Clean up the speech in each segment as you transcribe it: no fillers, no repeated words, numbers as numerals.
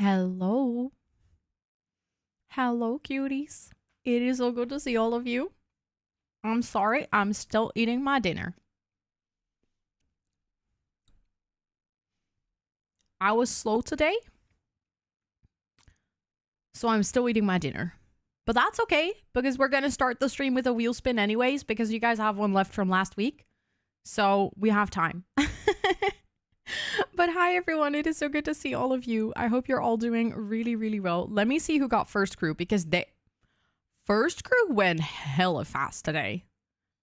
Hello. Hello, cuties. It is so good to see all of you. I'm sorry, I'm still eating my dinner. I was slow today, so I'm still eating my dinner. But that's okay, because we're going to start the stream with a wheel spin anyways, because you guys have one left from last week. So we have time. But hi, everyone. It is so good to see all of you. I hope you're all doing really, really well. Let me see who got first crew, because first crew went hella fast today.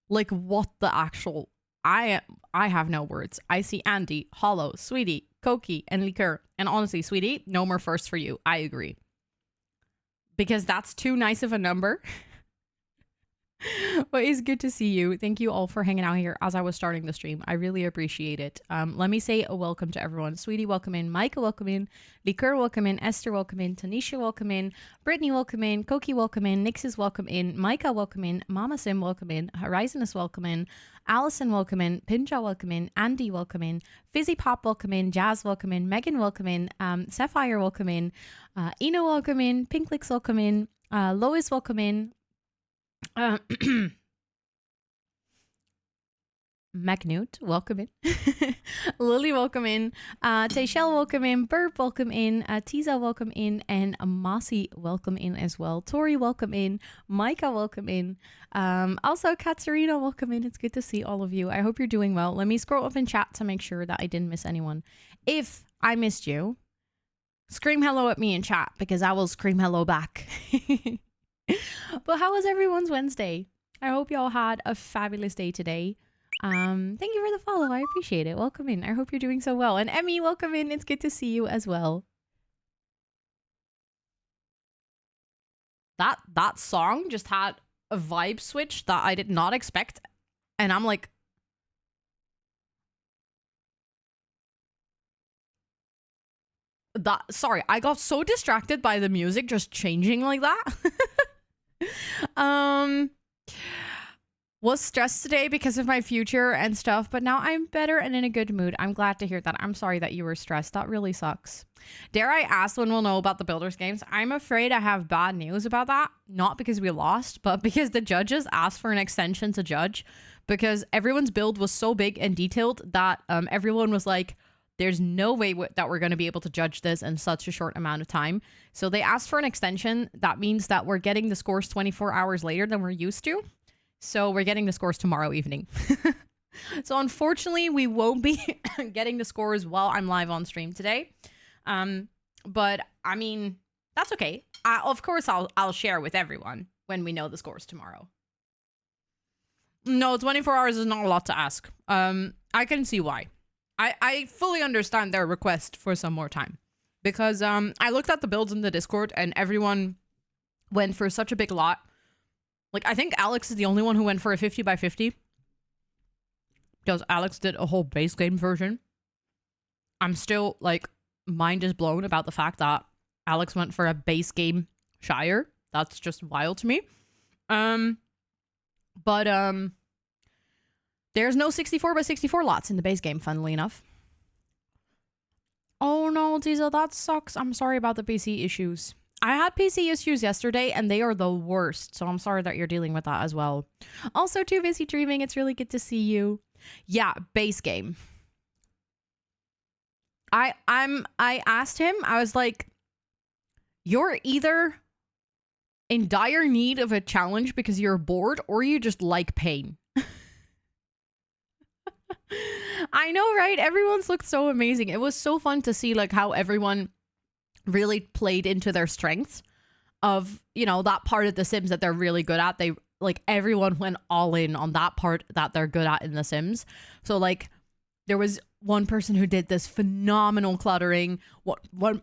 Like, what the actual... I have no words. I see Andy, Hollow, Sweetie, Koki, and Liqueur. And honestly, Sweetie, no more first for you. I agree. Because that's too nice of a number. But it's good to see you. Thank you all for hanging out here as I was starting the stream. I really appreciate it. Let me say a welcome to everyone. Sweetie, welcome in. Micah, welcome in. Liqueur, welcome in. Esther, welcome in. Tanisha, welcome in. Brittany, welcome in. Koki, welcome in. Nix's, welcome in. Micah, welcome in. Mama Sim, welcome in. Horizon is welcome in. Allison, welcome in. Pinja, welcome in. Andy, welcome in. Fizzy Pop, welcome in. Jazz, welcome in. Megan, welcome in. Sapphire, welcome in. Eno, welcome in. Pinklix, welcome in. Lois, welcome in. Magnute, welcome in. Lily, welcome in. Tayshel, welcome in. Burp, welcome in. Tiza, welcome in. And Mossy, welcome in as well. Tori, welcome in. Micah, welcome in. Also, Katsarina, welcome in. It's good to see all of you. I hope you're doing well. Let me scroll up in chat to make sure that I didn't miss anyone. If I missed you, scream hello at me in chat, because I will scream hello back. But how was everyone's Wednesday? I hope y'all had a fabulous day today. Thank you for the follow. I appreciate it. Welcome in. I hope you're doing so well. And Emmy, welcome in. It's good to see you as well. That song just had a vibe switch that I did not expect. And I'm like, sorry, I got so distracted by the music just changing like that. Was stressed today because of my future and stuff, but now I'm better and in a good mood. I'm glad to hear that. I'm sorry that you were stressed. That really sucks. Dare I ask when we'll know about the Builders games? I'm afraid I have bad news about that. Not because we lost, but because the judges asked for an extension to judge, because everyone's build was so big and detailed that everyone was like, there's no way that we're going to be able to judge this in such a short amount of time. So they asked for an extension. That means that we're getting the scores 24 hours later than we're used to. So we're getting the scores tomorrow evening. So unfortunately, we won't be getting the scores while I'm live on stream today. But I mean, that's okay. Of course, I'll share with everyone when we know the scores tomorrow. No, 24 hours is not a lot to ask. I can see why. I fully understand their request for some more time, because I looked at the builds in the Discord and everyone went for such a big lot. Like, I think Alex is the only one who went for a 50 by 50, because Alex did a whole base game version. I'm still, like, mind is blown about the fact that Alex went for a base game Shire. That's just wild to me. But there's no 64 by 64 lots in the base game, funnily enough. Oh no, Tiza, that sucks. I'm sorry about the PC issues. I had PC issues yesterday, and they are the worst, so I'm sorry that you're dealing with that as well. Also, too busy dreaming. It's really good to see you. Yeah, base game. I asked him, I was like, you're either in dire need of a challenge because you're bored, or you just like pain. I know, right? Everyone's looked so amazing. It was so fun to see, like, how everyone really played into their strengths of, you know, that part of the Sims that they're really good at. They, like, everyone went all in on that part that they're good at in the Sims. So, like, there was one person who did this phenomenal cluttering. One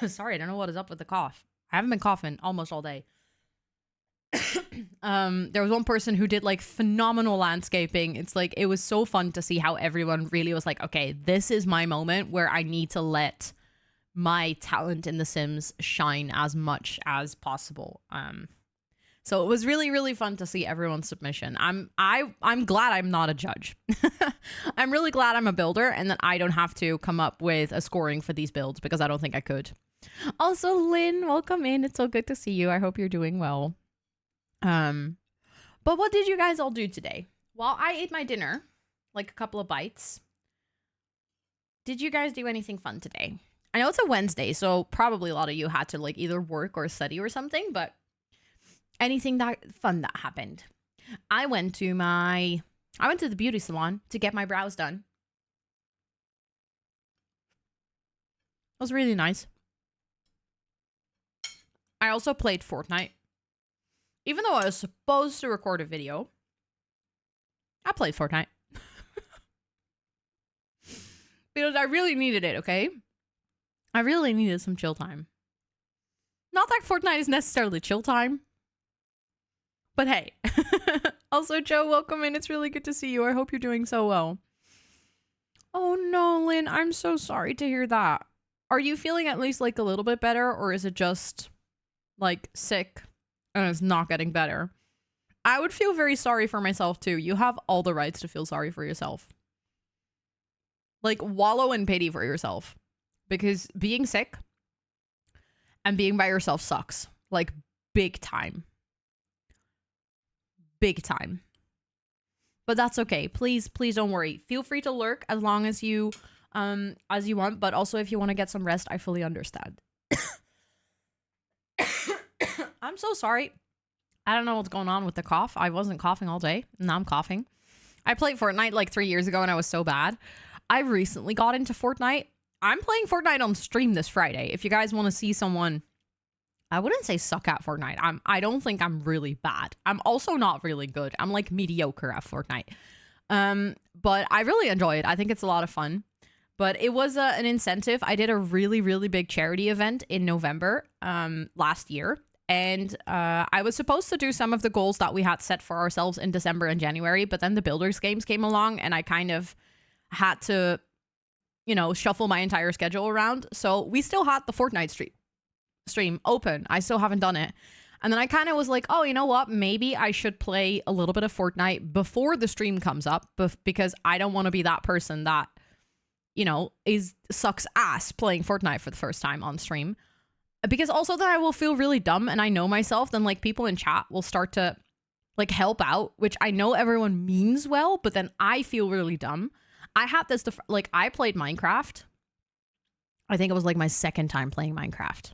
sorry, I don't know what is up with the cough. I haven't been coughing almost all day. There was one person who did, like, phenomenal landscaping. It's like, it was so fun to see how everyone really was like, okay, this is my moment where I need to let my talent in The Sims shine as much as possible. So it was really, really fun to see everyone's submission. I'm glad I'm not a judge. I'm really glad I'm a builder and that I don't have to come up with a scoring for these builds because I don't think I could. Also, Lynn, welcome in. It's so good to see you. I hope you're doing well. But what did you guys all do today? While I ate my dinner, like a couple of bites, did you guys do anything fun today? I know it's a Wednesday, so probably a lot of you had to like either work or study or something, but anything that fun that happened? I went to the beauty salon to get my brows done. It was really nice. I also played Fortnite. Even though I was supposed to record a video, I played Fortnite. Because I really needed it, okay? I really needed some chill time. Not that Fortnite is necessarily chill time. But hey. Also, Joe, welcome in. It's really good to see you. I hope you're doing so well. Oh no, Lynn, I'm so sorry to hear that. Are you feeling at least like a little bit better, or is it just like sick and it's not getting better? I would feel very sorry for myself too. You have all the rights to feel sorry for yourself. Like, wallow in pity for yourself. Because being sick and being by yourself sucks. Like, big time. Big time. But that's okay. Please don't worry. Feel free to lurk as long as you want. But also, if you want to get some rest, I fully understand. I'm so sorry. I don't know what's going on with the cough. I wasn't coughing all day. Now I'm coughing. I played Fortnite like 3 years ago and I was so bad. I recently got into Fortnite. I'm playing Fortnite on stream this Friday. If you guys want to see someone, I wouldn't say suck at Fortnite. I don't think I'm really bad. I'm also not really good. I'm like mediocre at Fortnite. But I really enjoy it. I think it's a lot of fun. But it was an incentive. I did a really, really big charity event in November last year. And I was supposed to do some of the goals that we had set for ourselves in December and January. But then the Builders games came along and I kind of had to, shuffle my entire schedule around. So we still had the Fortnite stream open. I still haven't done it. And then I kind of was like, oh, you know what? Maybe I should play a little bit of Fortnite before the stream comes up because I don't want to be that person that, sucks ass playing Fortnite for the first time on stream. Because also that I will feel really dumb and I know myself, then like people in chat will start to like help out, which I know everyone means well, but then I feel really dumb. I had this, I played Minecraft. I think it was like my second time playing Minecraft.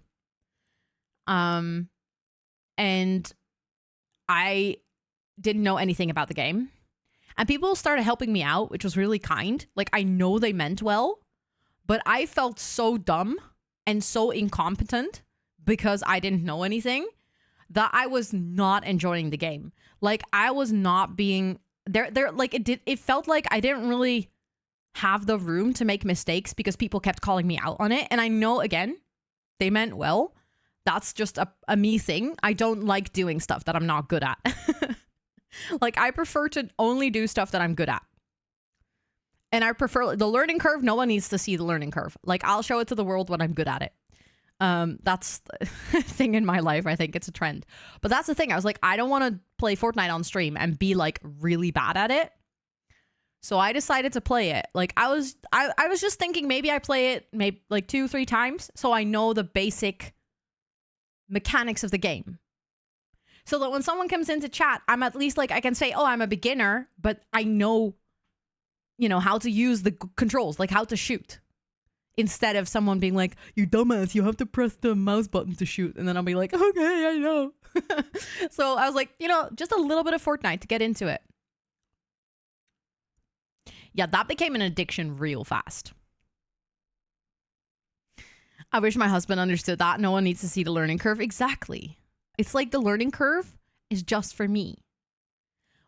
And I didn't know anything about the game. And people started helping me out, which was really kind. Like, I know they meant well, but I felt so dumb and so incompetent because I didn't know anything that I was not enjoying the game. Like, I was not being there. Like, it felt like I didn't really have the room to make mistakes because people kept calling me out on it. And I know, again, they meant well. That's just a me thing. I don't like doing stuff that I'm not good at. Like, I prefer to only do stuff that I'm good at. And I prefer the learning curve. No one needs to see the learning curve. Like, I'll show it to the world when I'm good at it. That's the thing in my life. I think it's a trend. But that's the thing. I was like, I don't want to play Fortnite on stream and be like really bad at it. So I decided to play it. Like, I was just thinking maybe I play it maybe like 2-3 times so I know the basic mechanics of the game. So that when someone comes into chat, I'm at least like, I can say, oh, I'm a beginner, but I know, how to use the controls, like how to shoot. Instead of someone being like, you dumbass, you have to press the mouse button to shoot. And then I'll be like, okay, I know. So I was like, just a little bit of Fortnite to get into it. Yeah, that became an addiction real fast. I wish my husband understood that. No one needs to see the learning curve. Exactly. It's like the learning curve is just for me.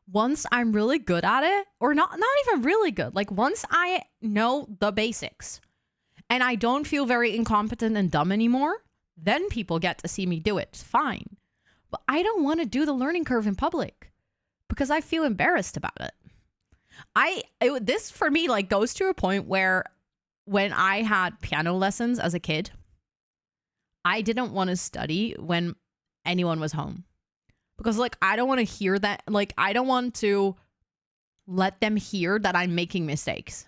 Once I'm really good at it, or not even really good, like once I know the basics and I don't feel very incompetent and dumb anymore, then people get to see me do it. It's fine. But I don't want to do the learning curve in public because I feel embarrassed about it. This for me like goes to a point where when I had piano lessons as a kid, I didn't want to study when anyone was home because like I don't want to hear that. Like I don't want to let them hear that I'm making mistakes,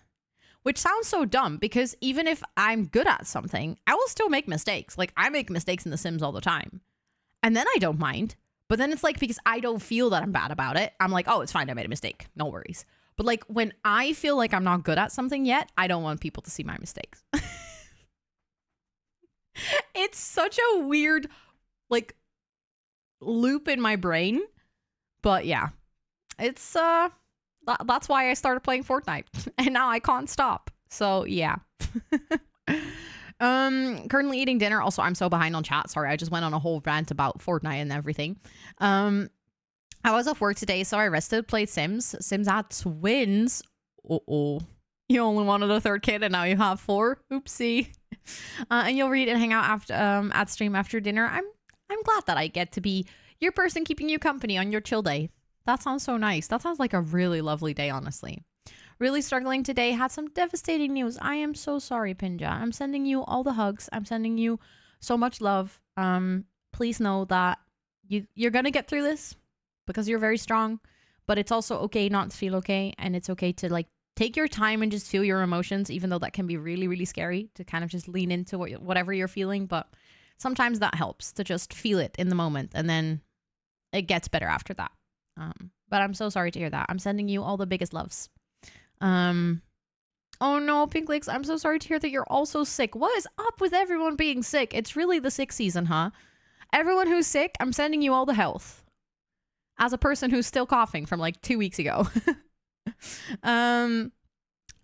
which sounds so dumb because even if I'm good at something, I will still make mistakes. Like I make mistakes in The Sims all the time, and then I don't mind. But then it's like, because I don't feel that I'm bad about it, I'm like, oh, it's fine, I made a mistake, no worries. But like when I feel like I'm not good at something yet, I don't want people to see my mistakes. It's such a weird like loop in my brain. But yeah, it's that's why I started playing Fortnite and now I can't stop. So yeah. Currently eating dinner. Also, I'm so behind on chat. Sorry, I just went on a whole rant about Fortnite and everything. I was off work today, so I rested, played Sims at Twins. Uh-oh. You only wanted a third kid and now you have 4. Oopsie. And you'll read and hang out after at stream after dinner. I'm glad that I get to be your person keeping you company on your chill day. That sounds so nice. That sounds like a really lovely day, honestly. Really struggling today. Had some devastating news. I am so sorry, Pinja. I'm sending you all the hugs. I'm sending you so much love. Please know that you're gonna get through this because you're very strong. But it's also okay not to feel okay, and it's okay to like take your time and just feel your emotions, even though that can be really, really scary to kind of just lean into whatever you're feeling. But sometimes that helps to just feel it in the moment, and then it gets better after that. But I'm so sorry to hear that. I'm sending you all the biggest loves. Oh no, Pink Legs, I'm so sorry to hear that you're also sick. What is up with everyone being sick? It's really the sick season, huh? Everyone who's sick, I'm sending you all the health. As a person who's still coughing from like 2 weeks ago.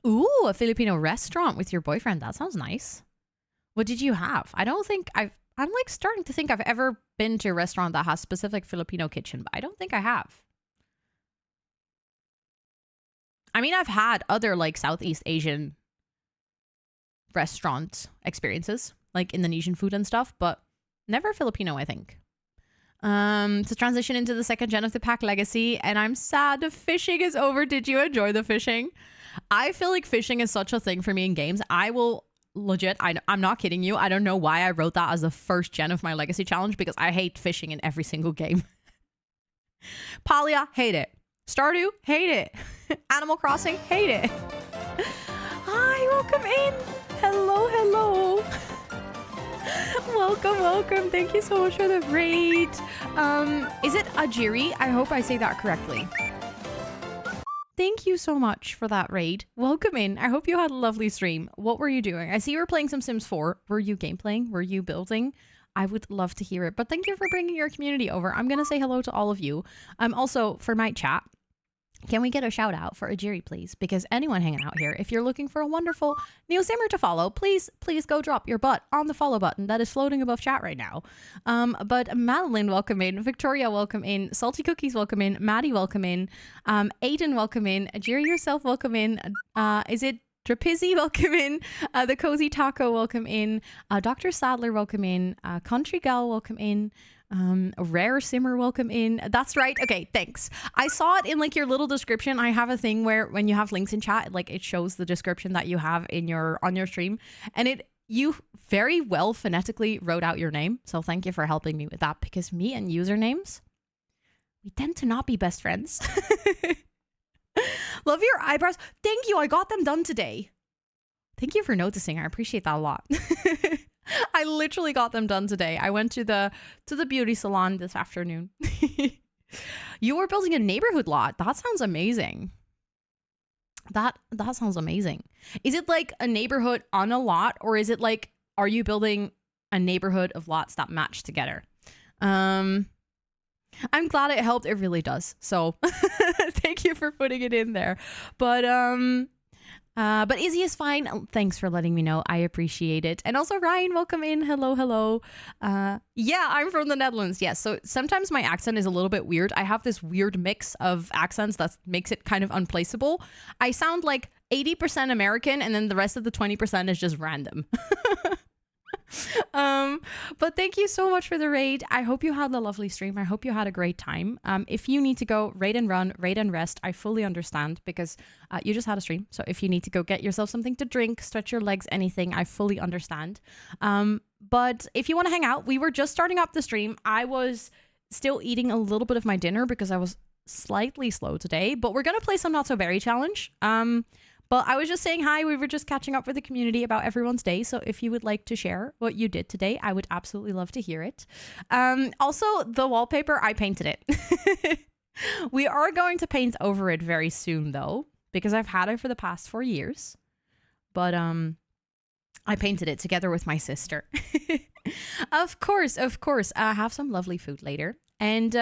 Ooh, a Filipino restaurant with your boyfriend. That sounds nice. What did you have? I don't think I'm like starting to think I've ever been to a restaurant that has specific Filipino kitchen, but I don't think I have. I mean, I've had other like Southeast Asian restaurant experiences, like Indonesian food and stuff, but never Filipino, I think. To transition into the second gen of the Pack Legacy, and I'm sad the fishing is over. Did you enjoy the fishing? I feel like fishing is such a thing for me in games. I will legit, I'm not kidding you. I don't know why I wrote that as the first gen of my Legacy challenge, because I hate fishing in every single game. Palia, hate it. Stardew, hate it. Animal Crossing, hate it. Hi, welcome in. Hello, hello. Welcome. Thank you so much for the raid. Is it Ajiri? I hope I say that correctly. Thank you so much for that raid. Welcome in. I hope you had a lovely stream. What were you doing? I see you were playing some Sims 4. Were you gameplaying? Were you building? I would love to hear it. But thank you for bringing your community over. I'm going to say hello to all of you. Also, for my chat, can we get a shout out for Ajiri, please? Because anyone hanging out here, if you're looking for a wonderful new Simmer to follow, please go drop your butt on the follow button that is floating above chat right now. But Madeline, welcome in. Victoria, welcome in. Salty Cookies, welcome in. Maddie, welcome in. Aiden, welcome in. Ajiri yourself, welcome in. Is it Trapizzi, welcome in. The Cozy Taco, welcome in. Dr. Sadler, welcome in. Country Gal, welcome in. Rare Simmer, welcome in. That's right. Okay, thanks. I saw it in like your little description. I have a thing where when you have links in chat, like it shows the description that you have in on your stream, and you very well phonetically wrote out your name. So thank you for helping me with that, because me and usernames, we tend to not be best friends. Love your eyebrows. Thank you. I got them done today. Thank you for noticing. I appreciate that a lot. I literally got them done today. I went to the beauty salon this afternoon. You were building a neighborhood lot. That sounds amazing. That sounds amazing. Is it like a neighborhood on a lot, or is it like, are you building a neighborhood of lots that match together? I'm glad it helped. It really does. So thank you for putting it in there. But Izzy is fine. Thanks for letting me know. I appreciate it. And also Ryan, welcome in. Hello. Yeah, I'm from the Netherlands. Yes. So sometimes my accent is a little bit weird. I have this weird mix of accents that makes it kind of unplaceable. I sound like 80% American, and then the rest of the 20% is just random. But thank you so much for the raid. I hope you had a lovely stream. I hope you had a great time. If you need to go raid and run, raid and rest, I fully understand, because you just had a stream. So if you need to go get yourself something to drink, stretch your legs, anything, I fully understand. But if you want to hang out, we were just starting up the stream. I was still eating a little bit of my dinner because I was slightly slow today, but we're going to play some Not So Berry challenge. But I was just saying hi. We were just catching up with the community about everyone's day. So if you would like to share what you did today, I would absolutely love to hear it. Also, the wallpaper, I painted it. We are going to paint over it very soon, though, because I've had it for the past 4 years. But I painted it together with my sister. Of course. Have some lovely food later. And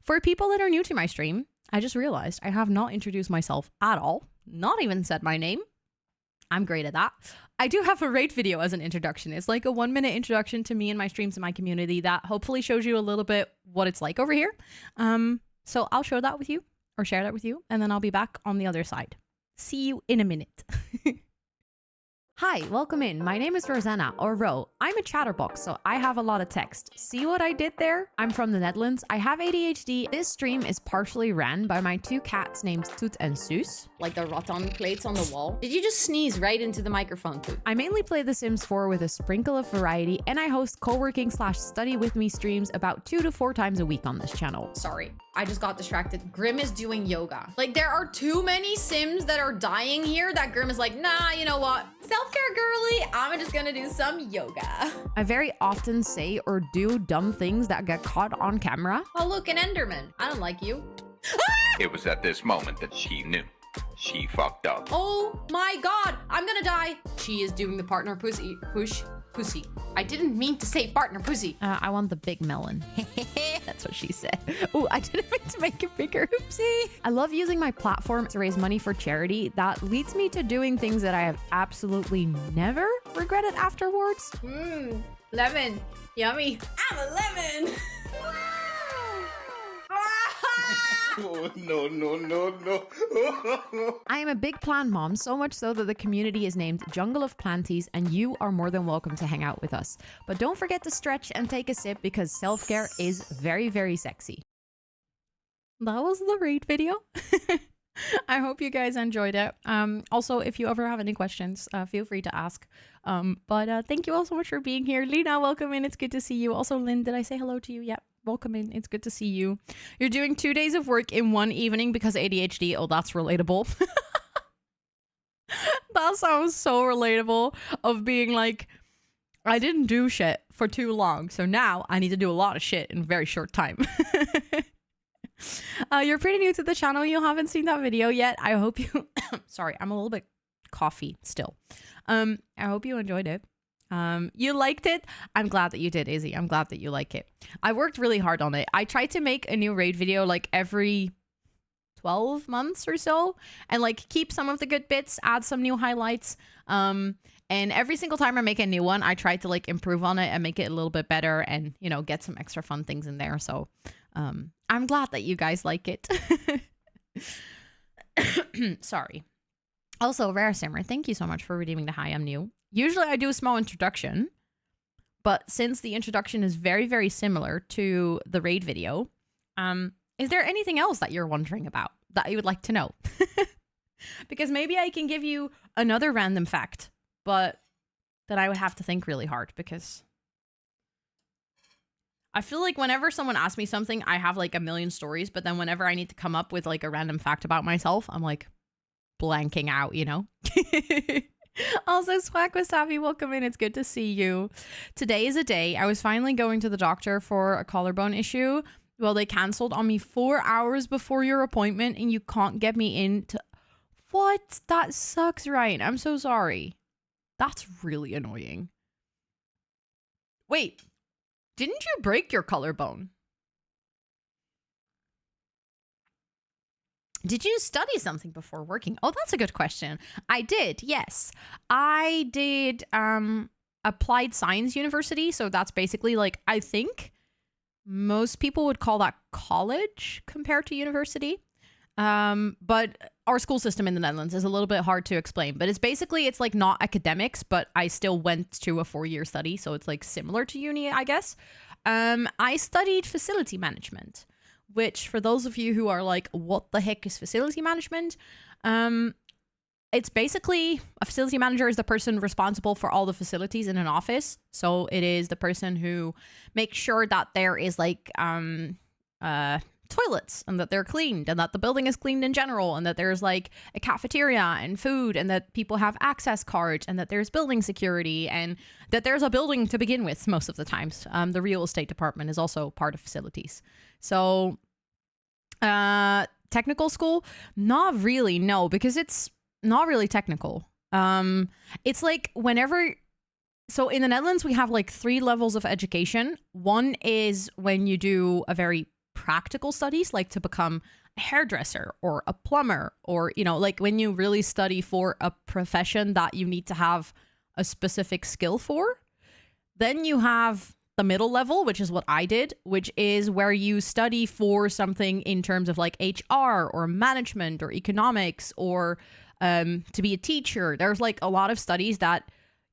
for people that are new to my stream, I just realized I have not introduced myself at all. Not even said my name. I'm great at that. I do have a raid video as an introduction. It's like a 1-minute introduction to me and my streams and my community that hopefully shows you a little bit what it's like over here. So I'll show that with you or share that with you, and then I'll be back on the other side. See you in a minute. Hi, welcome in. My name is Rosanna, or Ro. I'm a chatterbox, so I have a lot of text. See what I did there? I'm from the Netherlands. I have ADHD. This stream is partially ran by my 2 cats named Toet and Suus, like the rattan plates on the wall. Did you just sneeze right into the microphone, Toet? I mainly play The Sims 4 with a sprinkle of variety, and I host co-working/study with me streams about 2 to 4 times a week on this channel. Sorry, I just got distracted. Grim is doing yoga. Like, there are too many Sims that are dying here that Grim is like, nah, you know what? Self-care girly, I'm just gonna do some yoga. I very often say or do dumb things that get caught on camera. Oh, look, an Enderman. I don't like you. It was at this moment that she knew. She fucked up. Oh my god, I'm gonna die. She is doing the partner pussy. Pussy. I didn't mean to say partner pussy. I want the big melon. That's what she said. Oh, I didn't mean to make it bigger. Oopsie. I love using my platform to raise money for charity. That leads me to doing things that I have absolutely never regretted afterwards. Lemon. Yummy. I'm a lemon. Oh, no. I am a big plant mom, so much so that the community is named Jungle of Planties, and you are more than welcome to hang out with us. But don't forget to stretch and take a sip because self-care is very, very sexy. That was the raid video. I hope you guys enjoyed it. Also, if you ever have any questions, feel free to ask. But thank you all so much for being here. Lena, welcome in. It's good to see you. Also, Lynn, did I say hello to you? Yep. Welcome in. It's good to see you. You're doing 2 days of work in one evening because ADHD. Oh, that's relatable. That sounds so relatable, of being like, I didn't do shit for too long, so now I need to do a lot of shit in a very short time. You're pretty new to the channel. You haven't seen that video yet. I hope you... Sorry, I'm a little bit coffee still. I hope you enjoyed it. You liked it. I'm glad that you did, Izzy. I'm glad that you like it. I worked really hard on it. I tried to make a new raid video like every 12 months or so, and like keep some of the good bits, add some new highlights. And every single time I make a new one, I try to like improve on it and make it a little bit better and, you know, get some extra fun things in there. So I'm glad that you guys like it. Sorry. Also, Rare Simmer, thank you so much for redeeming the hi, I'm new. Usually I do a small introduction, but since the introduction is very, very similar to the raid video, is there anything else that you're wondering about that you would like to know? Because maybe I can give you another random fact, but then I would have to think really hard because I feel like whenever someone asks me something, I have like a million stories, but then whenever I need to come up with like a random fact about myself, I'm like blanking out, you know? Also, Swag Wasabi, welcome in. It's good to see you. Today is a day. I was finally going to the doctor for a collarbone issue. Well, they canceled on me 4 hours before your appointment and you can't get me in to... What? That sucks, Ryan. I'm so sorry. That's really annoying. Wait, didn't you break your collarbone? Did you study something before working? Oh, that's a good question. I did, yes. I did applied science university. So that's basically like, I think most people would call that college compared to university. But our school system in the Netherlands is a little bit hard to explain. But it's basically, it's like not academics, but I still went to a 4-year study. So it's like similar to uni, I guess. I studied facility management, which for those of you who are like, what the heck is facility management? it's basically a facility manager is the person responsible for all the facilities in an office. So it is the person who makes sure that there is like toilets and that they're cleaned and that the building is cleaned in general and that there's like a cafeteria and food and that people have access cards and that there's building security and that there's a building to begin with most of the times. The real estate department is also part of facilities. So technical school, not really, no, because it's not really technical. It's like so in the Netherlands, we have like 3 levels of education. One is when you do a very practical studies, like to become a hairdresser or a plumber, or, you know, like when you really study for a profession that you need to have a specific skill for. Then you have the middle level, which is what I did, which is where you study for something in terms of like HR or management or economics or to be a teacher. There's like a lot of studies that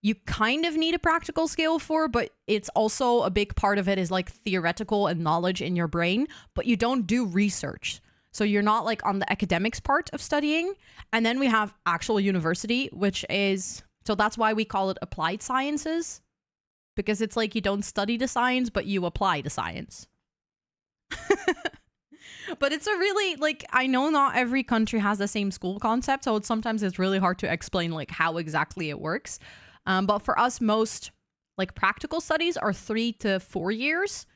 you kind of need a practical skill for, but it's also a big part of it is like theoretical and knowledge in your brain, but you don't do research. So you're not like on the academics part of studying. And then we have actual university, which is, so that's why we call it applied sciences, because it's like you don't study the science, but you apply the science. But it's a really, like, I know not every country has the same school concept, so sometimes it's really hard to explain like how exactly it works. But for us, most like practical studies are 3 to 4 years.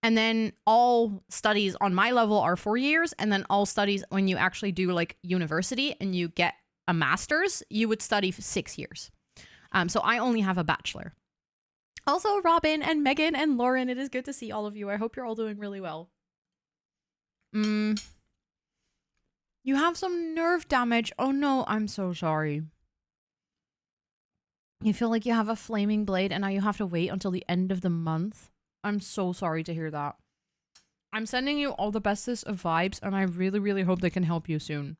And then all studies on my level are 4 years. And then all studies when you actually do like university and you get a master's, you would study for 6 years. So I only have a bachelor. Also, Robin and Megan and Lauren, it is good to see all of you. I hope you're all doing really well. You have some nerve damage. Oh no, I'm so sorry. You feel like you have a flaming blade and now you have to wait until the end of the month. I'm so sorry to hear that. I'm sending you all the bestest of vibes and I really, really hope they can help you soon.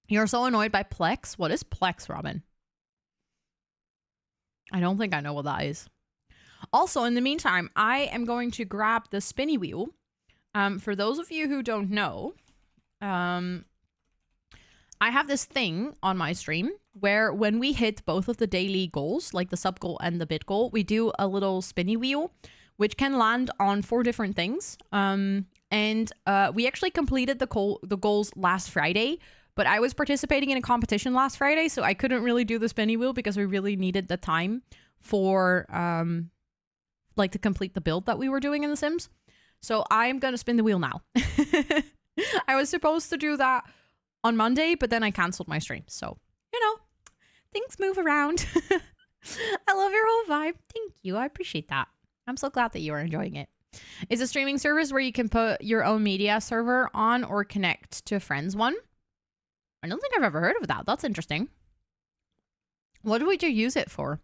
You're so annoyed by Plex? What is Plex, Robin? I don't think I know what that is. Also, in the meantime, I am going to grab the spinny wheel. For those of you who don't know, I have this thing on my stream where when we hit both of the daily goals, like the sub goal and the bit goal, we do a little spinny wheel, which can land on 4 different things. And we actually completed the goals last Friday, but I was participating in a competition last Friday, so I couldn't really do the spinny wheel because we really needed the time for like to complete the build that we were doing in The Sims. So I'm going to spin the wheel now. I was supposed to do that on Monday, but then I canceled my stream. So, you know, things move around. I love your whole vibe. Thank you. I appreciate that. I'm so glad that you are enjoying it. It's a streaming service where you can put your own media server on or connect to a friend's one. I don't think I've ever heard of that. That's interesting. What would you use it for?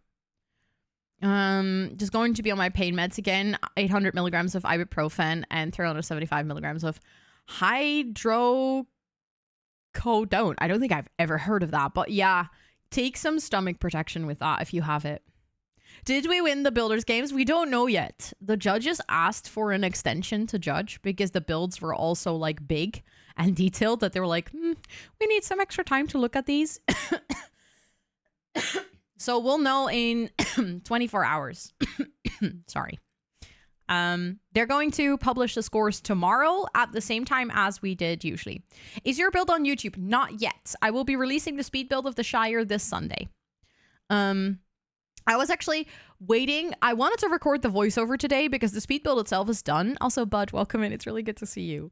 Just going to be on my pain meds again. 800 milligrams of ibuprofen and 375 milligrams of hydrocodone. I don't think I've ever heard of that, but yeah, take some stomach protection with that if you have it. Did we win the Builders games? We don't know yet. The judges asked for an extension to judge because the builds were also like big and detailed that they were like, we need some extra time to look at these. So we'll know in 24 hours. Sorry. They're going to publish the scores tomorrow at the same time as we did usually. Is your build on YouTube? Not yet. I will be releasing the speed build of the Shire this Sunday. I was actually waiting. I wanted to record the voiceover today because the speed build itself is done. Also, Bud, welcome in. It's really good to see you.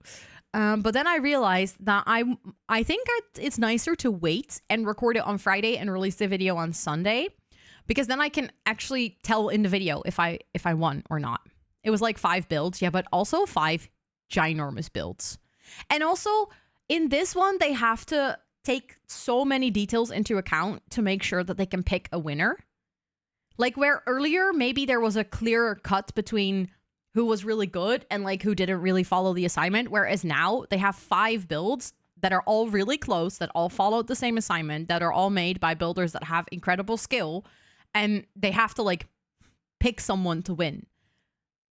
But then I realized that I think it's nicer to wait and record it on Friday and release the video on Sunday, because then I can actually tell in the video if I won or not. It was like 5 builds, yeah, but also 5 ginormous builds. And also in this one, they have to take so many details into account to make sure that they can pick a winner. Like where earlier, maybe there was a clearer cut between who was really good and like who didn't really follow the assignment. Whereas now they have 5 builds that are all really close, that all followed the same assignment, that are all made by builders that have incredible skill. And they have to like pick someone to win.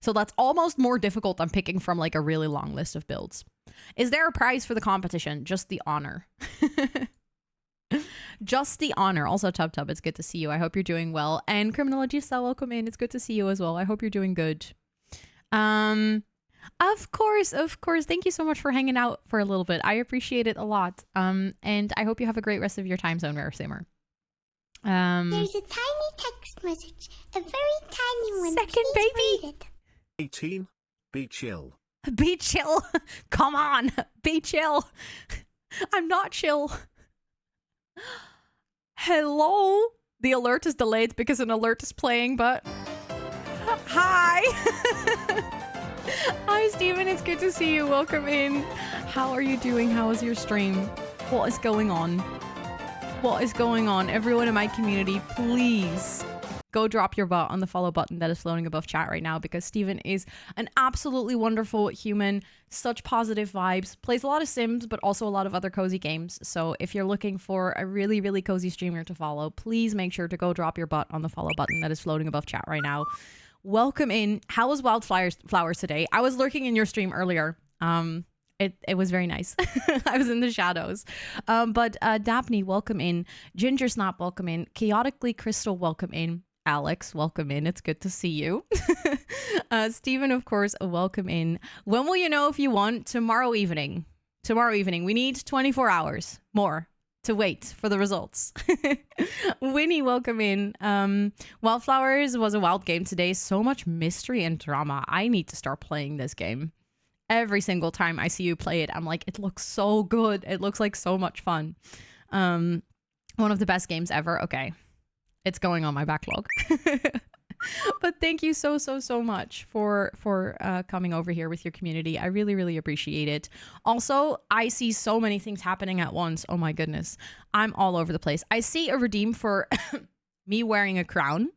So that's almost more difficult than picking from like a really long list of builds. Is there a prize for the competition? Just the honor. Just the honor. Also, Tub Tub, it's good to see you. I hope you're doing well. And Criminologista, welcome in. It's good to see you as well. I hope you're doing good. Of course. Thank you so much for hanging out for a little bit. I appreciate it a lot. And I hope you have a great rest of your time zone, Rare Simmer. There's a tiny text message, a very tiny one. Second, Please baby. read it. 18. Be chill. Be chill. Come on. Be chill. I'm not chill. Hello. The alert is delayed because an alert is playing, but hi. Hi, Steven. It's good to see you. Welcome in. How are you doing? How is your stream? What is going on? What is going on? Everyone in my community, please go drop your butt on the follow button that is floating above chat right now, because Steven is an absolutely wonderful human, such positive vibes, plays a lot of Sims, but also a lot of other cozy games. So if you're looking for a really, really cozy streamer to follow, please make sure to go drop your butt on the follow button that is floating above chat right now. Welcome in. How was Wildflowers today? I was lurking in your stream earlier. It was very nice. I was in the shadows. But Daphne, welcome in. Ginger Snap, welcome in. Chaotically Crystal, welcome in. Alex, welcome in. It's good to see you. Stephen, of course, welcome in. When will you know if you want? Tomorrow evening. Tomorrow evening. We need 24 hours more to wait for the results. Winnie, welcome in. Wildflowers was a wild game today. So much mystery and drama. I need to start playing this game. Every single time I see you play it, I'm like, it looks so good. It looks like so much fun. One of the best games ever. Okay. It's going on my backlog. But thank you so much for coming over here with your community. I really, really appreciate it. Also, I see so many things happening at once. Oh my goodness. I'm all over the place. I see a redeem for me wearing a crown,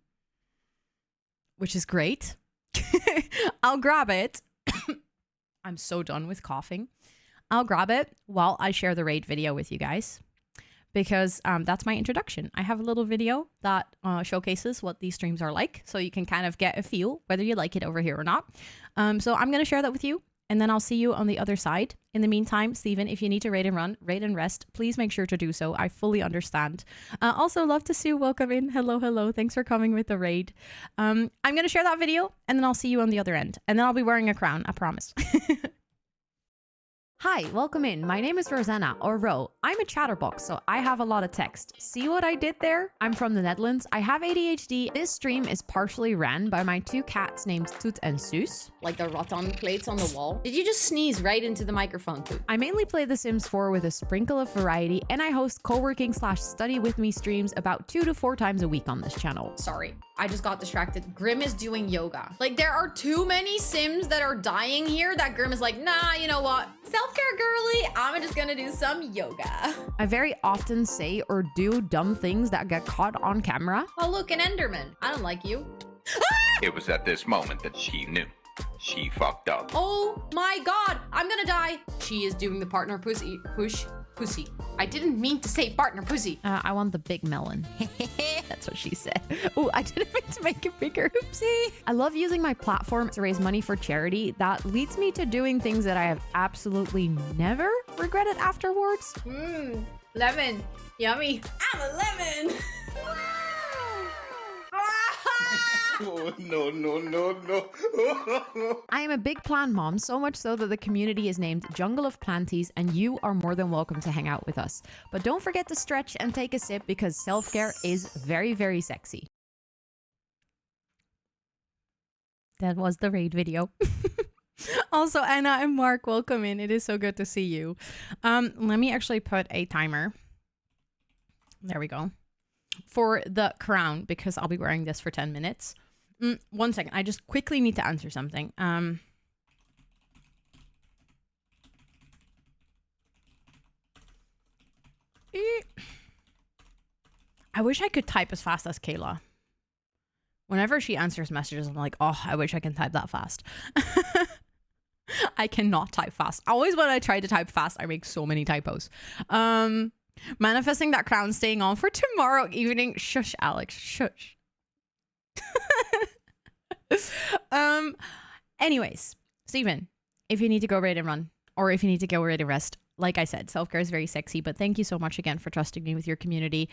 which is great. I'll grab it. I'm so done with coughing. I'll grab it while I share the raid video with you guys, because that's my introduction. I have a little video that showcases what these streams are like, so you can kind of get a feel whether you like it over here or not. So I'm going to share that with you, and then I'll see you on the other side. In the meantime, Steven, if you need to raid and run, raid and rest, please make sure to do so. I fully understand. Also, love to Sue. Welcome in. Hello. Thanks for coming with the raid. I'm going to share that video, and then I'll see you on the other end. And then I'll be wearing a crown, I promise. Hi, welcome in. My name is Rosanna, or Ro. I'm a chatterbox, so I have a lot of text. See what I did there? I'm from the Netherlands. I have ADHD. This stream is partially ran by my two cats named Toet and Soos, like the rattan plates on the wall. Did you just sneeze right into the microphone, Toet? I mainly play The Sims 4 with a sprinkle of variety, and I host co-working/study with me streams about 2 to 4 times a week on this channel. Sorry, I just got distracted. Grim is doing yoga. Like, there are too many Sims that are dying here that Grim is like, nah, you know what? Self-care girly, I'm just gonna do some yoga. I very often say or do dumb things that get caught on camera. Oh, look, an Enderman. I don't like you. It was at this moment that she knew. She fucked up. Oh my god, I'm gonna die. She is doing the partner pussy. Pussy. I didn't mean to say partner pussy. I want the big melon. That's what she said. Oh, I didn't mean to make it bigger. Oopsie. I love using my platform to raise money for charity. That leads me to doing things that I have absolutely never regretted afterwards. Lemon. Yummy. I'm a lemon. Oh, no. I am a big plant mom, so much so that the community is named Jungle of Planties, and you are more than welcome to hang out with us. But don't forget to stretch and take a sip, because self-care is very, very sexy. That was the raid video. Also, Anna and Mark, welcome in. It is so good to see you. Let me actually put a timer. There we go. For the crown, because I'll be wearing this for 10 minutes. 1 second. I just quickly need to answer something. I wish I could type as fast as Kayla. Whenever she answers messages, I'm like, oh, I wish I can type that fast. I cannot type fast. Always when I try to type fast, I make so many typos. Manifesting that crown staying on for tomorrow evening. Shush, Alex. Shush. Anyways, Steven, if you need to go raid and run, or if you need to get ready to rest. Like I said, self-care is very sexy, but thank you so much again for trusting me with your community.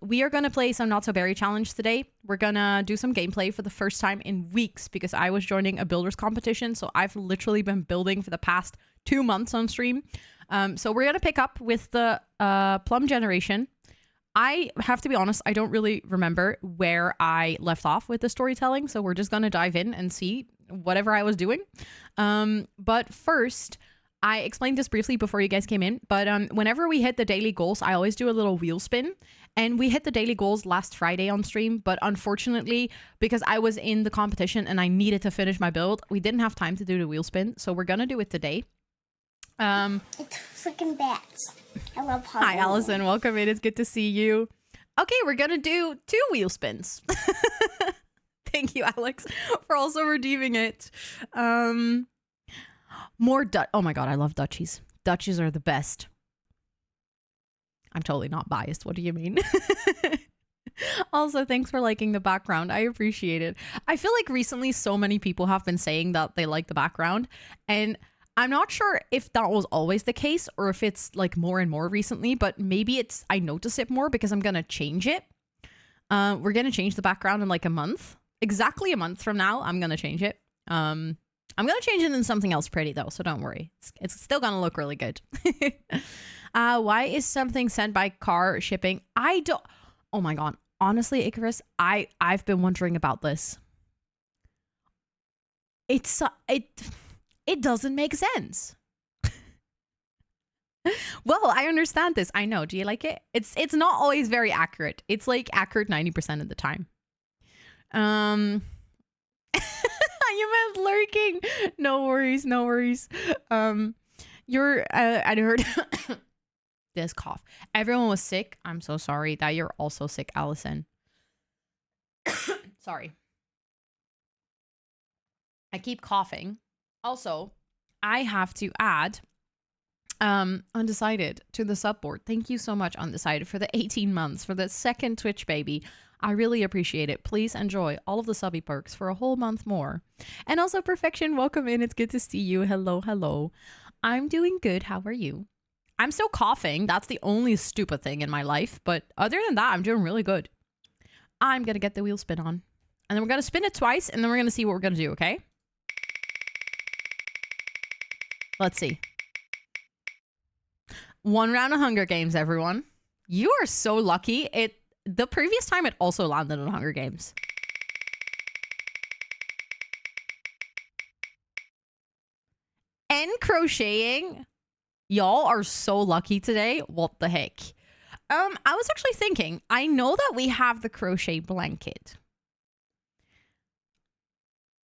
We are going to play some Not So Berry Challenge today. We're going to do some gameplay for the first time in weeks because I was joining a builders competition. So I've literally been building for the past 2 months on stream. So we're going to pick up with the Plum generation. I have to be honest, I don't really remember where I left off with the storytelling. So we're just going to dive in and see whatever I was doing. But first, I explained this briefly before you guys came in, but whenever we hit the daily goals, I always do a little wheel spin. And we hit the daily goals last Friday on stream, but unfortunately, because I was in the competition and I needed to finish my build, we didn't have time to do the wheel spin. So we're going to do it today. It's freaking bats. I love Halloween. Hi, Allison. Welcome in. It's good to see you. Okay, we're going to do 2 wheel spins. Thank you, Alex, for also redeeming it. More oh my god, I love duchies. Duchies are the best. I'm totally not biased. What do you mean? Also, thanks for liking the background. I appreciate it. I feel like recently so many people have been saying that they like the background, and I'm not sure if that was always the case or if it's like more and more recently, but maybe I notice it more because I'm going to change it. We're going to change the background in like a month. Exactly a month from now, I'm going to change it. I'm going to change it into something else pretty though, so don't worry. It's still going to look really good. Why is something sent by car shipping? I don't... Oh my god. Honestly, Icarus, I've been wondering about this. It doesn't make sense. Well, I understand this. I know. Do you like it? It's not always very accurate. It's like accurate 90% of the time. You meant lurking. No worries, no worries. I heard this cough. Everyone was sick. I'm so sorry that you're also sick, Allison. Sorry. I keep coughing. Also, I have to add Undecided to the subboard. Thank you so much, Undecided, for the 18 months, for the second Twitch baby. I really appreciate it. Please enjoy all of the subby perks for a whole month more. And also, Perfection, welcome in. It's good to see you. Hello, hello. I'm doing good. How are you? I'm still coughing. That's the only stupid thing in my life. But other than that, I'm doing really good. I'm going to get the wheel spin on. And then we're going to spin it twice, and then we're going to see what we're going to do, okay? Let's see. 1 round of Hunger Games, everyone. You are so lucky. The previous time it also landed on Hunger Games. And crocheting. Y'all are so lucky today. What the heck? I was actually thinking, I know that we have the crochet blanket.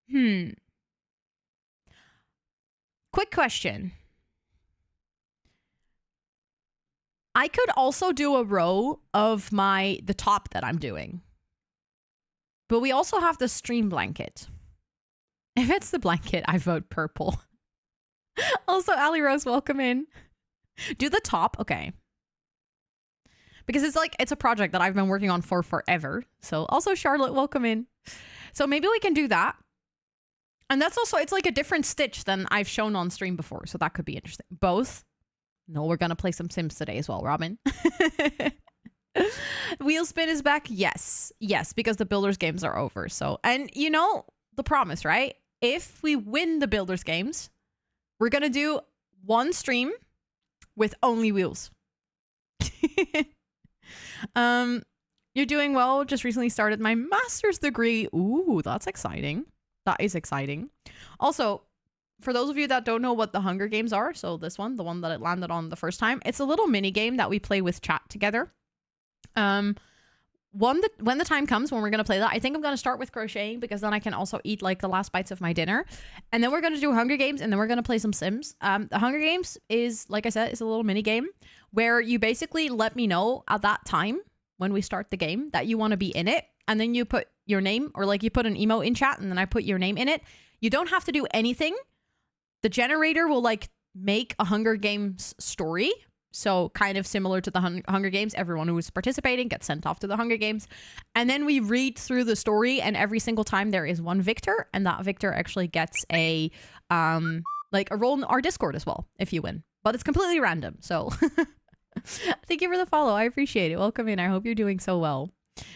Quick question. I could also do a row of the top that I'm doing. But we also have the stream blanket. If it's the blanket, I vote purple. Also, Ali Rose, welcome in. Do the top. Okay. Because it's a project that I've been working on for forever. So also Charlotte, welcome in. So maybe we can do that. And that's also, it's like a different stitch than I've shown on stream before. So that could be interesting. Both. No, we're going to play some Sims today as well, Robin. Wheel spin is back. Yes. Yes, because the Builders games are over. So, and you know, the promise, right? If we win the Builders games, we're going to do 1 stream with only wheels. You're doing well. Just recently started my master's degree. Ooh, that's exciting. That is exciting. Also, for those of you that don't know what the Hunger Games are, so this one, the one that it landed on the first time, it's a little mini game that we play with chat together. When the time comes when we're going to play that, I think I'm going to start with crocheting because then I can also eat like the last bites of my dinner. And then we're going to do Hunger Games and then we're going to play some Sims. The Hunger Games is, like I said, is a little mini game where you basically let me know at that time when we start the game that you want to be in it. And then you put your name, or like you put an emote in chat and then I put your name in it. You don't have to do anything. The generator will like make a Hunger Games story. So kind of similar to the Hunger Games. Everyone who is participating gets sent off to the Hunger Games. And then we read through the story and every single time there is one victor. And that victor actually gets a like a role in our Discord as well if you win. But it's completely random. So thank you for the follow. I appreciate it. Welcome in. I hope you're doing so well.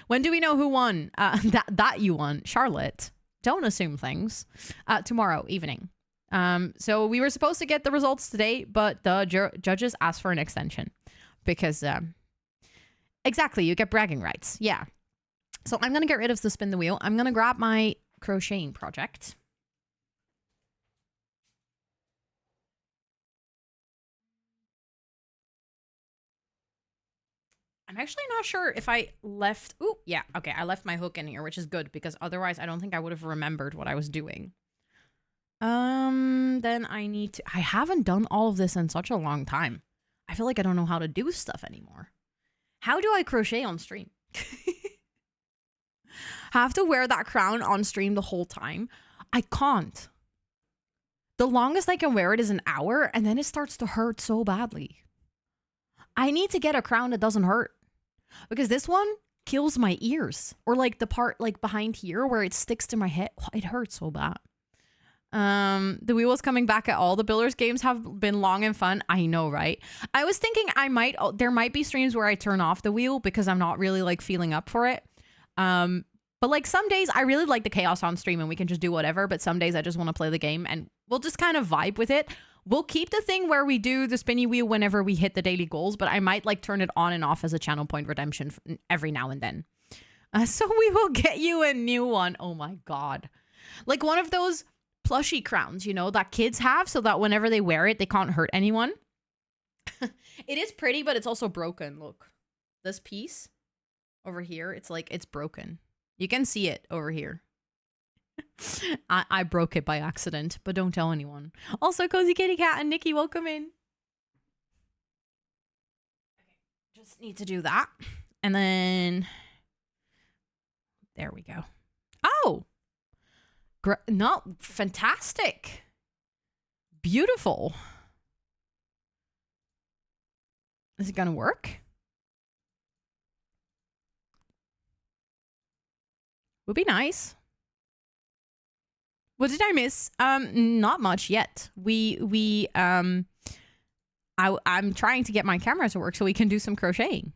When do we know who won? That you won, Charlotte. Don't assume things. Tomorrow evening. So we were supposed to get the results today, but the judges asked for an extension because exactly, you get bragging rights. Yeah. So I'm gonna get rid of the spin the wheel. I'm gonna grab my crocheting project. I'm actually not sure if I left... Ooh, yeah. Okay, I left my hook in here, which is good because otherwise I don't think I would have remembered what I was doing. Then I need to... I haven't done all of this in such a long time. I feel like I don't know how to do stuff anymore. How do I crochet on stream? Have to wear that crown on stream the whole time? I can't. The longest I can wear it is an hour, and then it starts to hurt so badly. I need to get a crown that doesn't hurt. Because this one kills my ears. Or like the part like behind here where it sticks to my head. It hurts so bad. The wheels coming back at all the Builders games have been long and fun. I know, right? I was thinking there might be streams where I turn off the wheel because I'm not really like feeling up for it. But like some days I really like the chaos on stream and we can just do whatever. But some days I just want to play the game and we'll just kind of vibe with it. We'll keep the thing where we do the spinny wheel whenever we hit the daily goals, but I might like turn it on and off as a channel point redemption every now and then. So we will get you a new one. Oh my God. Like one of those plushie crowns, you know, that kids have so that whenever they wear it, they can't hurt anyone. It is pretty, but it's also broken. Look, this piece over here, it's like, it's broken. You can see it over here. I broke it by accident, but don't tell anyone. Also, Cozy Kitty Cat and Nikki, welcome in. Okay, just need to do that. And then... There we go. Oh! Not fantastic. Beautiful. Is it gonna work? Would be nice. What did I miss? Not much yet. I'm trying to get my camera to work so we can do some crocheting.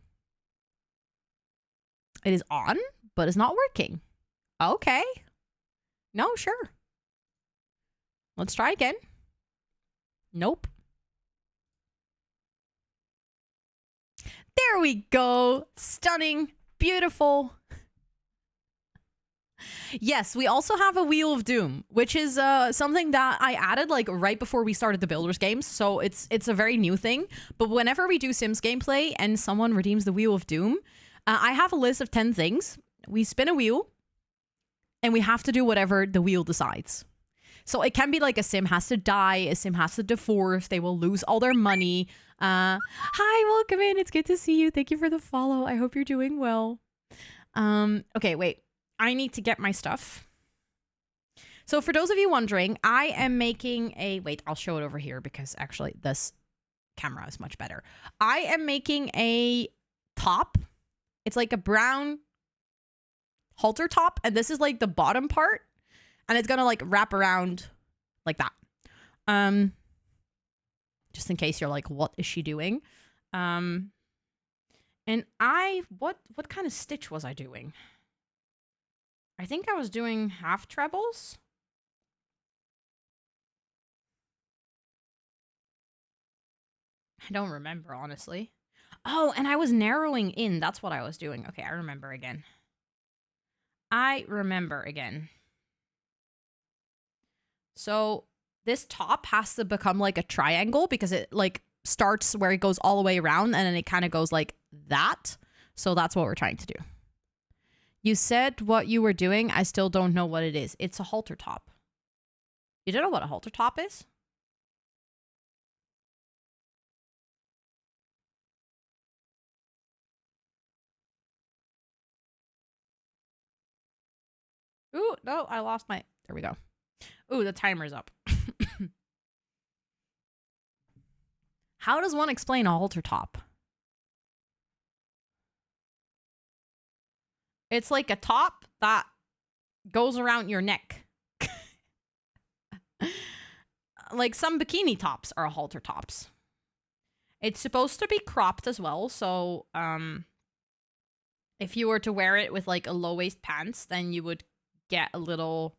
It is on, but it's not working. Okay. No, sure. Let's try again. Nope. There we go. Stunning. Beautiful. Yes, we also have a Wheel of Doom, which is something that I added like right before we started the Builders games. So it's a very new thing. But whenever we do Sims gameplay and someone redeems the Wheel of Doom, I have a list of 10 things. We spin a wheel and we have to do whatever the wheel decides. So it can be like a Sim has to die, a Sim has to divorce, they will lose all their money. Hi, welcome in. It's good to see you. Thank you for the follow. I hope you're doing well. Okay, wait. I need to get my stuff. So for those of you wondering, I am making a... Wait, I'll show it over here because actually this camera is much better. I am making a top. It's like a brown halter top. And this is like the bottom part. And it's going to like wrap around like that. Just in case you're like, what is she doing? And what kind of stitch was I doing? I think I was doing half trebles. I don't remember, honestly. Oh, and I was narrowing in. That's what I was doing. Okay, I remember again. So this top has to become like a triangle because it like starts where it goes all the way around and then it kind of goes like that. So that's what we're trying to do. You said what you were doing. I still don't know what it is. It's a halter top. You don't know what a halter top is? Ooh, no, I lost my... There we go. Ooh, the timer's up. How does one explain a halter top? It's like a top that goes around your neck. like some bikini tops are halter tops. It's supposed to be cropped as well, so if you were to wear it with like a low waist pants, then you would get a little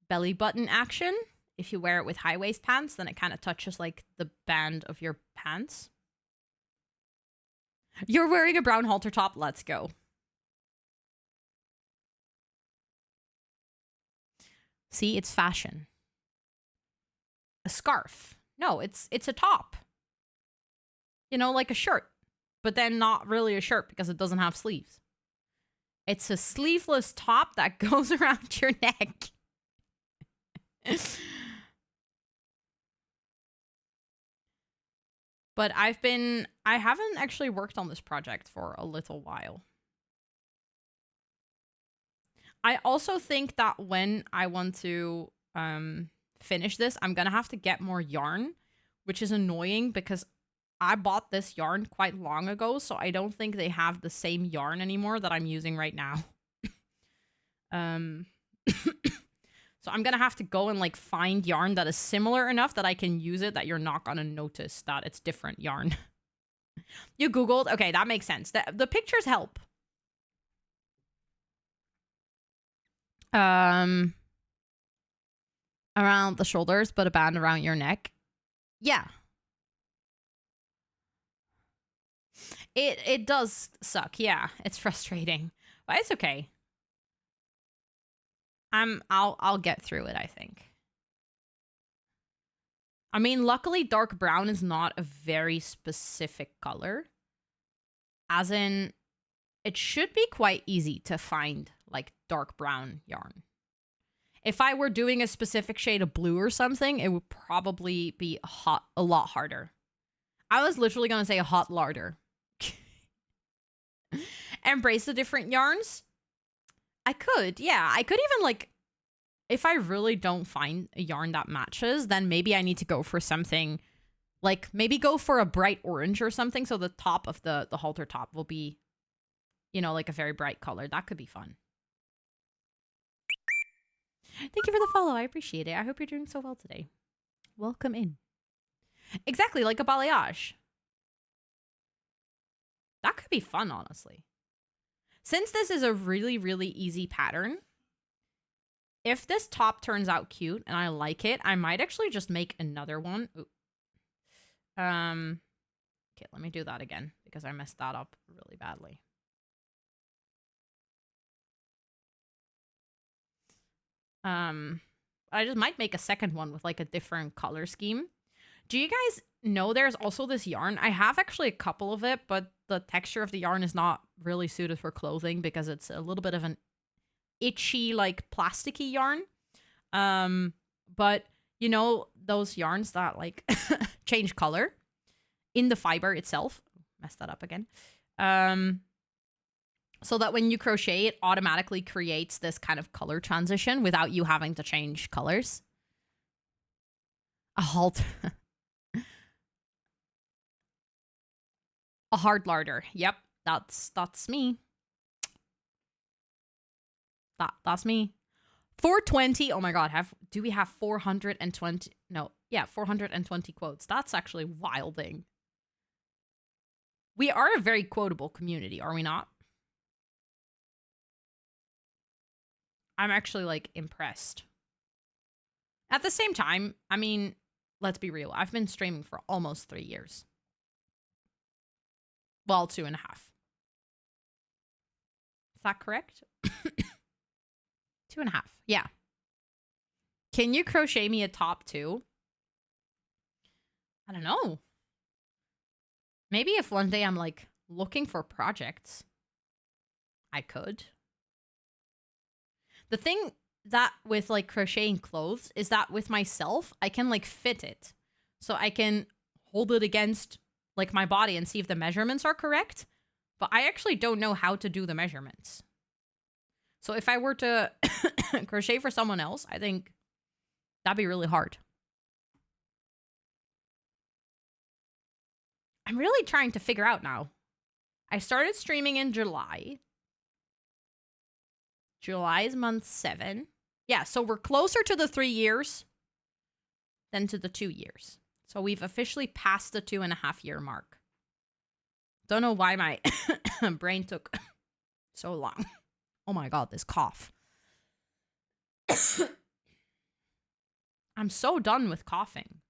belly button action. If you wear it with high waist pants, then it kind of touches like the band of your pants. You're wearing a brown halter top. Let's go. See, it's fashion. A scarf. No, it's a top. You know, like a shirt, but then not really a shirt because it doesn't have sleeves. It's a sleeveless top that goes around your neck. But I haven't actually worked on this project for a little while. I also think that when I want to finish this, I'm gonna have to get more yarn, which is annoying because I bought this yarn quite long ago, so I don't think they have the same yarn anymore that I'm using right now. So I'm gonna have to go and like find yarn that is similar enough that I can use it that you're not gonna notice that it's different yarn. You Googled? Okay, that makes sense. The pictures help. Around the shoulders, but a band around your neck. Yeah. It does suck. Yeah, it's frustrating, but it's okay. I'll get through it, I think. I mean, luckily dark brown is not a very specific color. As in, it should be quite easy to find like dark brown yarn. If I were doing a specific shade of blue or something, it would probably be a lot harder. I was literally going to say a hot larder. Embrace the different yarns? I could, yeah. I could even like, if I really don't find a yarn that matches, then maybe I need to go for something like maybe go for a bright orange or something. So the top of the halter top will be, you know, like a very bright color. That could be fun. Thank you for the follow. I appreciate it. I hope you're doing so well today. Welcome in. Exactly, like a balayage. That could be fun, honestly. Since this is a really, really easy pattern, if this top turns out cute and I like it, I might actually just make another one. Ooh. Okay, let me do that again because I messed that up really badly. I just might make a second one with like a different color scheme. Do you guys know there's also this yarn? I have actually a couple of it, but the texture of the yarn is not really suited for clothing because it's a little bit of an itchy, like plasticky yarn. But you know, those yarns that like change color in the fiber itself. Messed that up again. So that when you crochet, it automatically creates this kind of color transition without you having to change colors. A halt. A hard larder. Yep, that's me. That's me. 420. Oh my god, do we have 420? No, yeah, 420 quotes. That's actually wilding. We are a very quotable community, are we not? I'm actually like impressed. At the same time, I mean, let's be real. I've been streaming for almost 3 years. Well, 2.5. Is that correct? 2.5. Yeah. Can you crochet me a top too? I don't know. Maybe if one day I'm like looking for projects, I could. The thing that with like crocheting clothes is that with myself, I can like fit it. So I can hold it against like my body and see if the measurements are correct. But I actually don't know how to do the measurements. So if I were to crochet for someone else, I think that'd be really hard. I'm really trying to figure out now. I started streaming in July. July is month 7. Yeah, so we're closer to the 3 years. then to the 2 years. So we've officially passed the 2.5-year mark. Don't know why my brain took so long. Oh my God, this cough. I'm so done with coughing.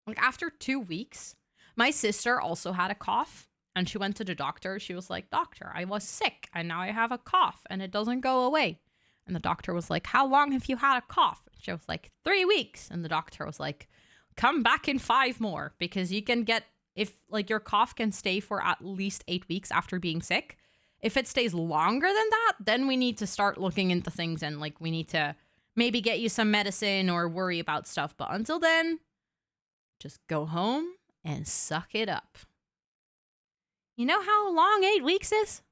Like after 2 weeks, my sister also had a cough and she went to the doctor. She was like, "Doctor, I was sick and now I have a cough and it doesn't go away." And the doctor was like, "How long have you had a cough?" She was like, 3 weeks. And the doctor was like, "Come back in 5 more because you can get, if like your cough can stay for at least 8 weeks after being sick. If it stays longer than that, then we need to start looking into things and like we need to maybe get you some medicine or worry about stuff. But until then, just go home and suck it up." You know how long 8 weeks is?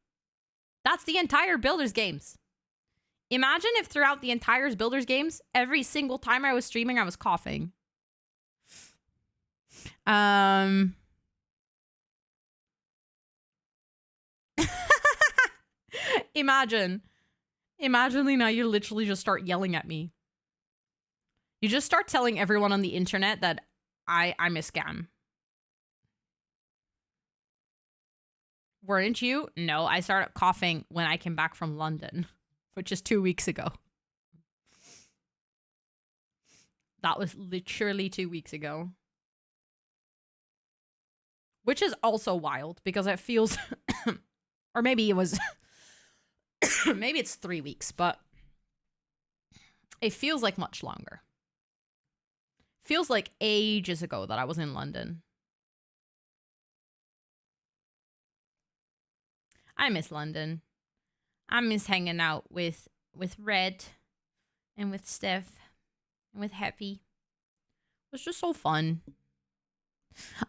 That's the entire Builders Games. Imagine if throughout the entire Builders Games, every single time I was streaming, I was coughing. Imagine, Lena, you literally just start yelling at me. You just start telling everyone on the internet that I'm a scam. Weren't you? No, I started coughing when I came back from London, which is 2 weeks ago. That was literally 2 weeks ago. Which is also wild because it feels, or maybe it was, maybe it's 3 weeks, but it feels like much longer. Feels like ages ago that I was in London. I miss London. I miss hanging out with Red and with Steph and with Happy. It was just so fun.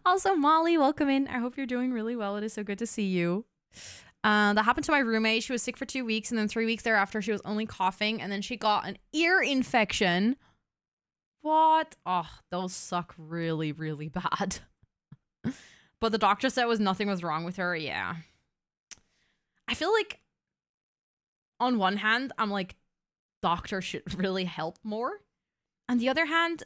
Also, Molly, welcome in. I hope you're doing really well. It is so good to see you. That happened to my roommate. She was sick for 2 weeks, and then 3 weeks thereafter, she was only coughing, and then she got an ear infection. What? Oh, those suck really, really bad. But the doctor said nothing was wrong with her. Yeah. I feel like, on one hand, I'm like, doctors should really help more. On the other hand,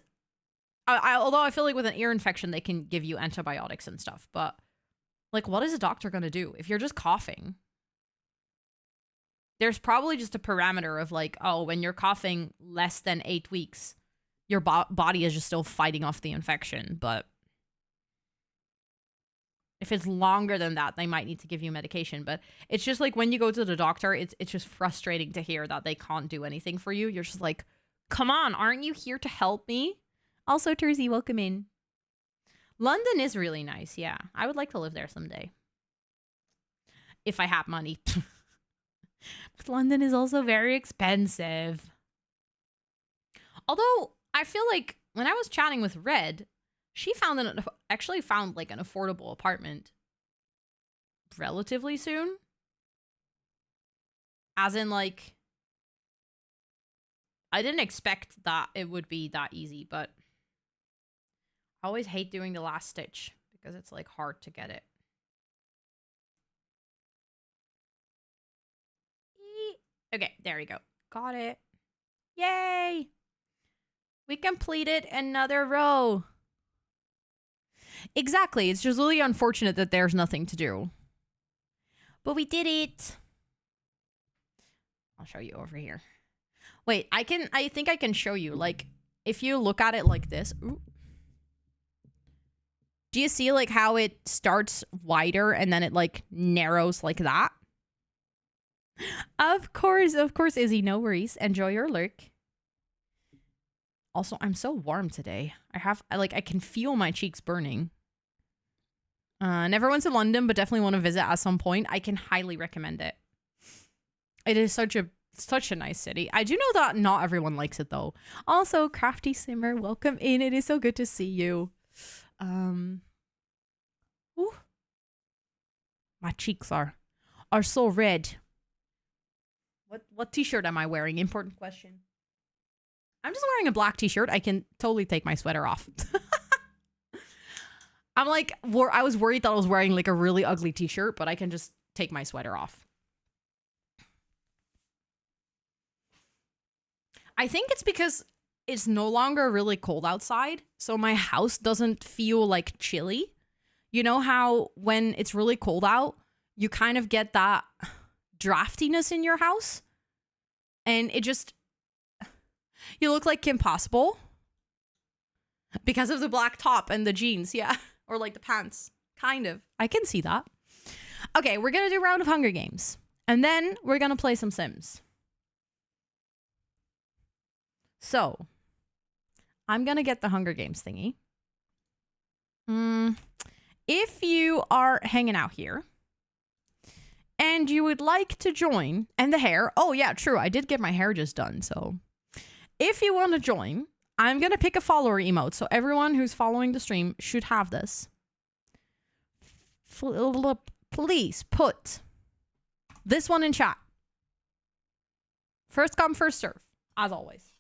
although I feel like with an ear infection, they can give you antibiotics and stuff. But, like, what is a doctor going to do if you're just coughing? There's probably just a parameter of, like, oh, when you're coughing less than 8 weeks, your body is just still fighting off the infection. But if it's longer than that, they might need to give you medication. But it's just like when you go to the doctor, it's just frustrating to hear that they can't do anything for you. You're just like, come on, aren't you here to help me? Also, Tersey, welcome in. London is really nice, yeah. I would like to live there someday. If I have money. But London is also very expensive. Although, I feel like when I was chatting with Red, she actually found like an affordable apartment relatively soon. As in, like, I didn't expect that it would be that easy, but I always hate doing the last stitch because it's like hard to get it. Okay, there we go. Got it. Yay! We completed another row. Exactly. It's just really unfortunate that there's nothing to do. But we did it. I'll show you over here. Wait, I think I can show you. Like, if you look at it like this. Ooh, do you see like how it starts wider and then it like narrows like that? Of course, Izzy. No worries. Enjoy your lurk. Also, I'm so warm today. I can feel my cheeks burning. Never went to London, but definitely want to visit at some point. I can highly recommend it. It is such a nice city. I do know that not everyone likes it though. Also, Crafty Simmer, welcome in. It is so good to see you. Ooh. My cheeks are so red. What t-shirt am I wearing? Important question. I'm just wearing a black t-shirt. I can totally take my sweater off. I'm like, I was worried that I was wearing like a really ugly t-shirt, but I can just take my sweater off. I think it's because it's no longer really cold outside, so my house doesn't feel like chilly. You know how when it's really cold out, you kind of get that draftiness in your house? And it just, you look like Kim Possible because of the black top and the jeans, yeah. Or like the pants, kind of. I can see that. Okay, we're going to do a round of Hunger Games. And then we're going to play some Sims. So, I'm going to get the Hunger Games thingy. If you are hanging out here and you would like to join, and the hair, oh yeah, true, I did get my hair just done, so. If you want to join, I'm going to pick a follower emote, so everyone who's following the stream should have this. Please put this one in chat. First come, first serve, as always.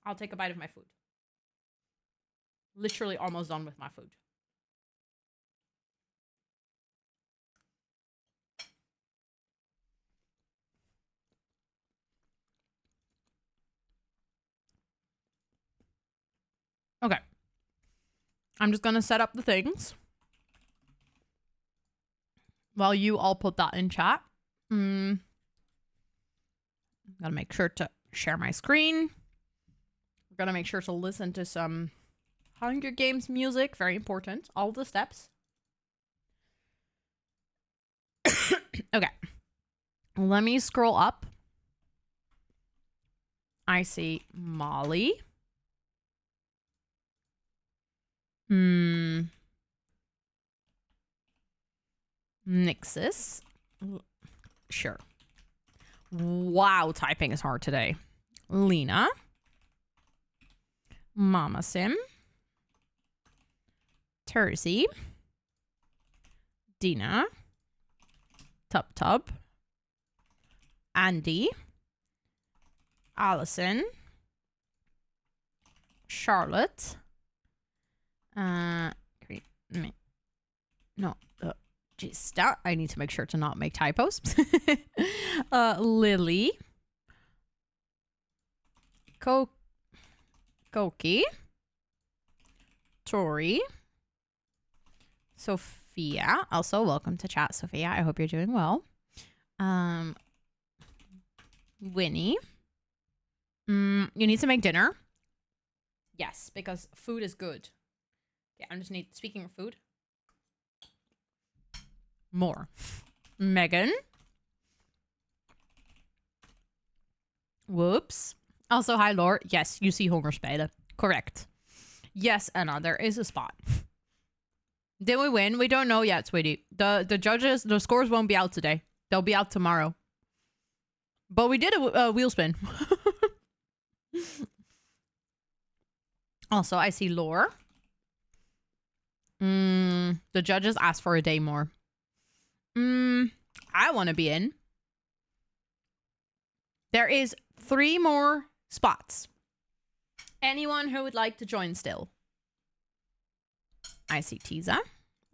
I'll take a bite of my food. Literally almost done with my food. Okay. I'm just going to set up the things while you all put that in chat. Gotta make sure to share my screen. We're gonna make sure to listen to some Hunger Games music. Very important. All the steps. Okay. Let me scroll up. I see Molly. Nixus. Sure. Wow, typing is hard today. Lena. Mama Sim. Terzi. Dina. Tub. Andy. Allison. Charlotte. Gista. I need to make sure to not make typos. Lily. Koki. Tori. Sophia. Also, welcome to chat, Sophia. I hope you're doing well. Winnie. You need to make dinner. Yes, because food is good. Yeah, I just need, speaking of food. More. Megan. Whoops. Also, hi, Lore. Yes, you see Hongerspelen. Correct. Yes, Anna, there is a spot. Did we win? We don't know yet, sweetie. The judges, the scores won't be out today. They'll be out tomorrow. But we did a wheel spin. Also, I see Lore. The judges asked for a day more. I want to be in. There is 3 more spots. Anyone who would like to join still? I see Tiza.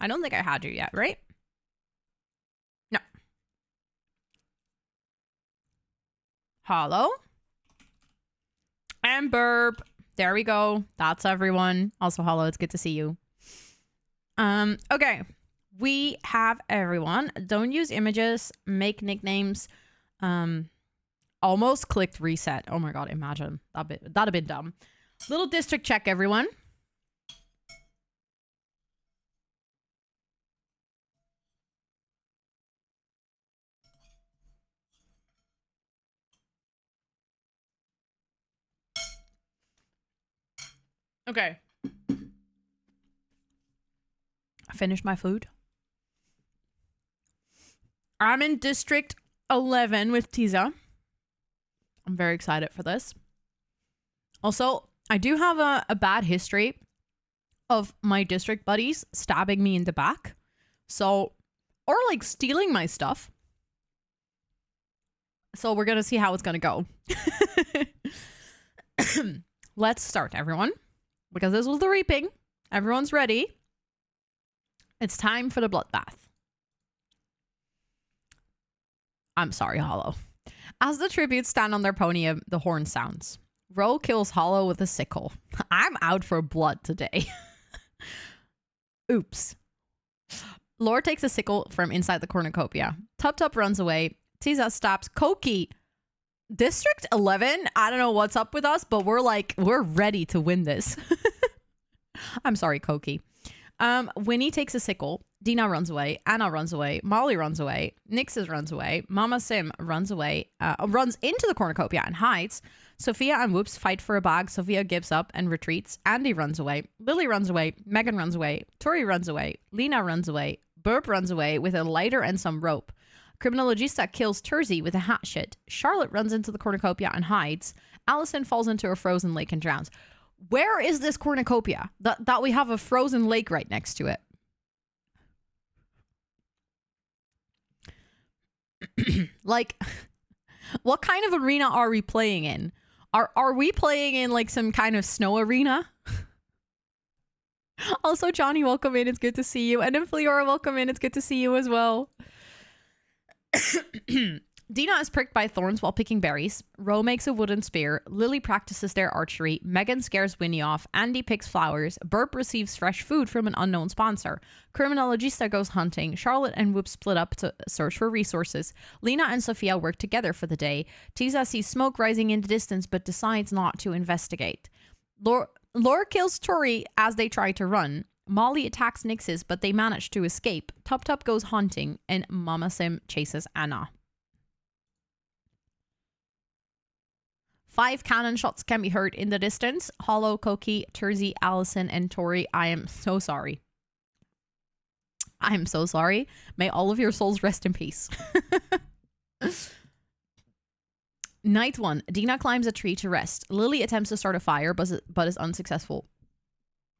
I don't think I had you yet, right? No. Hollow. And Burp. There we go. That's everyone. Also, Hollow, it's good to see you. Okay. We have everyone. Don't use images. Make nicknames. Almost clicked reset. Oh my god, imagine. That'd have been dumb. Little district check, everyone. Okay. I finished my food. I'm in District 11 with Tiza. I'm very excited for this. Also, I do have a bad history of my district buddies stabbing me in the back. So, or like stealing my stuff. So we're going to see how it's going to go. Let's start, everyone. Because this was the reaping. Everyone's ready. It's time for the bloodbath. I'm sorry, Hollow. As the tributes stand on their podium, the horn sounds. Ro kills Hollow with a sickle. I'm out for blood today. Oops. Lore takes a sickle from inside the cornucopia. Tup Tup runs away. Tiza stops Koki. District 11? I don't know what's up with us, but we're ready to win this. I'm sorry, Koki. Winnie takes a sickle. Dina runs away. Anna runs away. Molly runs away. Nixes runs away. Mama Sim runs away. Runs into the cornucopia and hides. Sophia and Whoops fight for a bag. Sophia gives up and retreats. Andy runs away. Lily runs away. Megan runs away. Tori runs away. Lena runs away. Burp runs away with a lighter and some rope. Criminologista kills Terzi with a hatchet. Charlotte runs into the cornucopia and hides. Allison falls into a frozen lake and drowns. Where is this cornucopia? That we have a frozen lake right next to it. Like, what kind of arena are we playing in? Are we playing in like some kind of snow arena? Also, Johnny, welcome in. It's good to see you. And then Fleora, welcome in. It's good to see you as well. Dina is pricked by thorns while picking berries. Ro makes a wooden spear. Lily practices their archery. Megan scares Winnie off. Andy picks flowers. Burp receives fresh food from an unknown sponsor. Criminologista goes hunting. Charlotte and Whoop split up to search for resources. Lena and Sophia work together for the day. Tiza sees smoke rising in the distance but decides not to investigate. Lore kills Tori as they try to run. Molly attacks Nixes, but they manage to escape. Tup Tup goes hunting, and Mama Sim chases Anna. 5 cannon shots can be heard in the distance. Hollow, Koki, Terzi, Allison, and Tori. I am so sorry. I am so sorry. May all of your souls rest in peace. Night 1. Dina climbs a tree to rest. Lily attempts to start a fire, but is unsuccessful.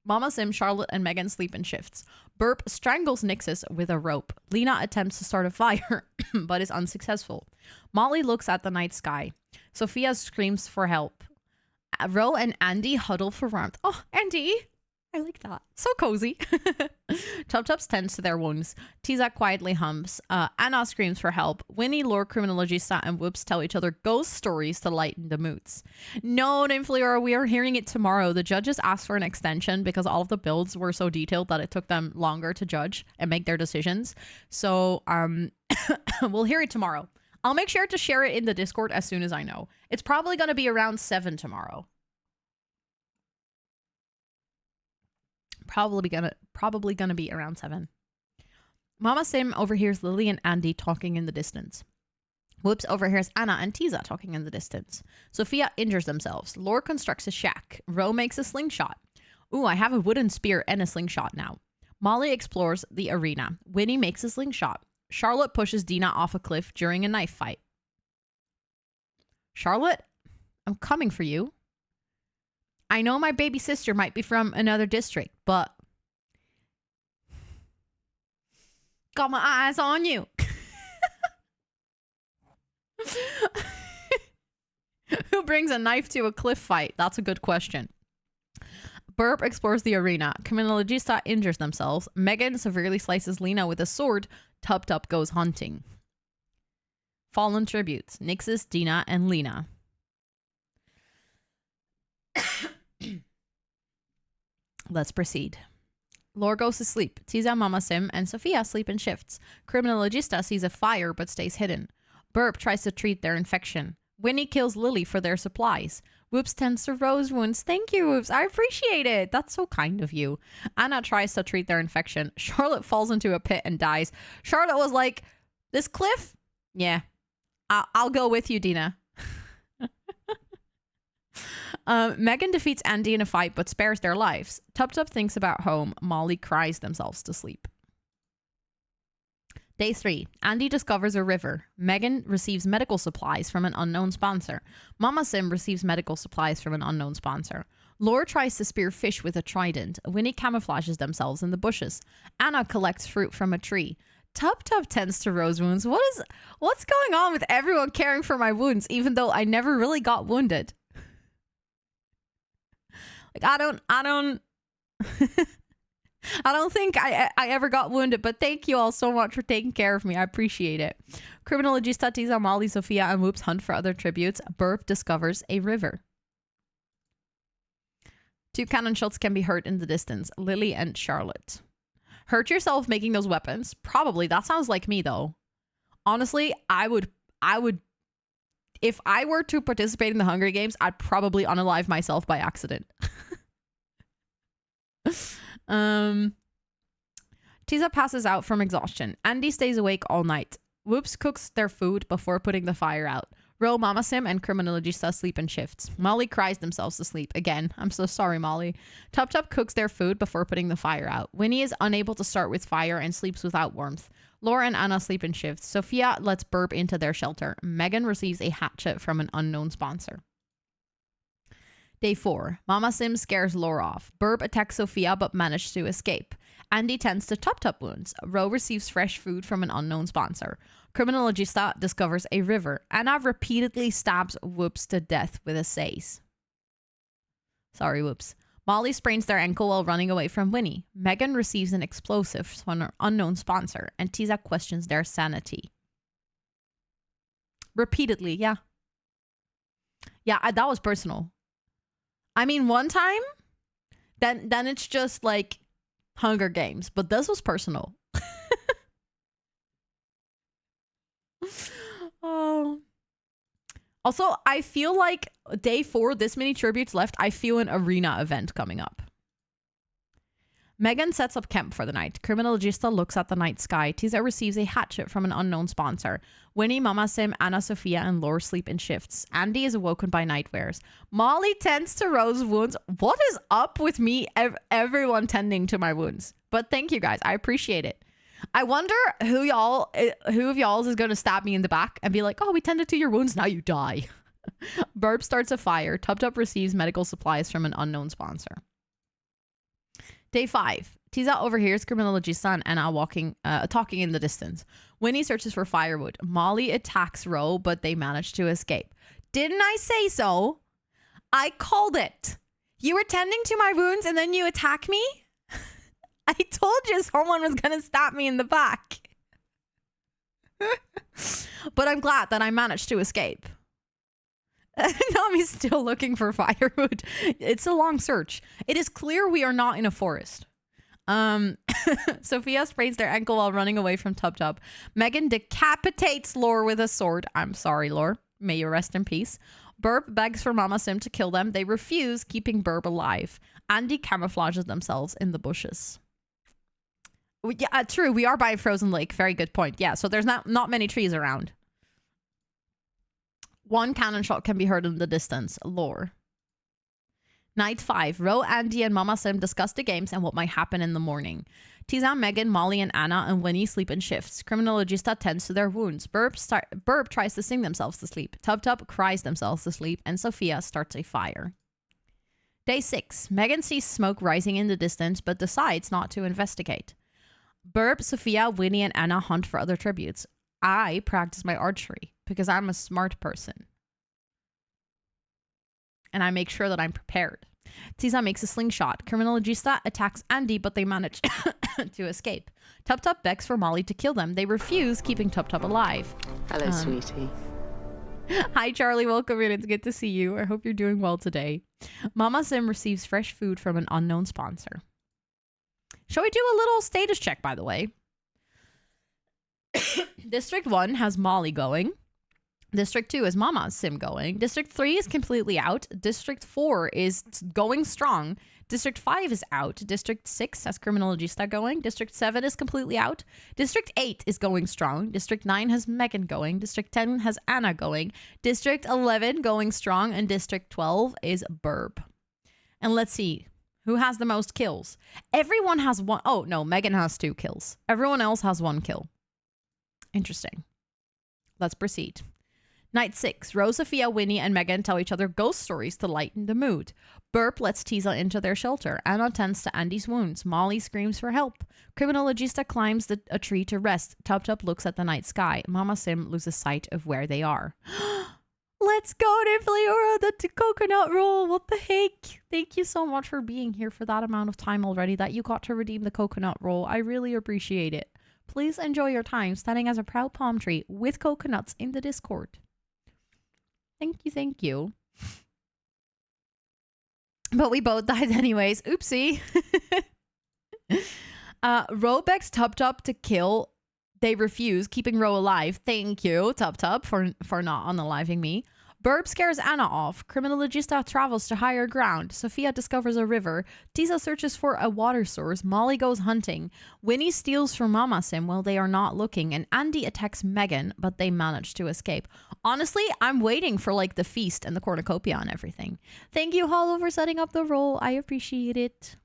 Mama Sim, Charlotte, and Megan sleep in shifts. Burp strangles Nixes with a rope. Lena attempts to start a fire, but is unsuccessful. Molly looks at the night sky. Sophia screams for help. Ro and Andy huddle for warmth. Oh, Andy! I like that. So cozy. Tup Tups tends to their wounds. Tiza quietly hums. Anna screams for help. Winnie, Lore, Criminologista, and Whoops tell each other ghost stories to lighten the moods. No, Nymphlora, we are hearing it tomorrow. The judges asked for an extension because all of the builds were so detailed that it took them longer to judge and make their decisions. So, we'll hear it tomorrow. I'll make sure to share it in the Discord as soon as I know. It's probably going to be around 7 tomorrow. Probably gonna be around 7. Mama Sim overhears Lily and Andy talking in the distance. Whoops overhears Anna and Tiza talking in the distance. Sophia injures themselves. Lore constructs a shack. Ro makes a slingshot. Ooh, I have a wooden spear and a slingshot now. Molly explores the arena. Winnie makes a slingshot. Charlotte pushes Dina off a cliff during a knife fight. Charlotte, I'm coming for you. I know my baby sister might be from another district, but got my eyes on you. Who brings a knife to a cliff fight? That's a good question. Burp explores the arena. Criminologista injures themselves. Megan severely slices Lena with a sword. Tup Tup goes hunting. Fallen tributes. Nixes, Dina, and Lena. Let's proceed. Lore goes to sleep. Tiza, Mama Sim, and Sophia sleep in shifts. Criminologista sees a fire but stays hidden. Burp tries to treat their infection. Winnie kills Lily for their supplies. Whoops tends to Rose wounds. Thank you, Whoops. I appreciate it. That's so kind of you. Anna tries to treat their infection. Charlotte falls into a pit and dies. Charlotte was like, this cliff? Yeah. I'll go with you, Dina. Megan defeats Andy in a fight but spares their lives. Tup Tup thinks about home. Molly cries themselves to sleep. Day 3. Andy discovers a river. Megan receives medical supplies from an unknown sponsor. Mama Sim receives medical supplies from an unknown sponsor. Lore tries to spear fish with a trident. Winnie camouflages themselves in the bushes. Anna collects fruit from a tree. Tup Tup tends to Rose wounds. What's going on with everyone caring for my wounds even though I never really got wounded? Like, I don't I don't think I ever got wounded, but thank you all so much for taking care of me. I appreciate it. Criminologista, Tiza, Molly, Sophia, and Whoops hunt for other tributes. Burp discovers a river. 2 cannon shots can be heard in the distance. Lily and Charlotte. Hurt yourself making those weapons? Probably. That sounds like me, though. Honestly, I would... If I were to participate in the Hunger Games, I'd probably unalive myself by accident. Tiza passes out from exhaustion. Andy stays awake all night. Whoops cooks their food before putting the fire out. Ro, Mama Sim, and Criminologista sleep in shifts. Molly cries themselves to sleep. Again, I'm so sorry, Molly. Tup Tup cooks their food before putting the fire out. Winnie is unable to start with fire and sleeps without warmth. Laura and Anna sleep in shifts. Sophia lets Burp into their shelter. Megan receives a hatchet from an unknown sponsor. Day 4. Mama Sim scares Laura off. Burp attacks Sophia but manages to escape. Andy tends to Tup Tup wounds. Ro receives fresh food from an unknown sponsor. Criminologista discovers a river. Anna repeatedly stabs Whoops to death with a sace. Sorry, Whoops. Molly sprains their ankle while running away from Winnie. Megan receives an explosive from an unknown sponsor, and Tiza questions their sanity. Repeatedly, yeah. Yeah, that was personal. I mean, one time, then it's just like Hunger Games, but this was personal. Oh. Also, I feel like day 4, this many tributes left, I feel an arena event coming up. Megan sets up camp for the night. Criminologista looks at the night sky. Tiza receives a hatchet from an unknown sponsor. Winnie, Mama Sim, Anna, Sophia, and Laura sleep in shifts. Andy is awoken by nightmares. Molly tends to Rose's wounds. What is up with me? Everyone tending to my wounds. But thank you guys. I appreciate it. I wonder who of y'all is going to stab me in the back and be like, oh, we tended to your wounds. Now you die. Burp starts a fire. Tup Tup receives medical supplies from an unknown sponsor. Day 5. Tiza overhears Criminologista and Anna talking in the distance. Winnie searches for firewood. Molly attacks Ro, but they manage to escape. Didn't I say so? I called it. You were tending to my wounds and then you attack me? I told you someone was going to stab me in the back. But I'm glad that I managed to escape. Nami's still looking for firewood. It's a long search. It is clear we are not in a forest. Sophia sprains their ankle while running away from Tup Tup. Megan decapitates Lore with a sword. I'm sorry, Lore. May you rest in peace. Burp begs for Mama Sim to kill them. They refuse, keeping Burp alive. Andy camouflages themselves in the bushes. Yeah, true. We are by a frozen lake. Very good point. Yeah, so there's not many trees around. 1 cannon shot can be heard in the distance. Lore. Night 5. Ro, Andy, and Mama Sim discuss the games and what might happen in the morning. Tiza, Megan, Molly, and Anna and Winnie sleep in shifts. Criminologista tends to their wounds. Burp tries to sing themselves to sleep. Tup Tup cries themselves to sleep. And Sophia starts a fire. Day 6. Megan sees smoke rising in the distance but decides not to investigate. Burp, Sophia, Winnie, and Anna hunt for other tributes. I practice my archery because I'm a smart person. And I make sure that I'm prepared. Tiza makes a slingshot. Criminologista attacks Andy, but they manage to escape. Tup Tup begs for Molly to kill them. They refuse, keeping Tup Tup alive. Hello, sweetie. Hi, Charlie. Welcome in. It's good to see you. I hope you're doing well today. Mama Sim receives fresh food from an unknown sponsor. Shall we do a little status check, by the way? District 1 has Molly going. District 2 is Mama Sim going. District 3 is completely out. District 4 is going strong. District 5 is out. District 6 has Criminologista going. District 7 is completely out. District 8 is going strong. District 9 has Megan going. District 10 has Anna going. District 11 going strong. And District 12 is Burp. And let's see. Who has the most kills? Everyone has 1. Oh, no. Megan has 2 kills. Everyone else has 1 kill. Interesting. Let's proceed. Night 6. Rose, Sophia, Winnie, and Megan tell each other ghost stories to lighten the mood. Burp lets Tiza into their shelter. Anna tends to Andy's wounds. Molly screams for help. Criminologista climbs a tree to rest. Tup Tup looks at the night sky. Mama Sim loses sight of where they are. Let's go to Fleora, the coconut roll. What the heck? Thank you so much for being here for that amount of time already that you got to redeem the coconut roll. I really appreciate it. Please enjoy your time standing as a proud palm tree with coconuts in the Discord. Thank you, thank you. But we both died anyways. Oopsie. Ro begs Tub Tub to kill. They refuse, keeping Ro alive. Thank you, Tub Tub, for not unaliving me. Burb scares Anna off. Criminalogista travels to higher ground. Sophia discovers a river. Tisa searches for a water source. Molly goes hunting. Winnie steals from Mama Sim while they are not looking. And Andy attacks Megan, but they manage to escape. Honestly, I'm waiting for like the feast and the cornucopia and everything. Thank you, Hollow, for setting up the roll. I appreciate it.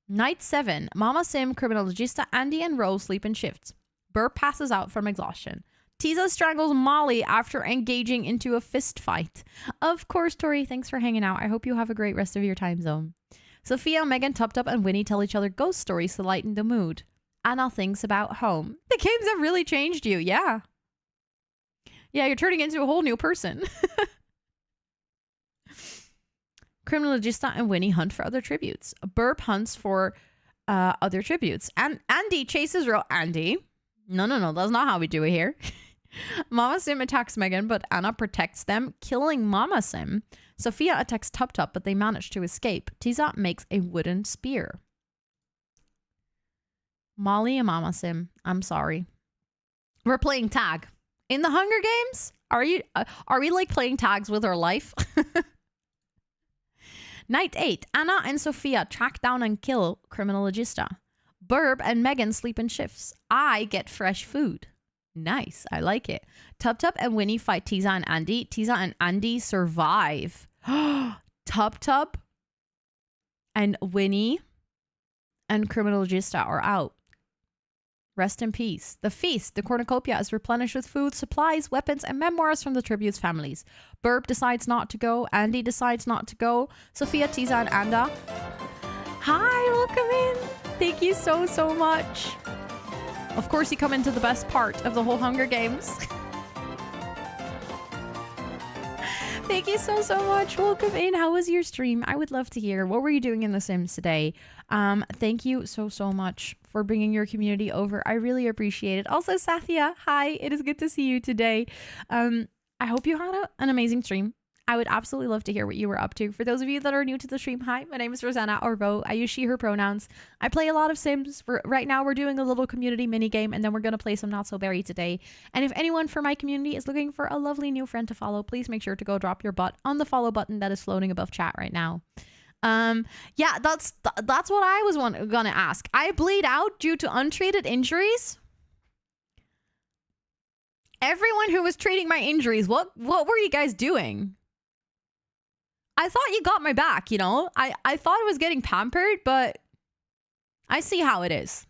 Night 7. Mama Sim, Criminalogista, Andy, and Rose sleep in shifts. Burp passes out from exhaustion. Tisa strangles Molly after engaging into a fist fight. Of course, Tori, thanks for hanging out. I hope you have a great rest of your time zone. Sophia, Megan, Tub Tub, and Winnie tell each other ghost stories to lighten the mood. Anna thinks about home. The games have really changed you, yeah. Yeah, you're turning into a whole new person. Criminalogista and Winnie hunt for other tributes. Burp hunts for other tributes. And Andy chases Andy. No, that's not how we do it here. Mama Sim attacks Megan, but Anna protects them, killing Mama Sim. Sophia attacks Tub Tub, but they manage to escape. Tisa makes a wooden spear. Molly and Mama Sim, I'm sorry. We're playing tag. In the Hunger Games? Are we like playing tags with our life? Night 8. Anna and Sophia track down and kill Criminalogista. Burb and Megan sleep in shifts. I get fresh food. Nice. I like it. Tub Tub and Winnie fight Tisa and Andy. Tisa and Andy survive. Tub Tub and Winnie and Criminalogista are out. Rest in peace. The feast, the cornucopia, is replenished with food, supplies, weapons, and memoirs from the tributes' families. Burb decides not to go. Andy decides not to go. Sophia, Tisa, and Anda. Hi, welcome in. Thank you so, so much. Of course, you come into the best part of the whole Hunger Games. Thank you so, so much. Welcome in. How was your stream? I would love to hear. What were you doing in The Sims today? Thank you so, so much for bringing your community over. I really appreciate it. Also, Sathya, hi. It is good to see you today. I hope you had an amazing stream. I would absolutely love to hear what you were up to. For those of you that are new to the stream, hi, my name is Rosanna or Ro. I use she, her pronouns. I play a lot of Sims. Right now, we're doing a little community mini game, and then we're going to play some Not So Berry today. And if anyone from my community is looking for a lovely new friend to follow, please make sure to go drop your butt on the follow button that is floating above chat right now. Yeah, that's what I was gonna ask. I bleed out due to untreated injuries. Everyone who was treating my injuries, what were you guys doing? I thought you got my back, you know? I thought I was getting pampered, but I see how it is.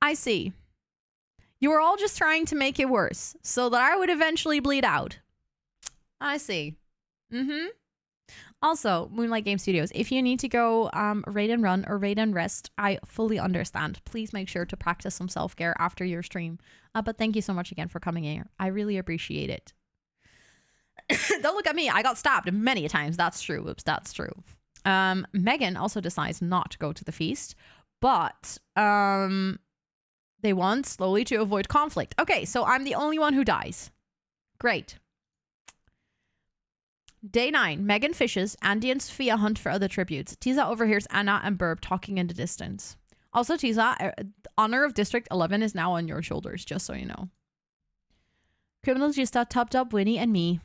I see. You were all just trying to make it worse so that I would eventually bleed out. I see. Also, Moonlight Game Studios, if you need to go raid and run or raid and rest, I fully understand. Please make sure to practice some self-care after your stream. But thank you so much again for coming here. I really appreciate it. Don't look at me. I got stabbed many times. That's true. Oops, that's true. Megan also decides not to go to the feast, but they want slowly to avoid conflict. Okay, so I'm the only one who dies. Great. Day 9. Megan fishes. Andy and Sophia hunt for other tributes. Tisa overhears Anna and Burb talking in the distance. Also, Tisa, honor of District 11 is now on your shoulders, just so you know. Criminalogista, Tub Tub, Winnie, and me.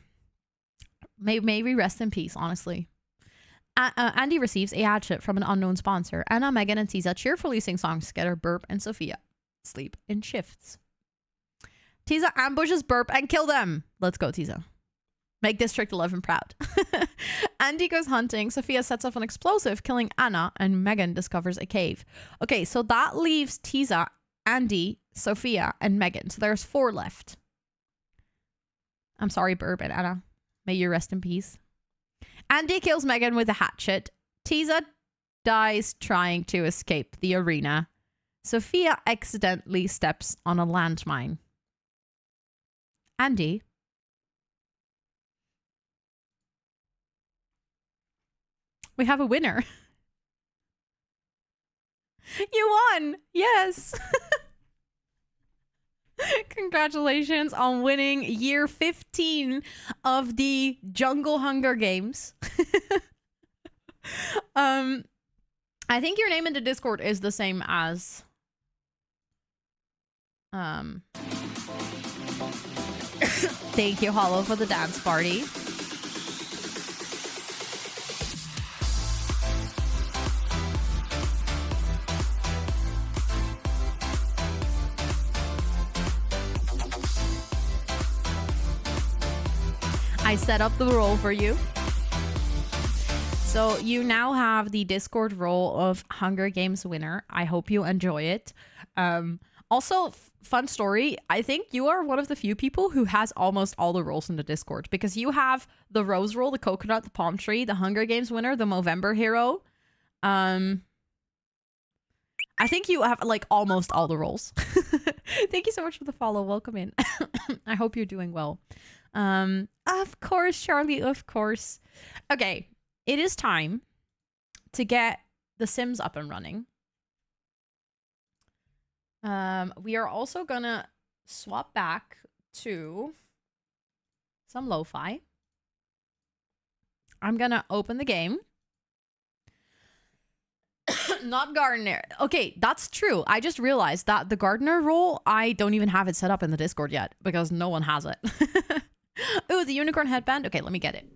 May we rest in peace, honestly. Andy receives a hatchet from an unknown sponsor. Anna, Megan, and Tisa cheerfully sing songs together. Burp and Sophia sleep in shifts. Tisa ambushes Burp and kill them. Let's go, Tisa. Make District 11 proud. Andy goes hunting. Sophia sets off an explosive, killing Anna, and Megan discovers a cave. Okay, so that leaves Tisa, Andy, Sophia, and Megan. So there's 4 left. I'm sorry, Burb and Anna. May you rest in peace. Andy kills Megan with a hatchet. Tisa dies trying to escape the arena. Sophia accidentally steps on a landmine. Andy. We have a winner. You won. Yes. Congratulations on winning year 15 of the Jungle Hunger Games. I think your name in the Discord is the same as thank you, Hollow, for the dance party. I set up the role for you. So you now have the Discord role of Hunger Games winner. I hope you enjoy it. Also, fun story. I think you are one of the few people who has almost all the roles in the Discord, because you have the Rose role, the Coconut, the Palm Tree, the Hunger Games winner, the Movember hero. I think you have like almost all the roles. Thank you so much for the follow. Welcome in. I hope you're doing well. Of course, Charlie, of course. Okay, it is time to get the Sims up and running. We are also gonna swap back to some lo-fi. I'm gonna open the game. Not gardener. Okay, that's true. I just realized that the gardener role, I don't even have it set up in the Discord yet because no one has it. Ooh, the unicorn headband. Okay, let me get it.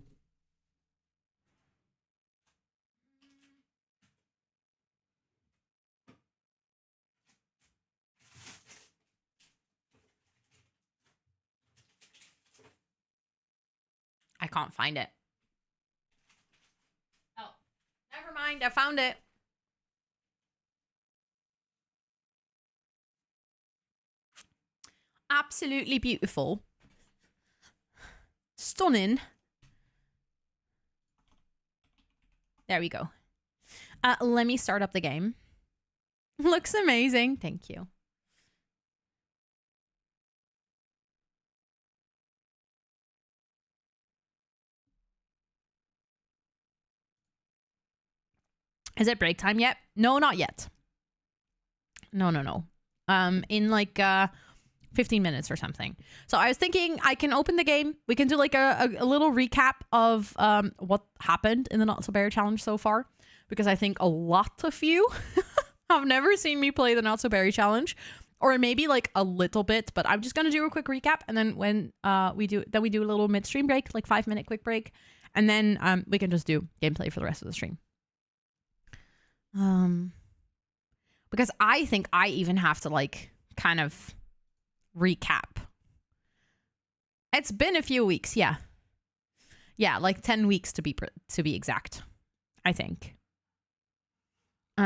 I can't find it. Oh, never mind. I found it. Absolutely beautiful. Stunning. There we go. Let me start up the game. Looks amazing. Thank you. Is it break time yet? No, not yet. No. In like 15 minutes or something. So I was thinking I can open the game. We can do like a little recap of what happened in the Not So Berry Challenge so far, because I think a lot of you have never seen me play the Not So Berry Challenge, or maybe like a little bit, but I'm just going to do a quick recap. And then when we do a little midstream break, like 5-minute quick break. And then we can just do gameplay for the rest of the stream. Because I think I even have to like kind of recap. It's been a few weeks, yeah, like 10 weeks to be exact, I think. So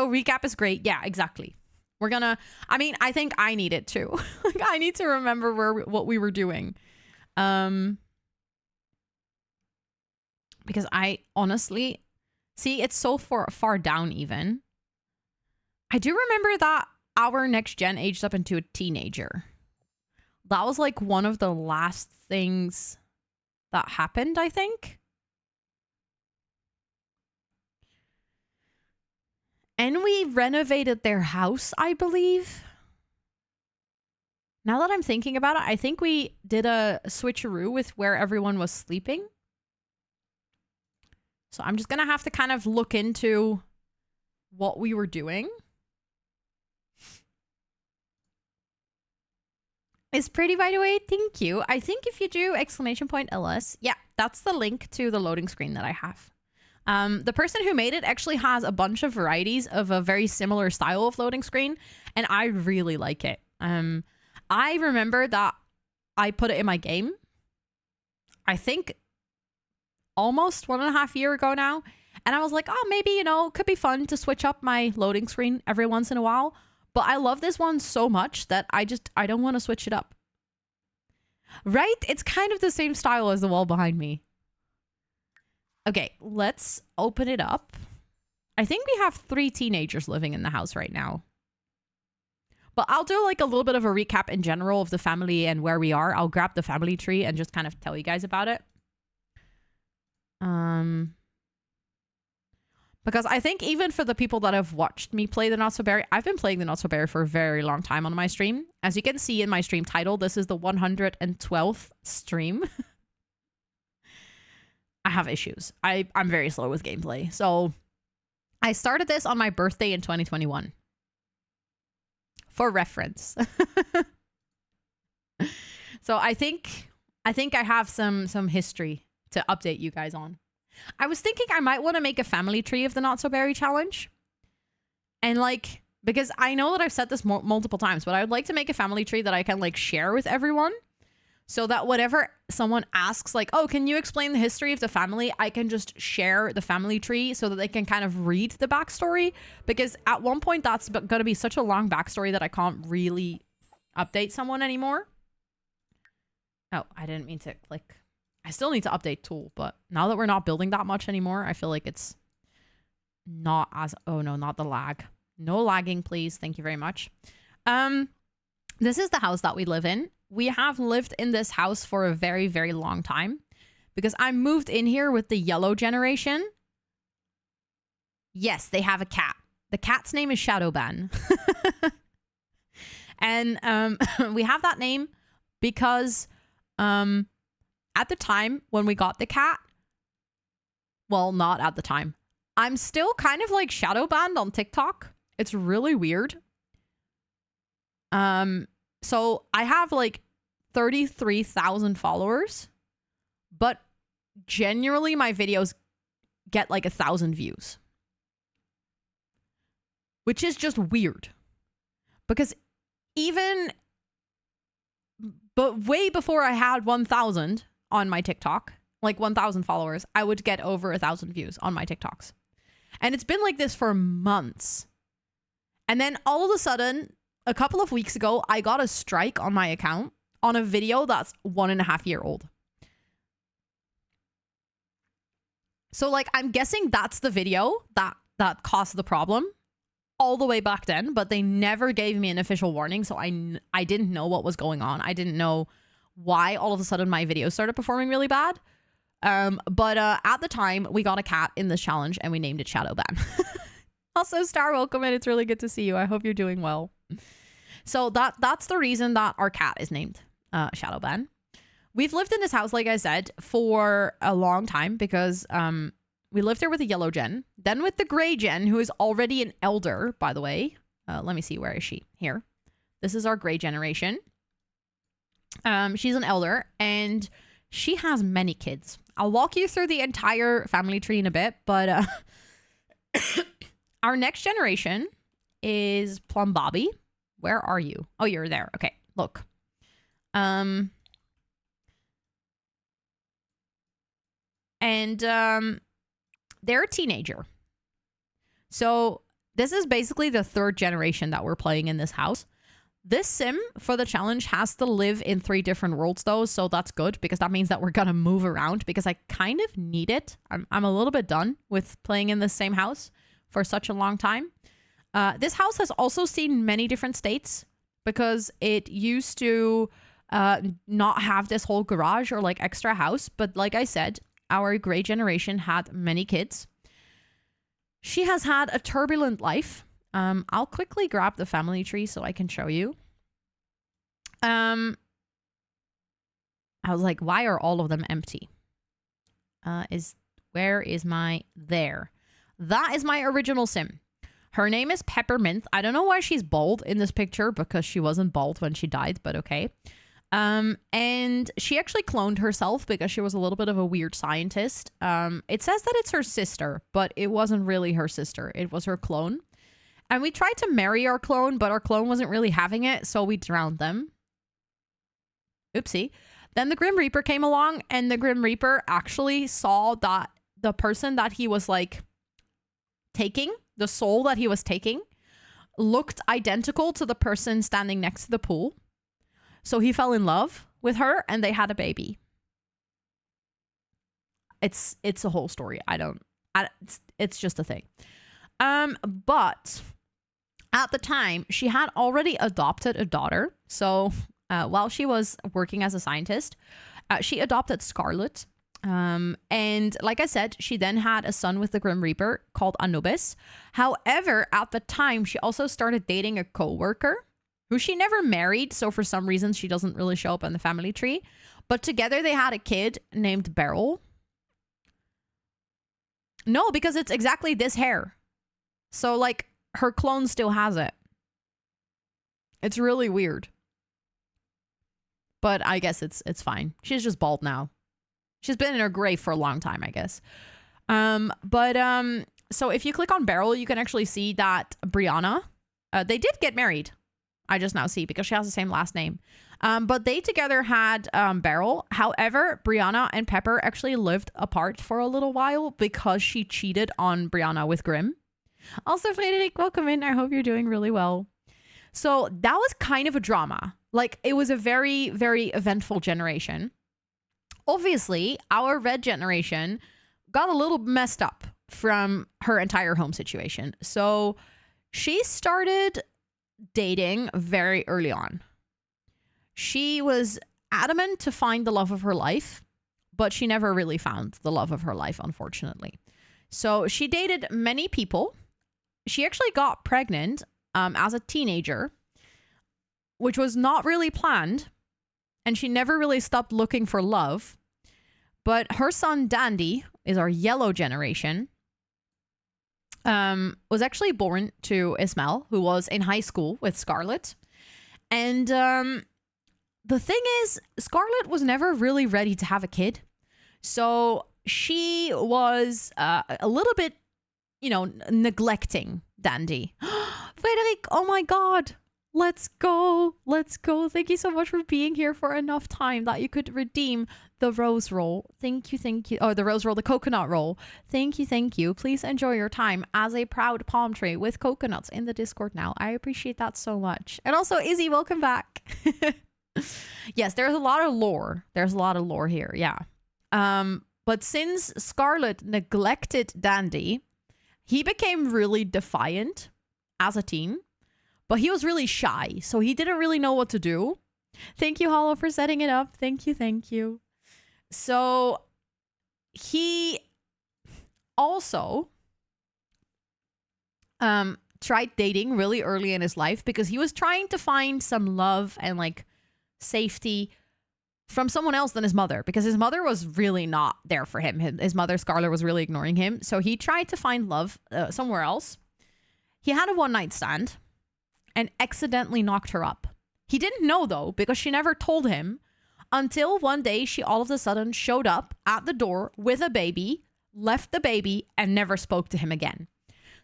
recap is great. Yeah, exactly. We're gonna, I mean, I think I need it too. Like I need to remember what we were doing, because I honestly see it's so far down. Even I do remember that our next gen aged up into a teenager. That was like one of the last things that happened, I think. And we renovated their house, I believe. Now that I'm thinking about it, I think we did a switcheroo with where everyone was sleeping. So I'm just going to have to kind of look into what we were doing. It's pretty, by the way. Thank you. I think if you do !LS, yeah, that's the link to the loading screen that I have. The person who made it actually has a bunch of varieties of a very similar style of loading screen, and I really like it. I remember that I put it in my game, I think almost 1.5 years ago now, and I was like, oh, maybe, you know, it could be fun to switch up my loading screen every once in a while. But I love this one so much that I don't want to switch it up. Right? It's kind of the same style as the wall behind me. Okay, let's open it up. I think we have 3 teenagers living in the house right now. But I'll do like a little bit of a recap in general of the family and where we are. I'll grab the family tree and just kind of tell you guys about it. Because I think even for the people that have watched me play the Not So Berry, I've been playing the Not So Berry for a very long time on my stream. As you can see in my stream title, this is the 112th stream. I have issues. I'm very slow with gameplay. So I started this on my birthday in 2021. For reference. So I think I have some history to update you guys on. I was thinking I might want to make a family tree of the Not So Berry challenge. And like, because I know that I've said this multiple times, but I would like to make a family tree that I can like share with everyone. So that whatever someone asks, like, oh, can you explain the history of the family? I can just share the family tree so that they can kind of read the backstory. Because at one point, that's going to be such a long backstory that I can't really update someone anymore. Oh, I didn't mean to click. I still need to update tool, but now that we're not building that much anymore, I feel like it's not as... Oh, no, not the lag. No lagging, please. Thank you very much. This is the house that we live in. We have lived in this house for a very, very long time because I moved in here with the yellow generation. Yes, they have a cat. The cat's name is Shadowban. And we have that name because at the time when we got the cat, well, not at the time. I'm still kind of like shadow banned on TikTok. It's really weird. So I have like 33,000 followers, but genuinely my videos get like 1,000 views, which is just weird because but way before I had 1,000 on my TikTok, like 1,000 followers, I would get over 1,000 views on my TikToks. And it's been like this for months. And then all of a sudden, a couple of weeks ago, I got a strike on my account on a video that's 1.5 years old. So like, I'm guessing that's the video that caused the problem all the way back then, but they never gave me an official warning. So I didn't know what was going on. I didn't know why all of a sudden my videos started performing really bad. But at the time, we got a cat in this challenge and we named it Shadowban. Also, Star, welcome in. It's really good to see you. I hope you're doing well. So that's the reason that our cat is named Shadowban. We've lived in this house, like I said, for a long time because we lived there with a yellow gen, then with the gray gen, who is already an elder, by the way. Let me see, where is she? Here. This is our gray generation. She's an elder and she has many kids. I'll walk you through the entire family tree in a bit, but our next generation is Plum Bobby. Where are you? Oh, you're there. Okay, look. They're a teenager. So this is basically the third generation that we're playing in this house. This sim for the challenge has to live in 3 different worlds though, so that's good because that means that we're gonna move around because I kind of need it. I'm a little bit done with playing in the same house for such a long time. This house has also seen many different states because it used to not have this whole garage or like extra house, but like I said, our gray generation had many kids. She has had a turbulent life. I'll quickly grab the family tree so I can show you. I was like, why are all of them empty? Where is my... There. That is my original sim. Her name is Peppermint. I don't know why she's bald in this picture because she wasn't bald when she died, but okay. And she actually cloned herself because she was a little bit of a weird scientist. It says that it's her sister, but it wasn't really her sister. It was her clone. And we tried to marry our clone, but our clone wasn't really having it, so we drowned them. Oopsie. Then the Grim Reaper came along, and the Grim Reaper actually saw that the person that he was like taking, the soul that he was taking, looked identical to the person standing next to the pool. So he fell in love with her and they had a baby. It's a whole story. It's just a thing. But At the time, she had already adopted a daughter. So while she was working as a scientist, she adopted Scarlet. And like I said, she then had a son with the Grim Reaper called Anubis. However, at the time, she also started dating a co-worker who she never married. So for some reason, she doesn't really show up in the family tree. But together they had a kid named Beryl. No, because it's exactly this hair. So like her clone still has it. It's really weird. But I guess it's fine. She's just bald now. She's been in her grave for a long time, I guess. So if you click on Beryl, you can actually see that Brianna, they did get married. I just now see because she has the same last name. But they together had Beryl. However, Brianna and Pepper actually lived apart for a little while because she cheated on Brianna with Grim. Also, Frederick, welcome in. I hope you're doing really well. So that was kind of a drama. Like, it was a very, very eventful generation. Obviously, our red generation got a little messed up from her entire home situation. So she started dating very early on. She was adamant to find the love of her life, but she never really found the love of her life, unfortunately. So she dated many people. She actually got pregnant as a teenager, which was not really planned. And she never really stopped looking for love. But her son, Dandy, is our yellow generation, was actually born to Ismael, who was in high school with Scarlet. And the thing is, Scarlet was never really ready to have a kid. So she was a little bit, neglecting Dandy. Frederick, oh my God. Let's go. Let's go. Thank you so much for being here for enough time that you could redeem the rose roll. Thank you. Thank you. Oh, the rose roll, the coconut roll. Thank you. Thank you. Please enjoy your time as a proud palm tree with coconuts in the Discord now. I appreciate that so much. And also, Izzy, welcome back. Yes, there's a lot of lore. There's a lot of lore here. Yeah. But since Scarlet neglected Dandy, he became really defiant as a teen. But he was really shy, so he didn't really know what to do. Thank you, Hollow, for setting it up. Thank you, thank you. So he also tried dating really early in his life because he was trying to find some love and like safety from someone else than his mother, because his mother was really not there for him. His mother, Scarlet, was really ignoring him. So he tried to find love somewhere else. He had a one-night stand and accidentally knocked her up. He didn't know, though, because she never told him until one day she all of a sudden showed up at the door with a baby, left the baby, and never spoke to him again.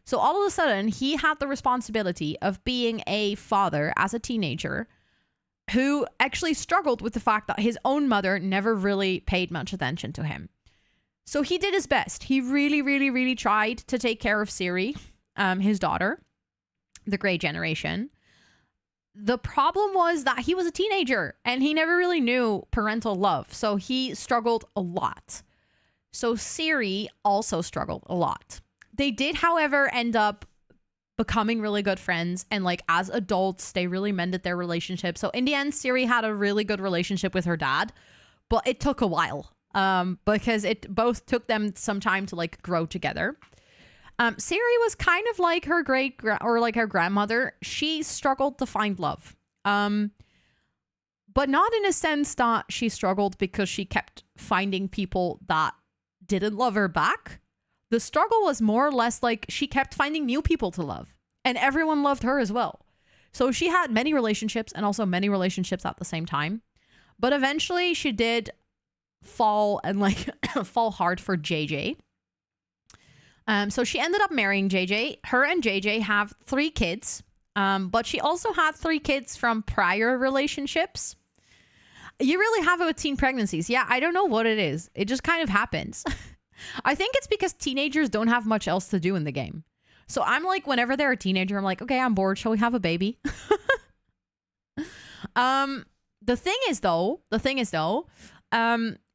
So all of a sudden, he had the responsibility of being a father as a teenager who actually struggled with the fact that his own mother never really paid much attention to him. So he did his best. He really, really, really tried to take care of Siri, his daughter, the gray generation. The problem was that he was a teenager and he never really knew parental love. So he struggled a lot. So Siri also struggled a lot. They did, however, end up becoming really good friends. And like as adults, they really mended their relationship. So in the end, Siri had a really good relationship with her dad, but it took a while because it both took them some time to like grow together. Siri was kind of like her her grandmother. She struggled to find love. But not in a sense that she struggled because she kept finding people that didn't love her back. The struggle was more or less like she kept finding new people to love, and everyone loved her as well. So she had many relationships and also many relationships at the same time. But eventually she did fall and like fall hard for JJ. So she ended up marrying JJ. Her and JJ have 3 kids, but she also had 3 kids from prior relationships. You really have it with teen pregnancies. Yeah, I don't know what it is. It just kind of happens. I think it's because teenagers don't have much else to do in the game. So I'm like, whenever they're a teenager, I'm like, okay, I'm bored. Shall we have a baby? The thing is though,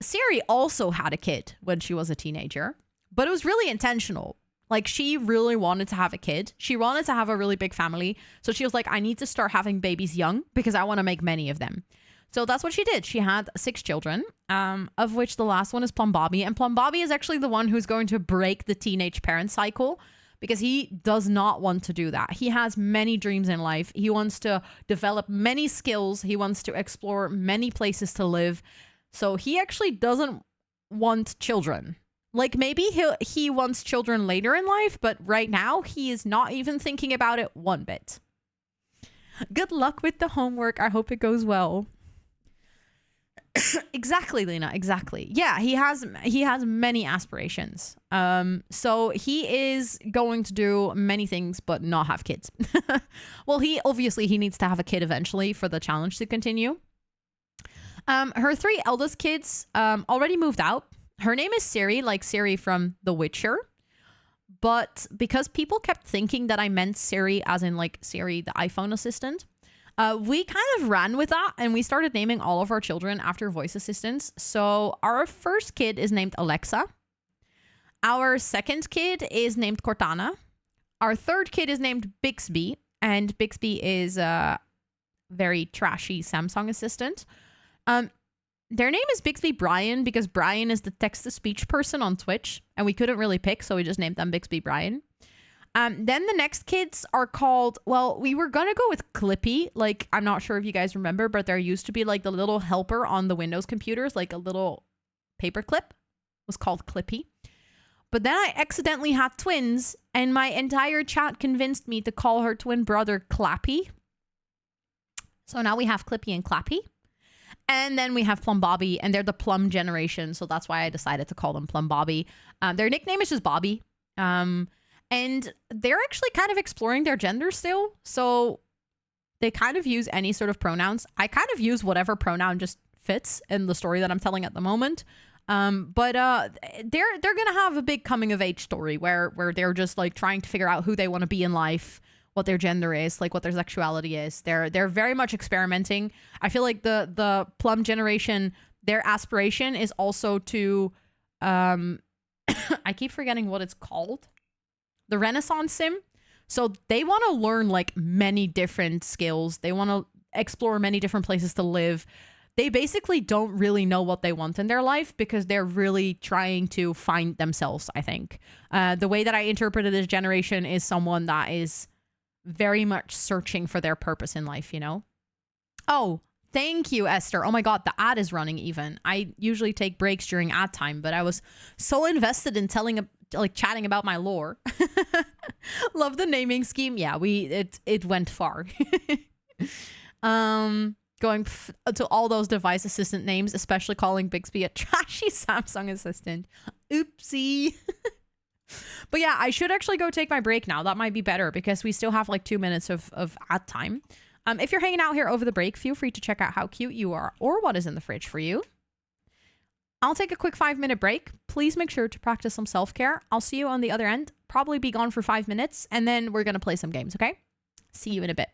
Siri also had a kid when she was a teenager. But it was really intentional. Like, she really wanted to have a kid. She wanted to have a really big family. So she was like, I need to start having babies young because I want to make many of them. So that's what she did. She had 6 children, of which the last one is Plum Bobby. And Plum Bobby is actually the one who's going to break the teenage parent cycle because he does not want to do that. He has many dreams in life. He wants to develop many skills. He wants to explore many places to live. So he actually doesn't want children. Like, maybe he wants children later in life, but right now he is not even thinking about it one bit. Good luck with the homework. I hope it goes well. Exactly, Lena. Exactly. Yeah, he has many aspirations. So he is going to do many things, but not have kids. Well, he needs to have a kid eventually for the challenge to continue. Her 3 eldest kids already moved out. Her name is Siri, like Siri from The Witcher. But because people kept thinking that I meant Siri as in like Siri, the iPhone assistant, we kind of ran with that and we started naming all of our children after voice assistants. So our first kid is named Alexa. Our second kid is named Cortana. Our third kid is named Bixby. And Bixby is a very trashy Samsung assistant. Their name is Bixby Brian because Brian is the text-to-speech person on Twitch. And we couldn't really pick, so we just named them Bixby Brian. Then the next kids are called, well, we were going to go with Clippy. Like, I'm not sure if you guys remember, but there used to be like the little helper on the Windows computers, like a little paperclip was called Clippy. But then I accidentally had twins and my entire chat convinced me to call her twin brother Clappy. So now we have Clippy and Clappy. And then we have Plum Bobby, and they're the Plum generation. So that's why I decided to call them Plum Bobby. Their nickname is just Bobby. And they're actually kind of exploring their gender still. So they kind of use any sort of pronouns. I kind of use whatever pronoun just fits in the story that I'm telling at the moment. But they're going to have a big coming of age story where they're just like trying to figure out who they want to be in life, what their gender is, like what their sexuality is. They're very much experimenting. I feel like the Plum generation, their aspiration is also to I keep forgetting what it's called. The Renaissance sim. So they want to learn like many different skills. They want to explore many different places to live. They basically don't really know what they want in their life because they're really trying to find themselves, I think. The way that I interpreted this generation is someone that is very much searching for their purpose in life, you know? Oh, thank you, Esther. Oh my God, the ad is running even. I usually take breaks during ad time, but I was so invested in chatting about my lore. Love the naming scheme. Yeah, it went far. Going to all those device assistant names, especially calling Bixby a trashy Samsung assistant. Oopsie. But yeah, I should actually go take my break now. That might be better because we still have like 2 minutes of ad time. If you're hanging out here over the break, feel free to check out how cute you are or what is in the fridge for you. I'll take a quick 5-minute break. Please make sure to practice some self-care. I'll see you on the other end. Probably be gone for 5 minutes and then we're going to play some games, okay? See you in a bit.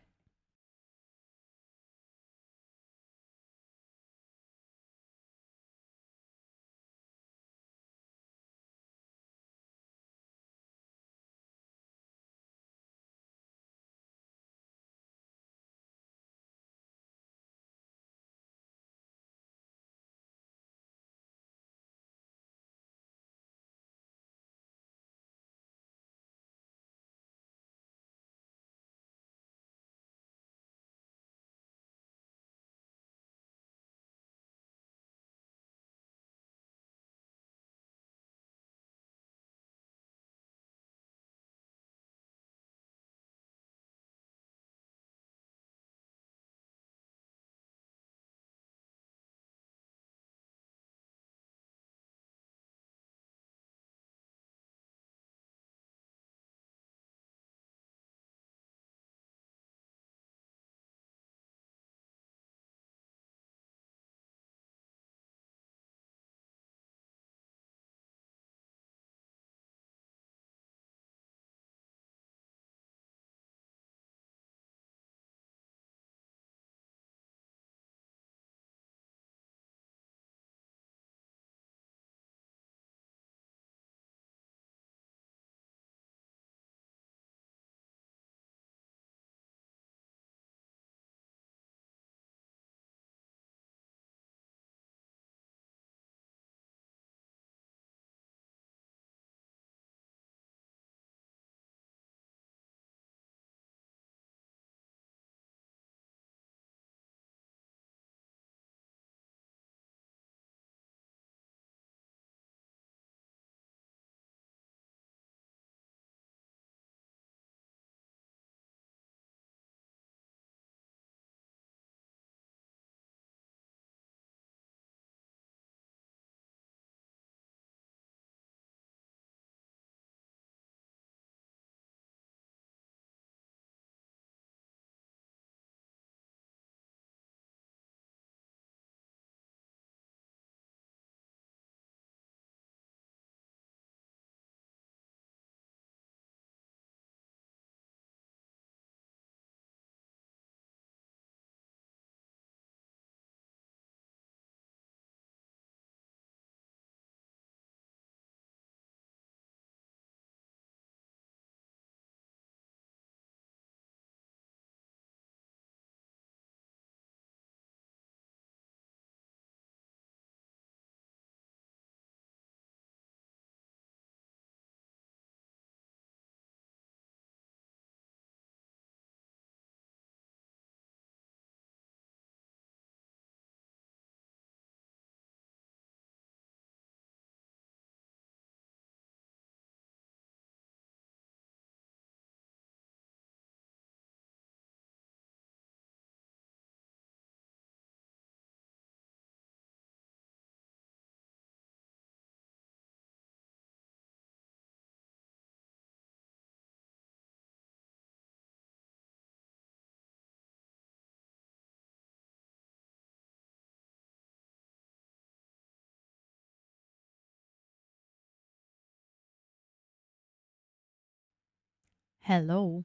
Hello.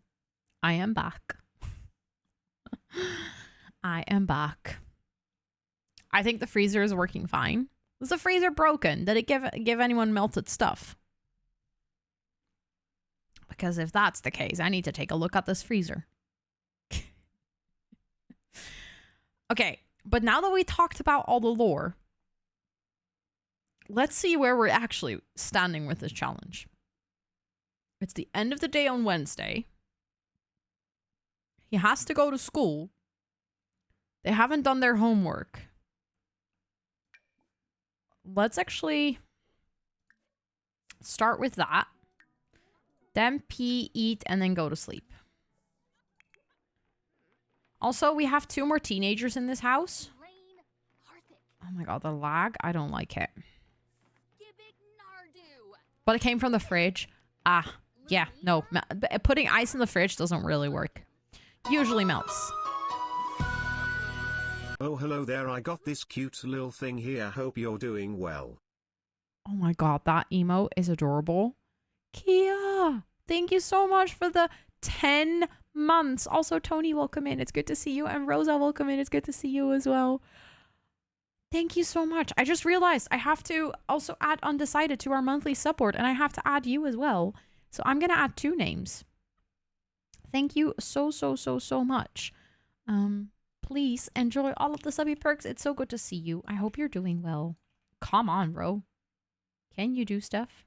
I am back. I am back. I think the freezer is working fine. Was the freezer broken? Did it give anyone melted stuff? Because if that's the case, I need to take a look at this freezer. Okay, but now that we talked about all the lore, let's see where we're actually standing with this challenge. It's the end of the day on Wednesday. He has to go to school. They haven't done their homework. Let's actually start with that. Then pee, eat, and then go to sleep. Also, we have 2 more teenagers in this house. Oh my god, the lag. I don't like it. But it came from the fridge. Ah, yeah, no. Putting ice in the fridge doesn't really work. Usually melts. Oh, hello there. I got this cute little thing here. Hope you're doing well. Oh my god, that emo is adorable. Kia, thank you so much for the 10 months. Also, Tony, welcome in. It's good to see you. And Rosa, welcome in. It's good to see you as well. Thank you so much. I just realized I have to also add Undecided to our monthly support, and I have to add you as well. So I'm going to add 2 names. Thank you so much. Please enjoy all of the subby perks. It's so good to see you. I hope you're doing well. Come on, bro. Can you do stuff?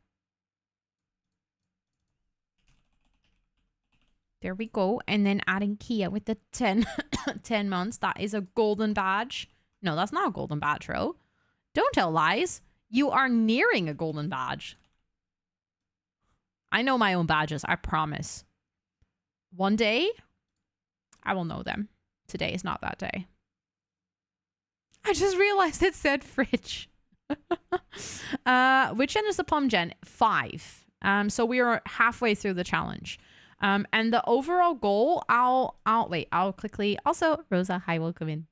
There we go. And then adding Kia with the 10, 10 months. That is a golden badge. No, that's not a golden badge, bro. Don't tell lies. You are nearing a golden badge. I know my own badges, I promise. One day, I will know them. Today is not that day. I just realized it said fridge. Which gen is the Plum gen? 5. So we are halfway through the challenge. And the overall goal, I'll quickly, also, Rosa, hi, welcome in.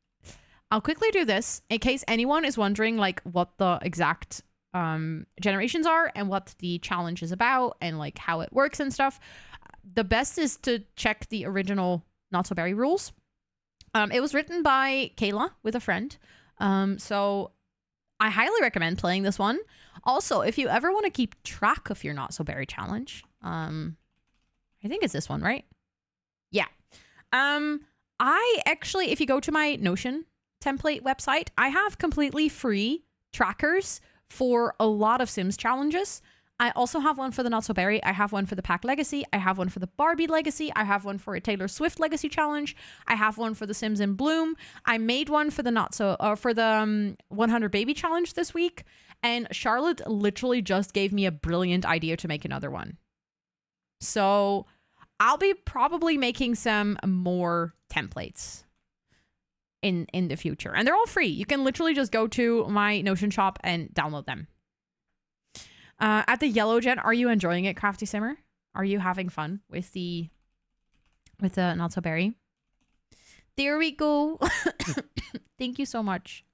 I'll quickly do this in case anyone is wondering like what the exact generations are and what the challenge is about and like how it works and stuff. The best is to check the original Not So Berry rules. It was written by Kayla with a friend. So I highly recommend playing this one. Also, if you ever want to keep track of your Not So Berry challenge, I think it's this one, right? Yeah. I actually, if you go to my Notion template website, I have completely free trackers for a lot of Sims challenges. I also have one for the Not So Berry. I have one for the Pack Legacy. I have one for the Barbie Legacy. I have one for a Taylor Swift Legacy challenge. I have one for the Sims in Bloom. I made one for the 100 Baby challenge this week. And Charlotte literally just gave me a brilliant idea to make another one. So I'll be probably making some more templates in the future. And they're all free. You can literally just go to my Notion shop and download them. At the yellow gen, are you enjoying it, Crafty Simmer? Are you having fun with the Not So Berry? There we go. Thank you so much,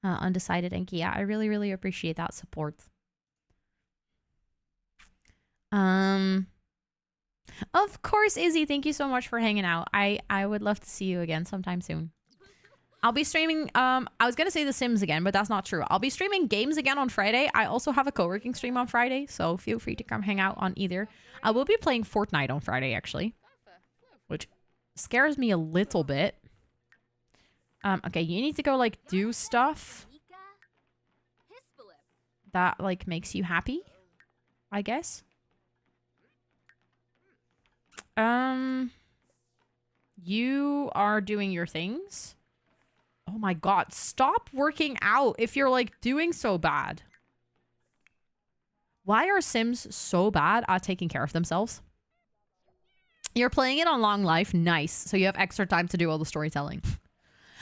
Undecided and Kia. I really, really appreciate that support. Of course, Izzy. Thank you so much for hanging out. I would love to see you again sometime soon. I'll be streaming, I was going to say The Sims again, but that's not true. I'll be streaming games again on Friday. I also have a co-working stream on Friday, so feel free to come hang out on either. I will be playing Fortnite on Friday, actually, which scares me a little bit. Okay, you need to go, like, do stuff that, like, makes you happy, I guess. You are doing your things. Oh my god, stop working out if you're like doing so bad. Why are Sims so bad at taking care of themselves? You're playing it on Long Life. Nice. So you have extra time to do all the storytelling.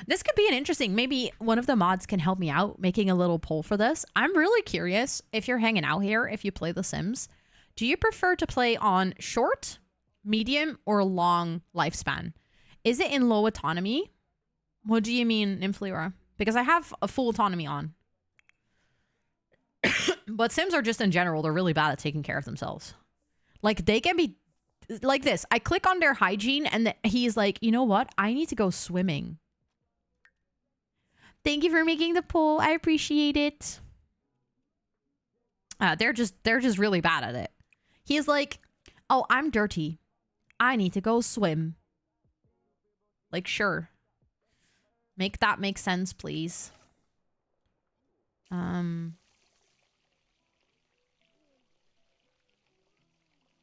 This could be an interesting, maybe one of the mods can help me out making a little poll for this. I'm really curious if you're hanging out here, if you play The Sims, do you prefer to play on short, medium, or long lifespan? Is it in low autonomy? What do you mean, Influera? Because I have a full autonomy on. But Sims are just in general, they're really bad at taking care of themselves. Like, they can be like this. I click on their hygiene and he's like, you know what? I need to go swimming. Thank you for making the poll. I appreciate it. They're just really bad at it. He's like, oh, I'm dirty. I need to go swim. Like, sure. Make that make sense, please.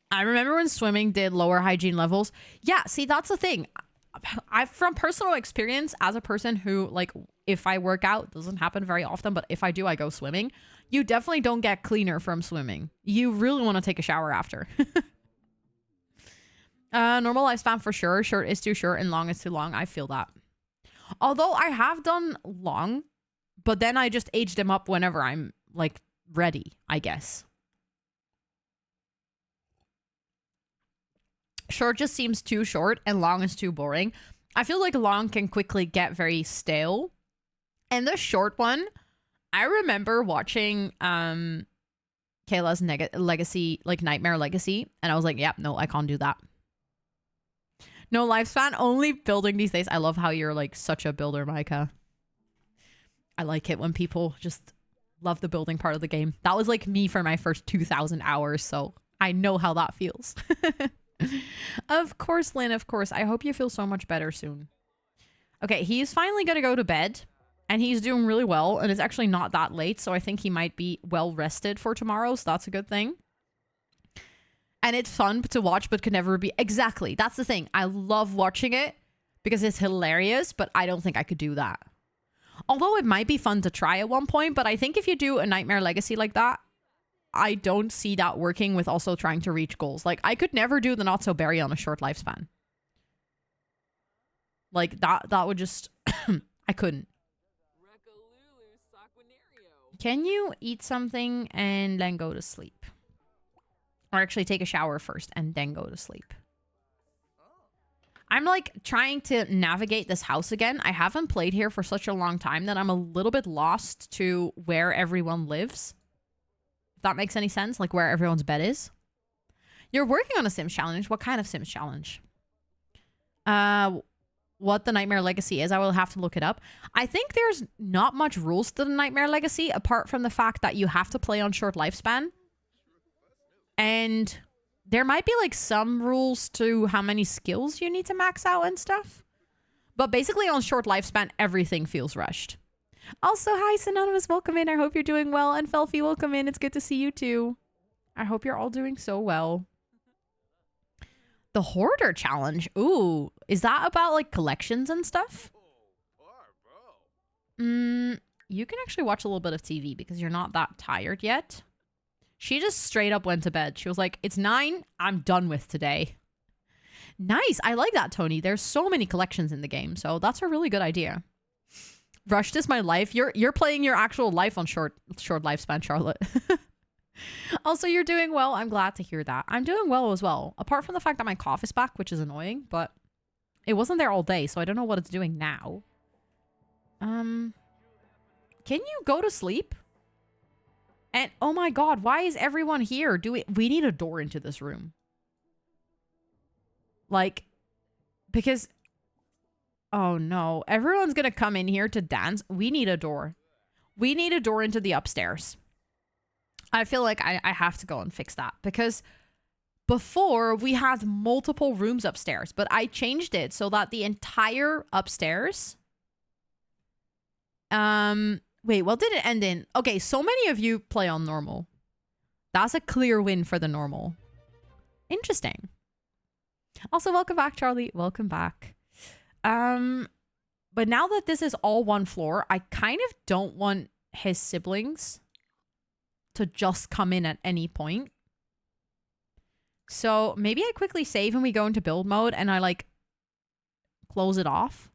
I remember when swimming did lower hygiene levels. Yeah, see, that's the thing. From personal experience, as a person who, like, if I work out, doesn't happen very often, but if I do, I go swimming. You definitely don't get cleaner from swimming. You really want to take a shower after. Normal lifespan for sure. Short is too short and long is too long. I feel that. Although I have done long, but then I just age them up whenever I'm, like, ready, I guess. Short just seems too short and long is too boring. I feel like long can quickly get very stale. And the short one, I remember watching Kayla's Legacy, like Nightmare Legacy, and I was like, yep, no, I can't do that. No lifespan, only building these days. I love how you're like such a builder, Micah. I like it when people just love the building part of the game. That was like me for my first 2,000 hours, so I know how that feels. Of course, Lynn, of course. I hope you feel so much better soon. Okay, he's finally gonna go to bed, and he's doing really well, and it's actually not that late, so I think he might be well rested for tomorrow, so that's a good thing. And it's fun to watch, but could never be... Exactly, that's the thing. I love watching it because it's hilarious, but I don't think I could do that. Although it might be fun to try at one point, but I think if you do a Nightmare Legacy like that, I don't see that working with also trying to reach goals. Like, I could never do the Not So Berry on a short lifespan. Like, that would just... I couldn't. Can you eat something and then go to sleep? Or actually take a shower first and then go to sleep. I'm like trying to navigate this house again. I haven't played here for such a long time that I'm a little bit lost to where everyone lives. If that makes any sense, like where everyone's bed is. You're working on a Sims challenge. What kind of Sims challenge? What the Nightmare Legacy is, I will have to look it up. I think there's not much rules to the Nightmare Legacy apart from the fact that you have to play on short lifespan. And there might be like some rules to how many skills you need to max out and stuff. But basically on short lifespan, everything feels rushed. Also, hi, Synonymous, welcome in. I hope you're doing well. And Felfie, welcome in. It's good to see you too. I hope you're all doing so well. The Hoarder Challenge. Ooh, is that about like collections and stuff? You can actually watch a little bit of TV because you're not that tired yet. She just straight up went to bed. She was like, it's 9. I'm done with today. Nice. I like that, Tony. There's so many collections in the game, so that's a really good idea. Rushed is my life. You're playing your actual life on short lifespan, Charlotte. Also, you're doing well. I'm glad to hear that. I'm doing well as well. Apart from the fact that my cough is back, which is annoying, but it wasn't there all day, so I don't know what it's doing now. Can you go to sleep? And oh my god, why is everyone here? We need a door into this room. Like, because... Oh no, everyone's gonna come in here to dance. We need a door. We need a door into the upstairs. I feel like I have to go and fix that because before we had multiple rooms upstairs, but I changed it so that the entire upstairs... Wait, what did it end in? Okay, so many of you play on normal. That's a clear win for the normal. Interesting. Also, welcome back, Charlie. Welcome back. But now that this is all one floor, I kind of don't want his siblings to just come in at any point. So maybe I quickly save and we go into build mode and I like close it off.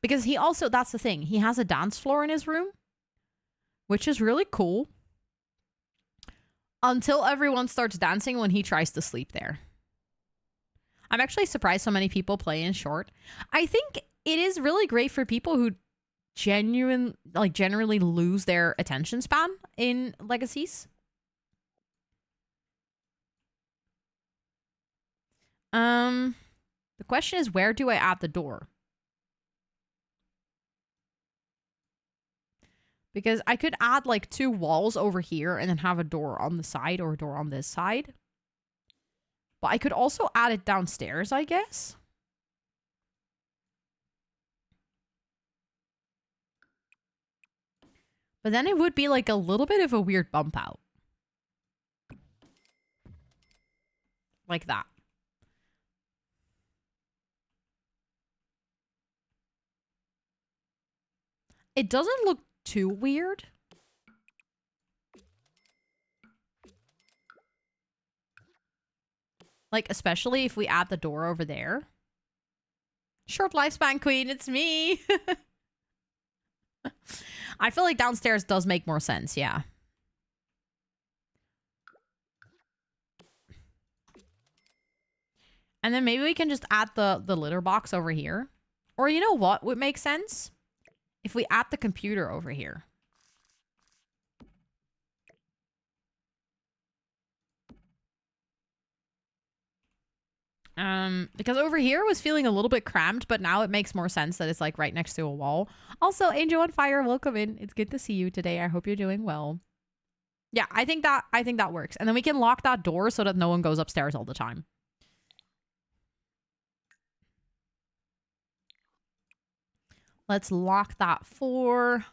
Because he also, that's the thing, he has a dance floor in his room, which is really cool. Until everyone starts dancing when he tries to sleep there. I'm actually surprised so many people play in short. I think it is really great for people who generally lose their attention span in legacies. The question is, where do I add the door? Because I could add like 2 walls over here and then have a door on the side or a door on this side. But I could also add it downstairs, I guess. But then it would be like a little bit of a weird bump out. Like that. It doesn't look too weird. Like, especially if we add the door over there. Short lifespan queen, it's me. I feel like downstairs does make more sense, yeah. And then maybe we can just add the litter box over here. Or you know what would make sense? If we add the computer over here. Because over here was feeling a little bit cramped, but now it makes more sense that it's like right next to a wall. Also, Angel on Fire, welcome in. It's good to see you today. I hope you're doing well. Yeah, I think that works. And then we can lock that door so that no one goes upstairs all the time. Let's lock that for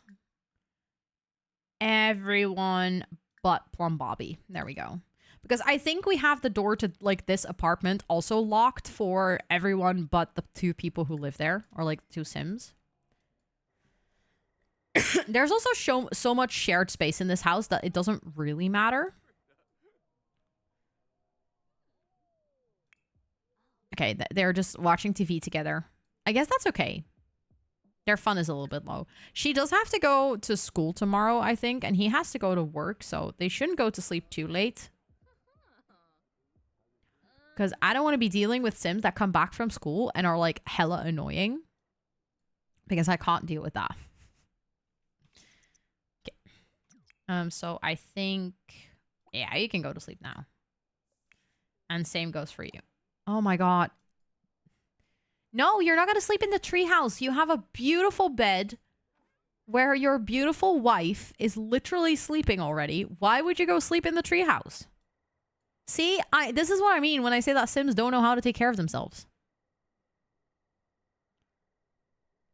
everyone but Plum Bobby. There we go. Because I think we have the door to, like, this apartment also locked for everyone but the 2 people who live there. Or, like, 2 Sims. There's also so much shared space in this house that it doesn't really matter. Okay, they're just watching TV together. I guess that's okay. Their fun is a little bit low. She does have to go to school tomorrow, I think. And he has to go to work, so they shouldn't go to sleep too late. Because I don't want to be dealing with Sims that come back from school and are, like, hella annoying. Because I can't deal with that. Okay. So I think... Yeah, you can go to sleep now. And same goes for you. Oh my god. No, you're not going to sleep in the treehouse. You have a beautiful bed where your beautiful wife is literally sleeping already. Why would you go sleep in the treehouse? See, this is what I mean when I say that Sims don't know how to take care of themselves.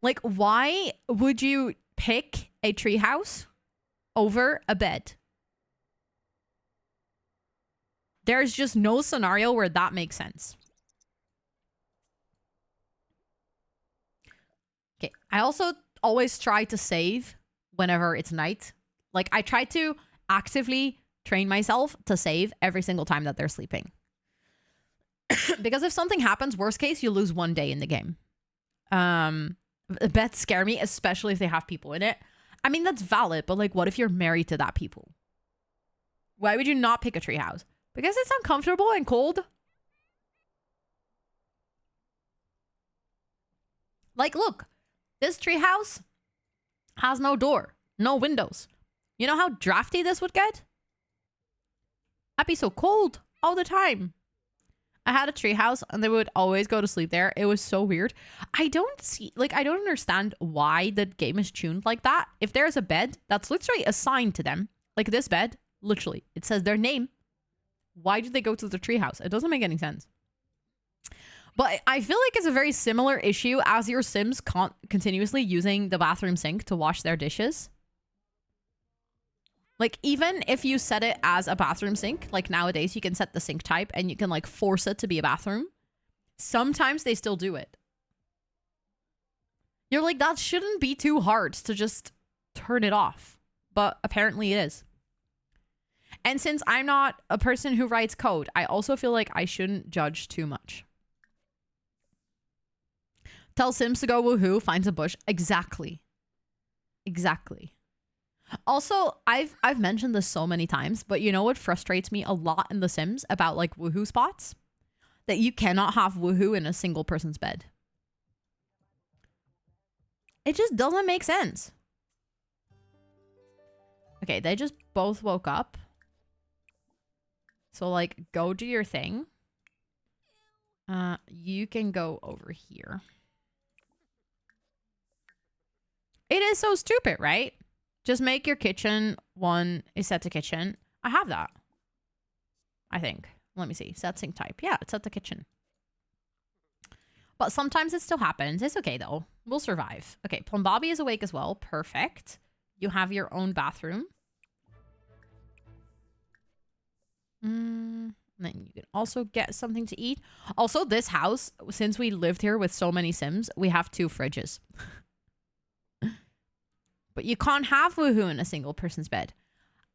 Like, why would you pick a treehouse over a bed? There's just no scenario where that makes sense. Okay, I also always try to save whenever it's night. Like, I try to actively train myself to save every single time that they're sleeping. Because if something happens, worst case, you lose 1 day in the game. Bets scare me, especially if they have people in it. I mean, that's valid, but like, what if you're married to that people? Why would you not pick a treehouse? Because it's uncomfortable and cold. Like, look, this treehouse has no door, no windows. You know how drafty this would get? I'd be so cold all the time. I had a treehouse and they would always go to sleep there. It was so weird. I don't understand why the game is tuned like that. If there's a bed that's literally assigned to them, like this bed, literally, it says their name. Why do they go to the treehouse? It doesn't make any sense. But I feel like it's a very similar issue as your Sims continuously using the bathroom sink to wash their dishes. Like, even if you set it as a bathroom sink, like nowadays you can set the sink type and you can like force it to be a bathroom. Sometimes they still do it. You're like, that shouldn't be too hard to just turn it off. But apparently it is. And since I'm not a person who writes code, I also feel like I shouldn't judge too much. Tell Sims to go woohoo, finds a bush. Exactly. Exactly. Also, I've mentioned this so many times, but you know what frustrates me a lot in The Sims about like woohoo spots? That you cannot have woohoo in a single person's bed. It just doesn't make sense. Okay, they just both woke up. So like, go do your thing. You can go over here. It is so stupid, right? Just make your kitchen one is set to kitchen. I have that. I think. Let me see. Set sync type. Yeah, it's set to kitchen. But sometimes it still happens. It's okay, though. We'll survive. Okay, Plum Bobby is awake as well. Perfect. You have your own bathroom. Then you can also get something to eat. Also, this house, since we lived here with so many Sims, we have 2 fridges. But you can't have woohoo in a single person's bed.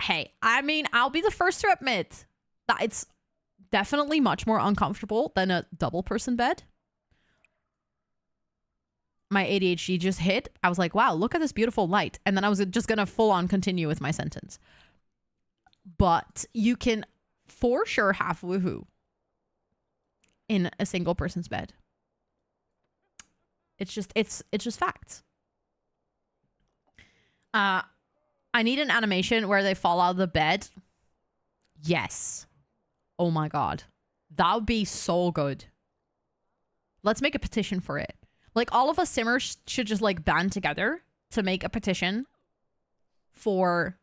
Hey, I mean, I'll be the first to admit that it's definitely much more uncomfortable than a double person bed. My ADHD just hit. I was like, wow, look at this beautiful light. And then I was just going to full on continue with my sentence. But you can for sure have woohoo in a single person's bed. It's just facts. I need an animation where they fall out of the bed. Yes. Oh my god. That would be so good. Let's make a petition for it. Like, all of us simmers should just, like, band together to make a petition for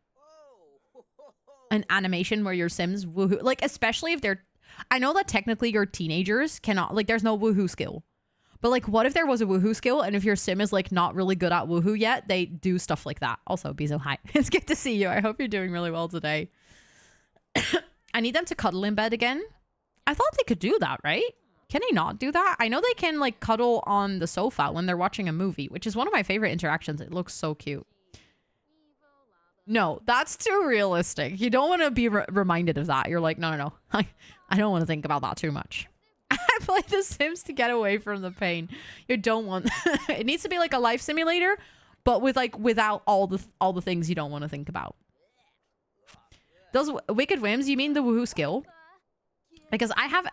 an animation where your Sims woohoo. Like, especially if they're... I know that technically your teenagers cannot... Like, there's no woohoo skill. But, like, what if there was a woohoo skill and if your Sim is, like, not really good at woohoo yet, they do stuff like that. Also, Bizo, hi. It's good to see you. I hope you're doing really well today. I need them to cuddle in bed again. I thought they could do that, right? Can they not do that? I know they can, like, cuddle on the sofa when they're watching a movie, which is one of my favorite interactions. It looks so cute. No, that's too realistic. You don't want to be reminded of that. You're like, no. I don't want to think about that too much. I play The Sims to get away from the pain. You don't want... It needs to be like a life simulator, but with, like, without all the things you don't want to think about. Those wicked whims, you mean the woohoo skill? Because I have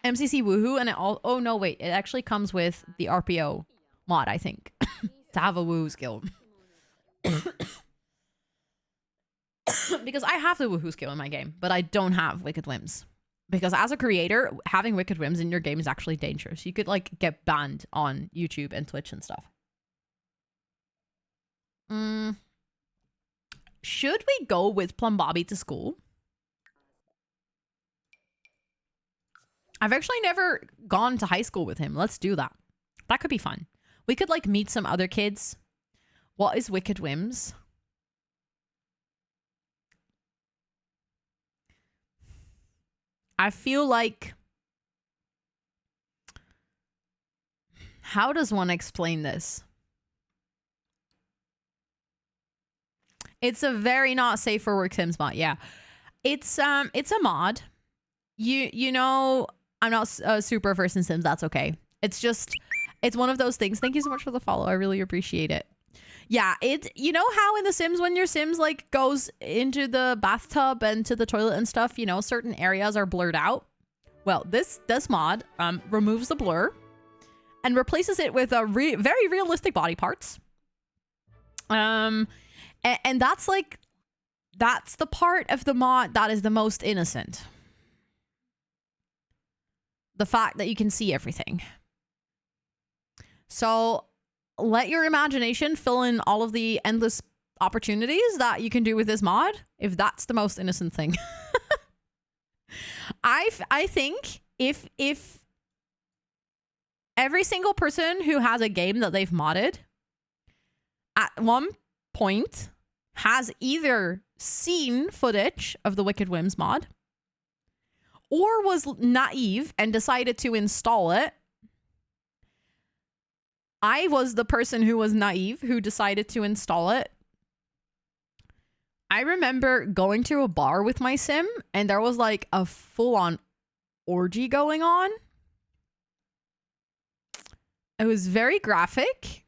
MCC woohoo and it all... Oh, no, wait. It actually comes with the RPO mod, I think. To have a woohoo skill. Because I have the woohoo skill in my game, but I don't have wicked whims. Because as a creator, having wicked whims in your game is actually dangerous. You could, like, get banned on YouTube and Twitch and stuff. Should we go with Plum Bobby to school? I've actually never gone to high school with him. Let's do that. That could be fun. We could, like, meet some other kids. What is wicked whims? I feel like... How does one explain this? It's a very not safe for work Sims mod. Yeah. It's a mod. You know, I'm not super versed in Sims. That's okay. It's just, it's one of those things. Thank you so much for the follow. I really appreciate it. Yeah, you know how in The Sims, when your Sims, like, goes into the bathtub and to the toilet and stuff, you know, certain areas are blurred out? Well, this mod removes the blur and replaces it with very realistic body parts. And that's, like, that's the part of the mod that is the most innocent. The fact that you can see everything. So... let your imagination fill in all of the endless opportunities that you can do with this mod, if that's the most innocent thing. I think if every single person who has a game that they've modded at one point has either seen footage of the Wicked Whims mod or was naive and decided to install it. I was the person who was naive, who decided to install it. I remember going to a bar with my Sim, and there was, like, a full-on orgy going on. It was very graphic.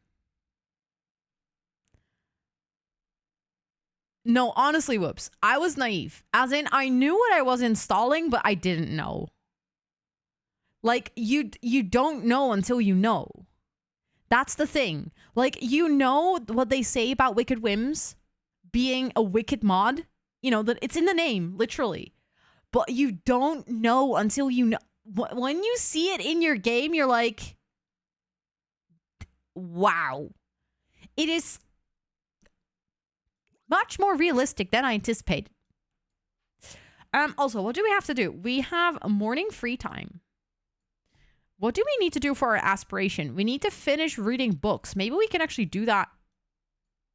No, honestly, whoops. I was naive. As in, I knew what I was installing, but I didn't know. Like, you don't know until you know. That's the thing. Like, you know what they say about Wicked Whims being a wicked mod? You know, that it's in the name, literally. But you don't know until you know. when you see it in your game, you're like, wow. It is much more realistic than I anticipated. Also, what do we have to do? We have a morning free time. What do we need to do for our aspiration? We need to finish reading books. Maybe we can actually do that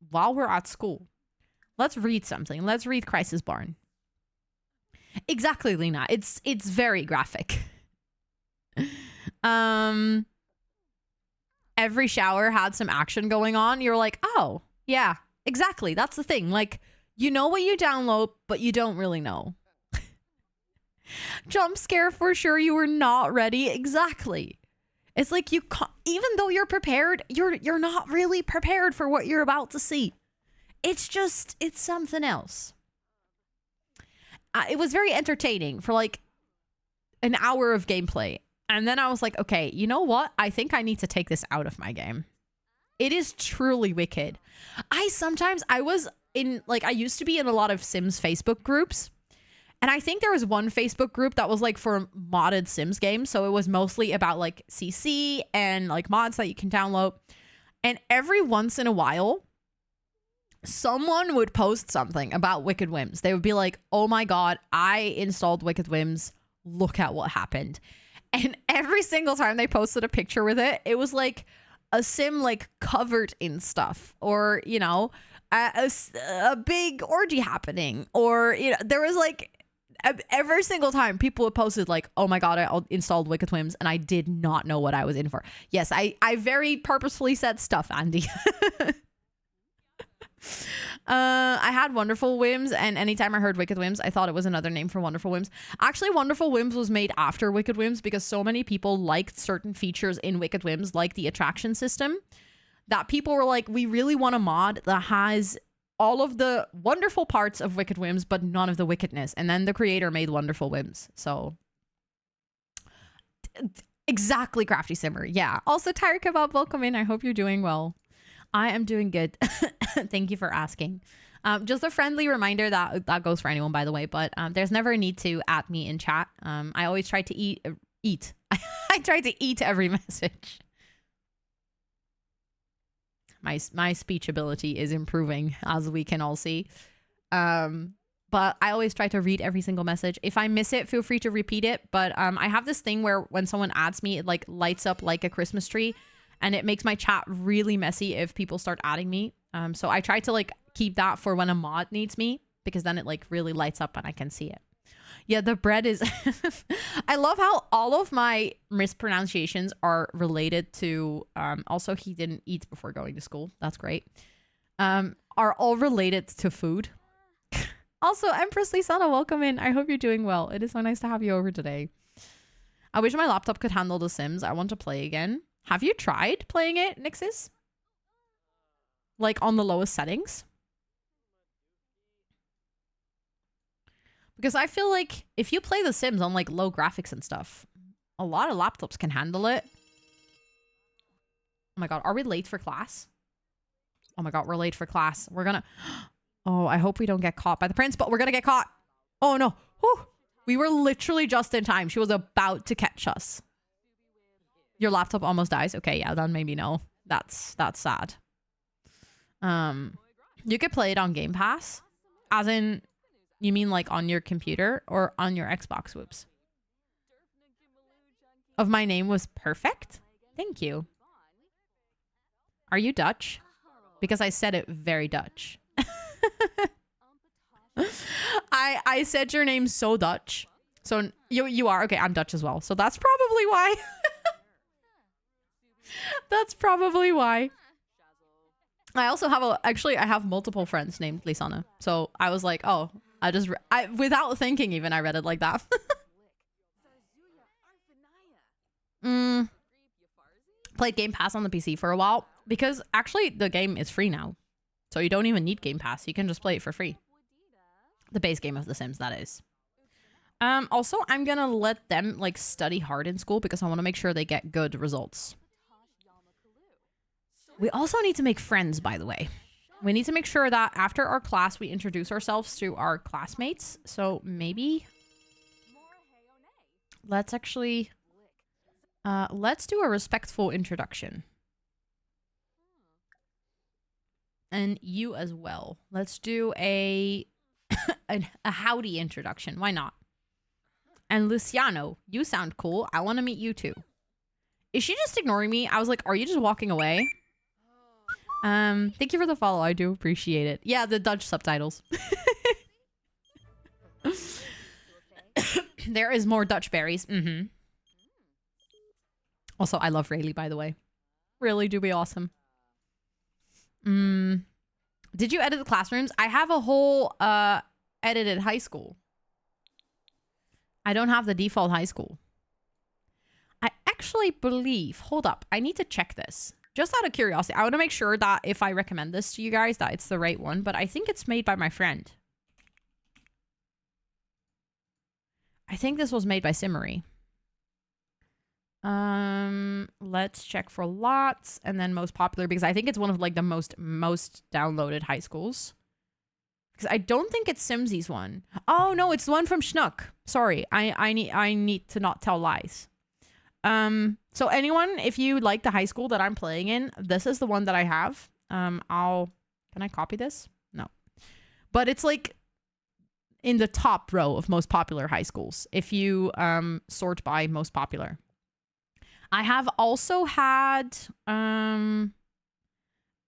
while we're at school. Let's read something. Let's read Crisis Barn. Exactly, Lena. It's very graphic. Every shower had some action going on. You're like, oh, yeah, exactly. That's the thing. Like, you know what you download, but you don't really know. Jump scare for sure. You were not ready. Exactly. It's like you can't, even though you're prepared, you're not really prepared for what you're about to see. It's something else. It was very entertaining for like an hour of gameplay. And then I was like, okay, you know what? I think I need to take this out of my game. It is truly wicked. I used to be in a lot of Sims Facebook groups. And I think there was one Facebook group that was like for modded Sims games. So it was mostly about like CC and like mods that you can download. And every once in a while, someone would post something about Wicked Whims. They would be like, oh my God, I installed Wicked Whims. Look at what happened. And every single time they posted a picture with it, it was like a sim like covered in stuff, or, you know, a big orgy happening, or, you know, there was like every single time people would posted like, oh my God, I installed Wicked Whims and I did not know what I was in for. Yes, I very purposefully said stuff, Andy. I had Wonderful Whims, and anytime I heard Wicked Whims, I thought it was another name for Wonderful Whims. Actually, Wonderful Whims was made after Wicked Whims because so many people liked certain features in Wicked Whims, like the attraction system, that people were like, we really want a mod that has all of the wonderful parts of Wicked Whims, but none of the wickedness. And then the creator made Wonderful Whims. So exactly, Crafty Simmer. Yeah. Also, Tired Kebab, welcome in. I hope you're doing well. I am doing good. Thank you for asking. Just a friendly reminder that goes for anyone, by the way, but there's never a need to at me in chat. I always try to eat. I try to eat every message. My speech ability is improving, as we can all see. But I always try to read every single message. If I miss it, feel free to repeat it. But I have this thing where when someone adds me, it like lights up like a Christmas tree. And it makes my chat really messy if people start adding me. So I try to like keep that for when a mod needs me, because then it like really lights up and I can see it. Yeah, the bread is... I love how all of my mispronunciations are related to... also, he didn't eat before going to school. That's great. Are all related to food. Also, Empress Lisana, welcome in. I hope you're doing well. It is so nice to have you over today. I wish my laptop could handle The Sims. I want to play again. Have you tried playing it, Nixis? Like on the lowest settings? Because I feel like if you play The Sims on like low graphics and stuff, a lot of laptops can handle it. Oh my God, are we late for class? Oh my God, we're late for class. We're gonna... Oh, I hope we don't get caught by the prince, but we're gonna get caught. Oh no. Whew. We were literally just in time. She was about to catch us. Your laptop almost dies. Okay, yeah, then maybe no. That's sad. You could play it on Game Pass. As in, you mean like on your computer or on your Xbox? Whoops. Of my name was perfect? Thank you. Are you Dutch? Because I said it very Dutch. I said your name so Dutch. So you are. Okay, I'm Dutch as well. So that's probably why. That's probably why. I also have I have multiple friends named Lisana. So I was like, oh, without thinking even, I read it like that. Played Game Pass on the PC for a while because actually the game is free now. So you don't even need Game Pass. You can just play it for free. The base game of The Sims, that is. Also, I'm gonna let them like study hard in school because I want to make sure they get good results. We also need to make friends, by the way. We need to make sure that after our class, we introduce ourselves to our classmates. So maybe let's actually... let's do a respectful introduction. And you as well. Let's do a howdy introduction. Why not? And Luciano, you sound cool. I want to meet you too. Is she just ignoring me? I was like, are you just walking away? Thank you for the follow. I do appreciate it. Yeah, the Dutch subtitles. There is more Dutch berries. Mm-hmm. Also, I love Rayleigh, by the way. Really do be awesome. Did you edit the classrooms? I have a whole edited high school. I don't have the default high school. I actually believe... Hold up. I need to check this. Just out of curiosity. I want to make sure that if I recommend this to you guys, that it's the right one. But I think it's made by my friend. I think this was made by Simmery. Let's check for lots. And then most popular. Because I think it's one of like the most downloaded high schools. Because I don't think it's Simsy's one. Oh, no. It's the one from Schnook. Sorry. I need to not tell lies. So anyone, if you like the high school that I'm playing in, this is the one that I have. Can I copy this? No. But it's like in the top row of most popular high schools. If you, sort by most popular. I have also had, I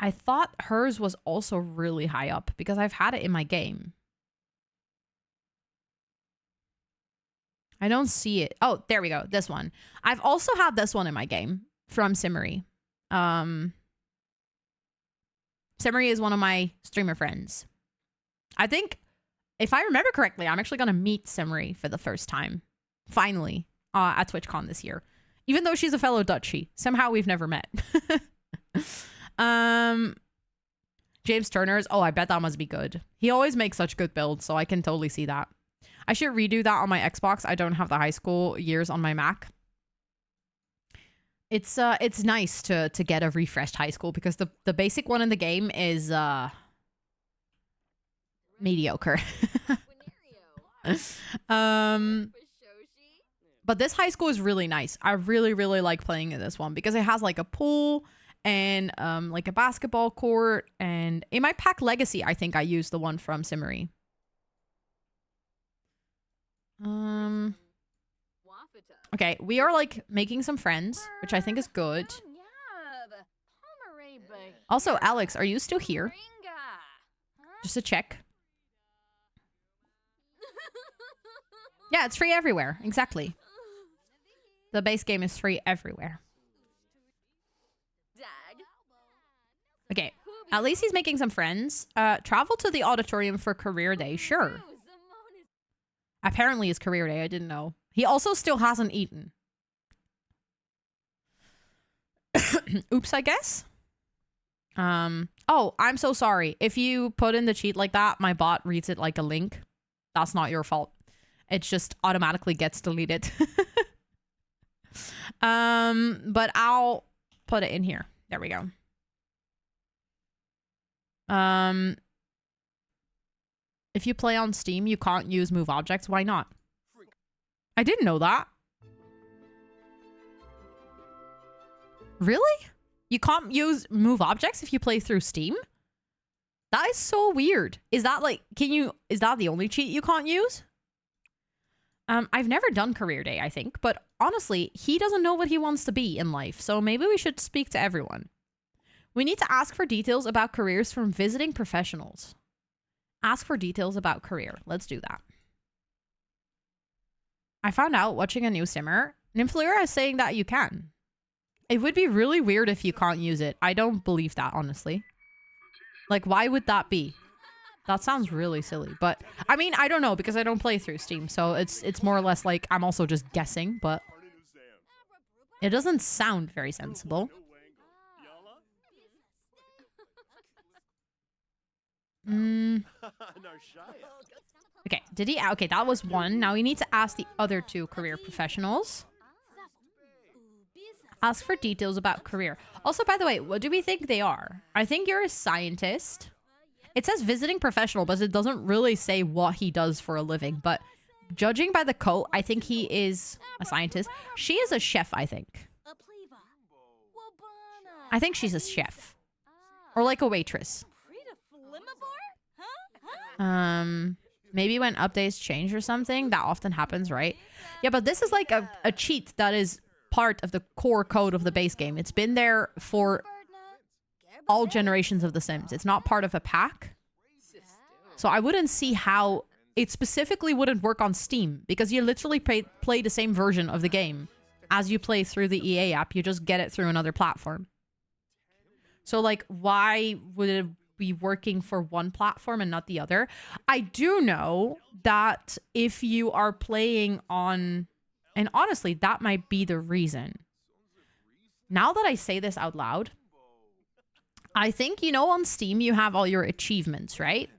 thought hers was also really high up because I've had it in my game. I don't see it. Oh, there we go. This one. I've also had this one in my game from Simmery. Simmery is one of my streamer friends. I think, if I remember correctly, I'm actually going to meet Simmery for the first time. Finally. At TwitchCon this year. Even though she's a fellow Dutchie. Somehow we've never met. James Turner's. Oh, I bet that must be good. He always makes such good builds, so I can totally see that. I should redo that on my Xbox. I don't have the high school years on my Mac. It's nice to get a refreshed high school because the basic one in the game is mediocre. But this high school is really nice. I really, really like playing in this one because it has like a pool and like a basketball court. And in my pack Legacy, I think I used the one from Simmery. Okay, we are like making some friends, which I think is good. Also, Alex, are you still here? Just to check. Yeah, it's free everywhere. Exactly. The base game is free everywhere. Okay, at least he's making some friends. Travel to the auditorium for career day. Sure. Apparently it's career day. I didn't know. He also still hasn't eaten. Oops, I guess. Oh, I'm so sorry. If you put in the cheat like that, my bot reads it like a link. That's not your fault. It just automatically gets deleted. But I'll put it in here. There we go. If you play on Steam, you can't use move objects. Why not? I didn't know that. Really? You can't use move objects if you play through Steam? That is so weird. Is that like, is that the only cheat you can't use? I've never done career day, I think, but honestly, he doesn't know what he wants to be in life, so maybe we should speak to everyone. We need to ask for details about careers from visiting professionals. Ask for details about career. Let's do that. I found out watching a new simmer, Nymphleura is saying that you can. It would be really weird if you can't use it. I don't believe that, honestly. Like, why would that be? That sounds really silly, but I mean, I don't know because I don't play through Steam, so it's more or less like I'm also just guessing, but it doesn't sound very sensible. Okay, did he? Okay, that was one. Now we need to ask the other two career professionals. Ask for details about career. Also, by the way, what do we think they are? I think you're a scientist. It says visiting professional, but it doesn't really say what he does for a living. But judging by the coat, I think he is a scientist. She is a chef, I think. I think she's a chef. Or like a waitress. Maybe when updates change or something, that often happens, right? Yeah, but this is like a cheat that is part of the core code of the base game. It's been there for all generations of The Sims. It's not part of a pack. So I wouldn't see how it specifically wouldn't work on Steam, because you literally play the same version of the game as you play through the EA app. You just get it through another platform. So like, why would it be working for one platform and not the other? I do know that if you are playing on, and honestly, that might be the reason. Now that I say this out loud, I think, you know, on Steam, you have all your achievements, right?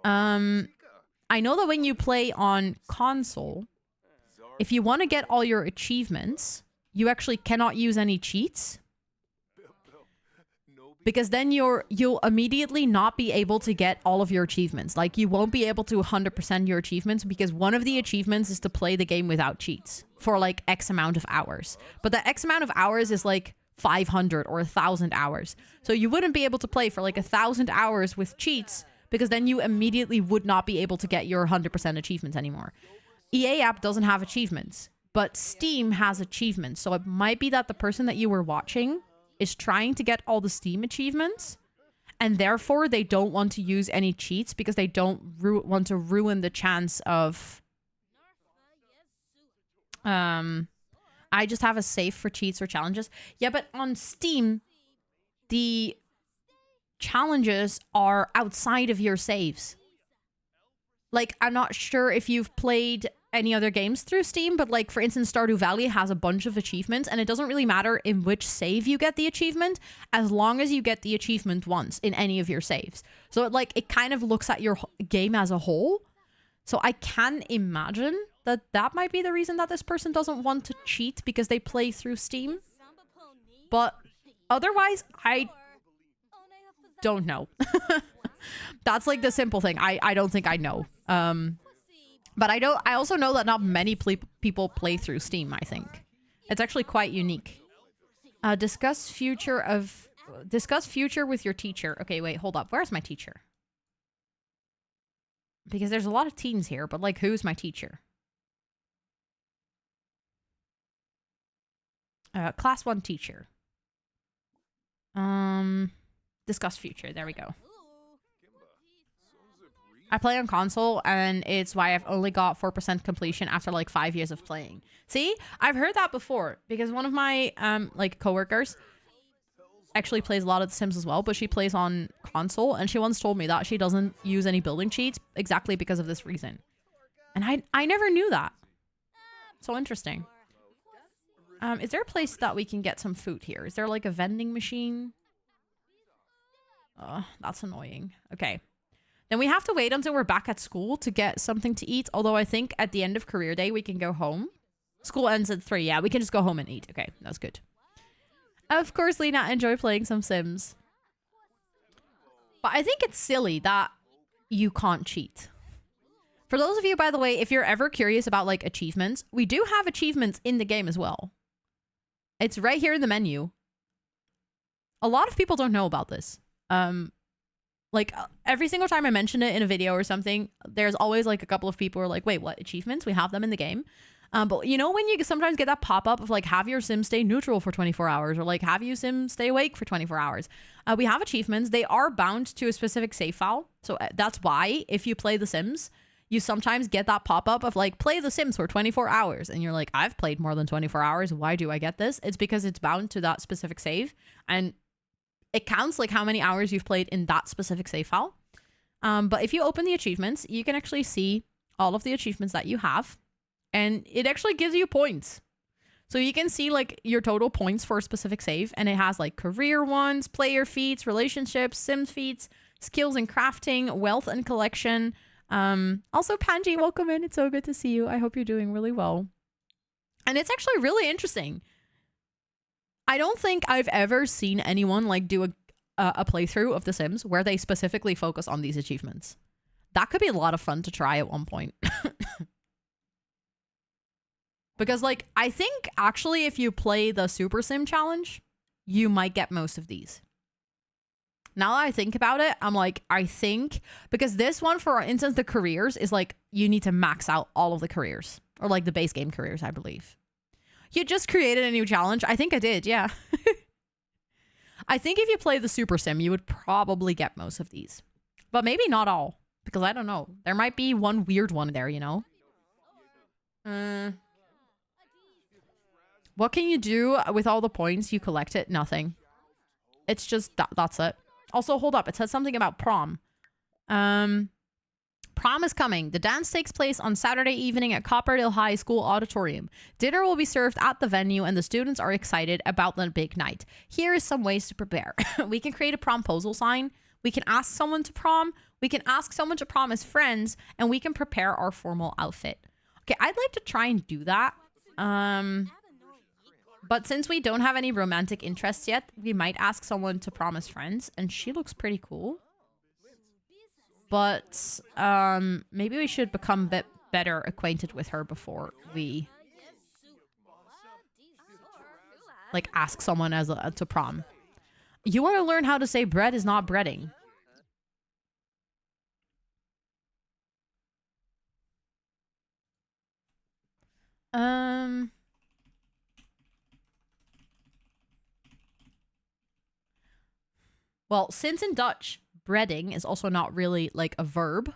I know that when you play on console, if you want to get all your achievements, you actually cannot use any cheats. Because then you'll immediately not be able to get all of your achievements. Like, you won't be able to 100% your achievements, because one of the achievements is to play the game without cheats for like X amount of hours. But the X amount of hours is like 500 or 1,000 hours. So you wouldn't be able to play for like 1,000 hours with cheats, because then you immediately would not be able to get your 100% achievements anymore. EA app doesn't have achievements, but Steam has achievements. So it might be that the person that you were watching is trying to get all the Steam achievements, and therefore they don't want to use any cheats, because they don't want to ruin the chance of I just have a save for cheats or challenges. Yeah, but on Steam, the challenges are outside of your saves. Like, I'm not sure if you've played any other games through Steam, but like, for instance, Stardew Valley has a bunch of achievements, and it doesn't really matter in which save you get the achievement, as long as you get the achievement once in any of your saves. So it kind of looks at your game as a whole. So I can imagine that might be the reason that this person doesn't want to cheat, because they play through Steam. But otherwise, I don't know. That's like the simple thing. I don't think I know. But I also know that not many people play through Steam, I think. It's actually quite unique. Discuss future with your teacher. Okay, wait, hold up. Where's my teacher? Because there's a lot of teens here, but like, who's my teacher? Class 1 teacher. Discuss future. There we go. I play on console, and it's why I've only got 4% completion after like 5 years of playing. See, I've heard that before, because one of my like coworkers actually plays a lot of The Sims as well, but she plays on console, and she once told me that she doesn't use any building cheats exactly because of this reason. And I never knew that. So interesting. Is there a place that we can get some food here? Is there like a vending machine? That's annoying. Okay. Then we have to wait until we're back at school to get something to eat. Although I think at the end of career day, we can go home. School ends at 3. Yeah, we can just go home and eat. Okay, that's good. Of course, Lena, enjoy playing some Sims. But I think it's silly that you can't cheat. For those of you, by the way, if you're ever curious about like achievements, we do have achievements in the game as well. It's right here in the menu. A lot of people don't know about this. Like, every single time I mention it in a video or something, there's always like a couple of people who are like, wait, what achievements? We have them in the game. But you know, when you sometimes get that pop-up of like, have your sim stay neutral for 24 hours, or like, have you sim stay awake for 24 hours. We have achievements. They are bound to a specific save file. So that's why if you play The Sims, you sometimes get that pop-up of like, play The Sims for 24 hours. And you're like, I've played more than 24 hours. Why do I get this? It's because it's bound to that specific save. And it counts like how many hours you've played in that specific save file. But if you open the achievements, you can actually see all of the achievements that you have. And it actually gives you points. So you can see like your total points for a specific save. And it has like career ones, player feats, relationships, sim feats, skills and crafting, wealth and collection. Also, Panji, welcome in. It's so good to see you. I hope you're doing really well. And it's actually really interesting. I don't think I've ever seen anyone like do a playthrough of The Sims where they specifically focus on these achievements. That could be a lot of fun to try at one point. Because, like, I think actually if you play the Super Sim challenge, you might get most of these. Now that I think about it, I'm like, I think, because this one, for instance, the careers is like, you need to max out all of the careers. Or like the base game careers, I believe. You just created a new challenge. I think I did, yeah. I think if you play the Super Sim, you would probably get most of these. But maybe not all. Because I don't know. There might be one weird one there, you know? What can you do with all the points you collected? Nothing. It's just, that's it. Also, hold up. It says something about prom. Prom is coming. The dance takes place on Saturday evening at Copperdale High School Auditorium. Dinner will be served at the venue and the students are excited about the big night. Here is some ways to prepare. We can create a promposal sign. We can ask someone to prom. We can ask someone to prom as friends. And we can prepare our formal outfit. Okay, I'd like to try and do that. But since we don't have any romantic interests yet, we might ask someone to prom as friends. And she looks pretty cool. But maybe we should become a bit better acquainted with her before we like ask someone as to prom. You want to learn how to say bread is not breading. Well, since in Dutch, breading is also not really like a verb.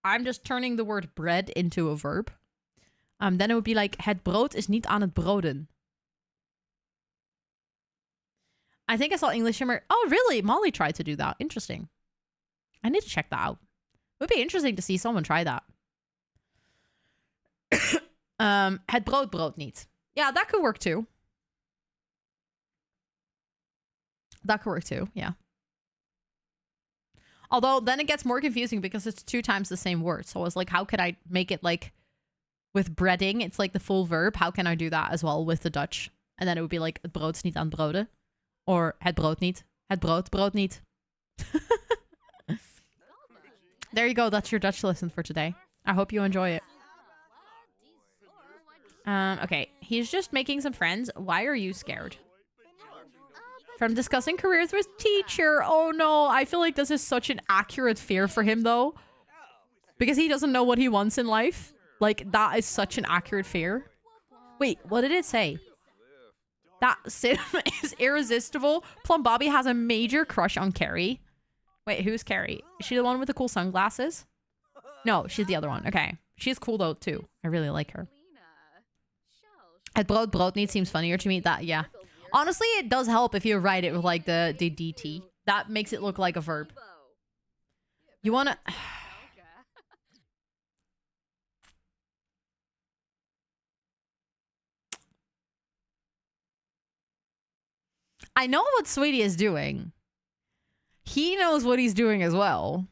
I'm just turning the word bread into a verb. Then it would be like, het brood is niet aan het broden. I think I saw English humor. Oh, really? Molly tried to do that. Interesting. I need to check that out. It would be interesting to see someone try that. Het brood niet. Yeah, that could work too. That could work too, yeah. Although then it gets more confusing because it's 2 times the same word. So I was like, how could I make it like with breading? It's like the full verb. How can I do that as well with the Dutch? And then it would be like, het brood is niet aan het broden. Or het brood niet. Het brood niet. There you go. That's your Dutch lesson for today. I hope you enjoy it. Okay. He's just making some friends. Why are you scared? From discussing careers with teacher. Oh no, I feel like this is such an accurate fear for him though. Because he doesn't know what he wants in life. Like, that is such an accurate fear. Wait, what did it say? That Sim is irresistible. Plum Bobby has a major crush on Carrie. Wait, who's Carrie? Is she the one with the cool sunglasses? No, she's the other one. Okay. She's cool though too. I really like her. Het brood niet seems funnier to me. That, yeah. Honestly, it does help if you write it with like the DT. That makes it look like a verb. You wanna... I know what Sweetie is doing. He knows what he's doing as well.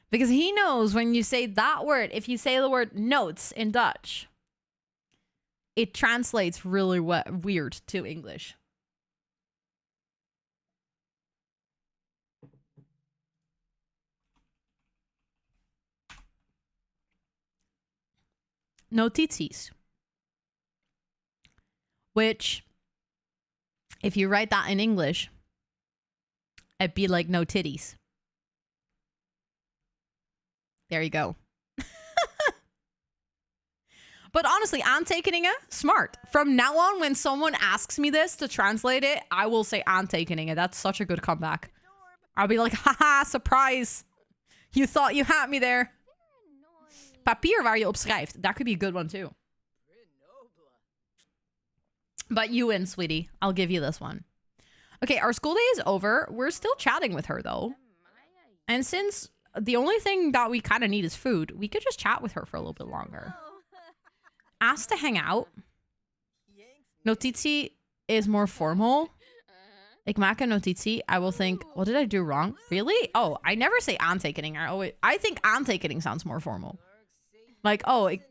Because he knows when you say that word, if you say the word notes in Dutch, it translates really weird to English. Notities. Which, if you write that in English, it'd be like no titties. There you go. But honestly, aantekeningen, smart. From now on, when someone asks me this to translate it, I will say aantekeningen. That's such a good comeback. I'll be like, haha, surprise. You thought you had me there. Papier waar je op schrijft. That could be a good one too. But you win, sweetie. I'll give you this one. Okay, our school day is over. We're still chatting with her though. And since the only thing that we kind of need is food, we could just chat with her for a little bit longer. Ask to hang out. Notitie is more formal. Ik maak een notitie. I will think, what did I do wrong? Really? Oh, I never say aantekening. I think aantekening sounds more formal. Like, oh, ik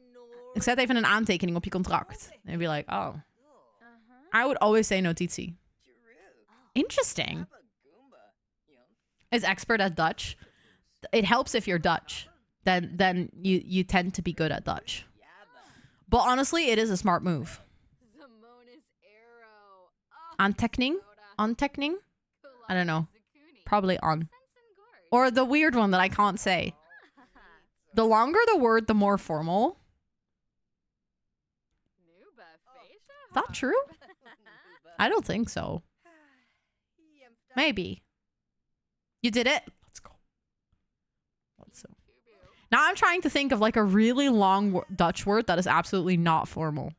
zet even een aantekening op je contract. And you'd be like, oh. I would always say notitie. Interesting. Is expert at Dutch. It helps if you're Dutch. then you tend to be good at Dutch. But honestly, it is a smart move. Antekening? Antekening? I don't know. Probably on. Or the weird one that I can't say. The longer the word, the more formal. Is that true? I don't think so. Maybe. You did it? Let's go. Let's go. Now I'm trying to think of like a really long Dutch word that is absolutely not formal.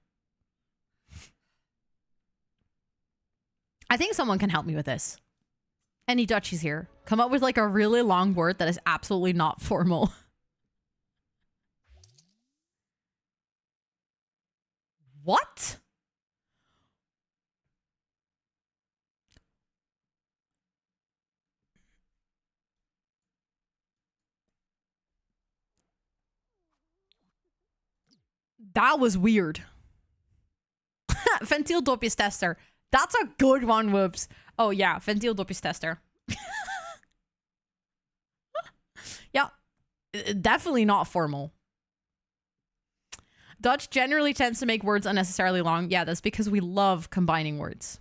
I think someone can help me with this. Any Dutchies here? Come up with like a really long word that is absolutely not formal. What? That was weird. Ventieldopjes tester. That's a good one, Whoops. Oh yeah, ventieldopjes tester. Yeah, definitely not formal. Dutch generally tends to make words unnecessarily long. Yeah, that's because we love combining words.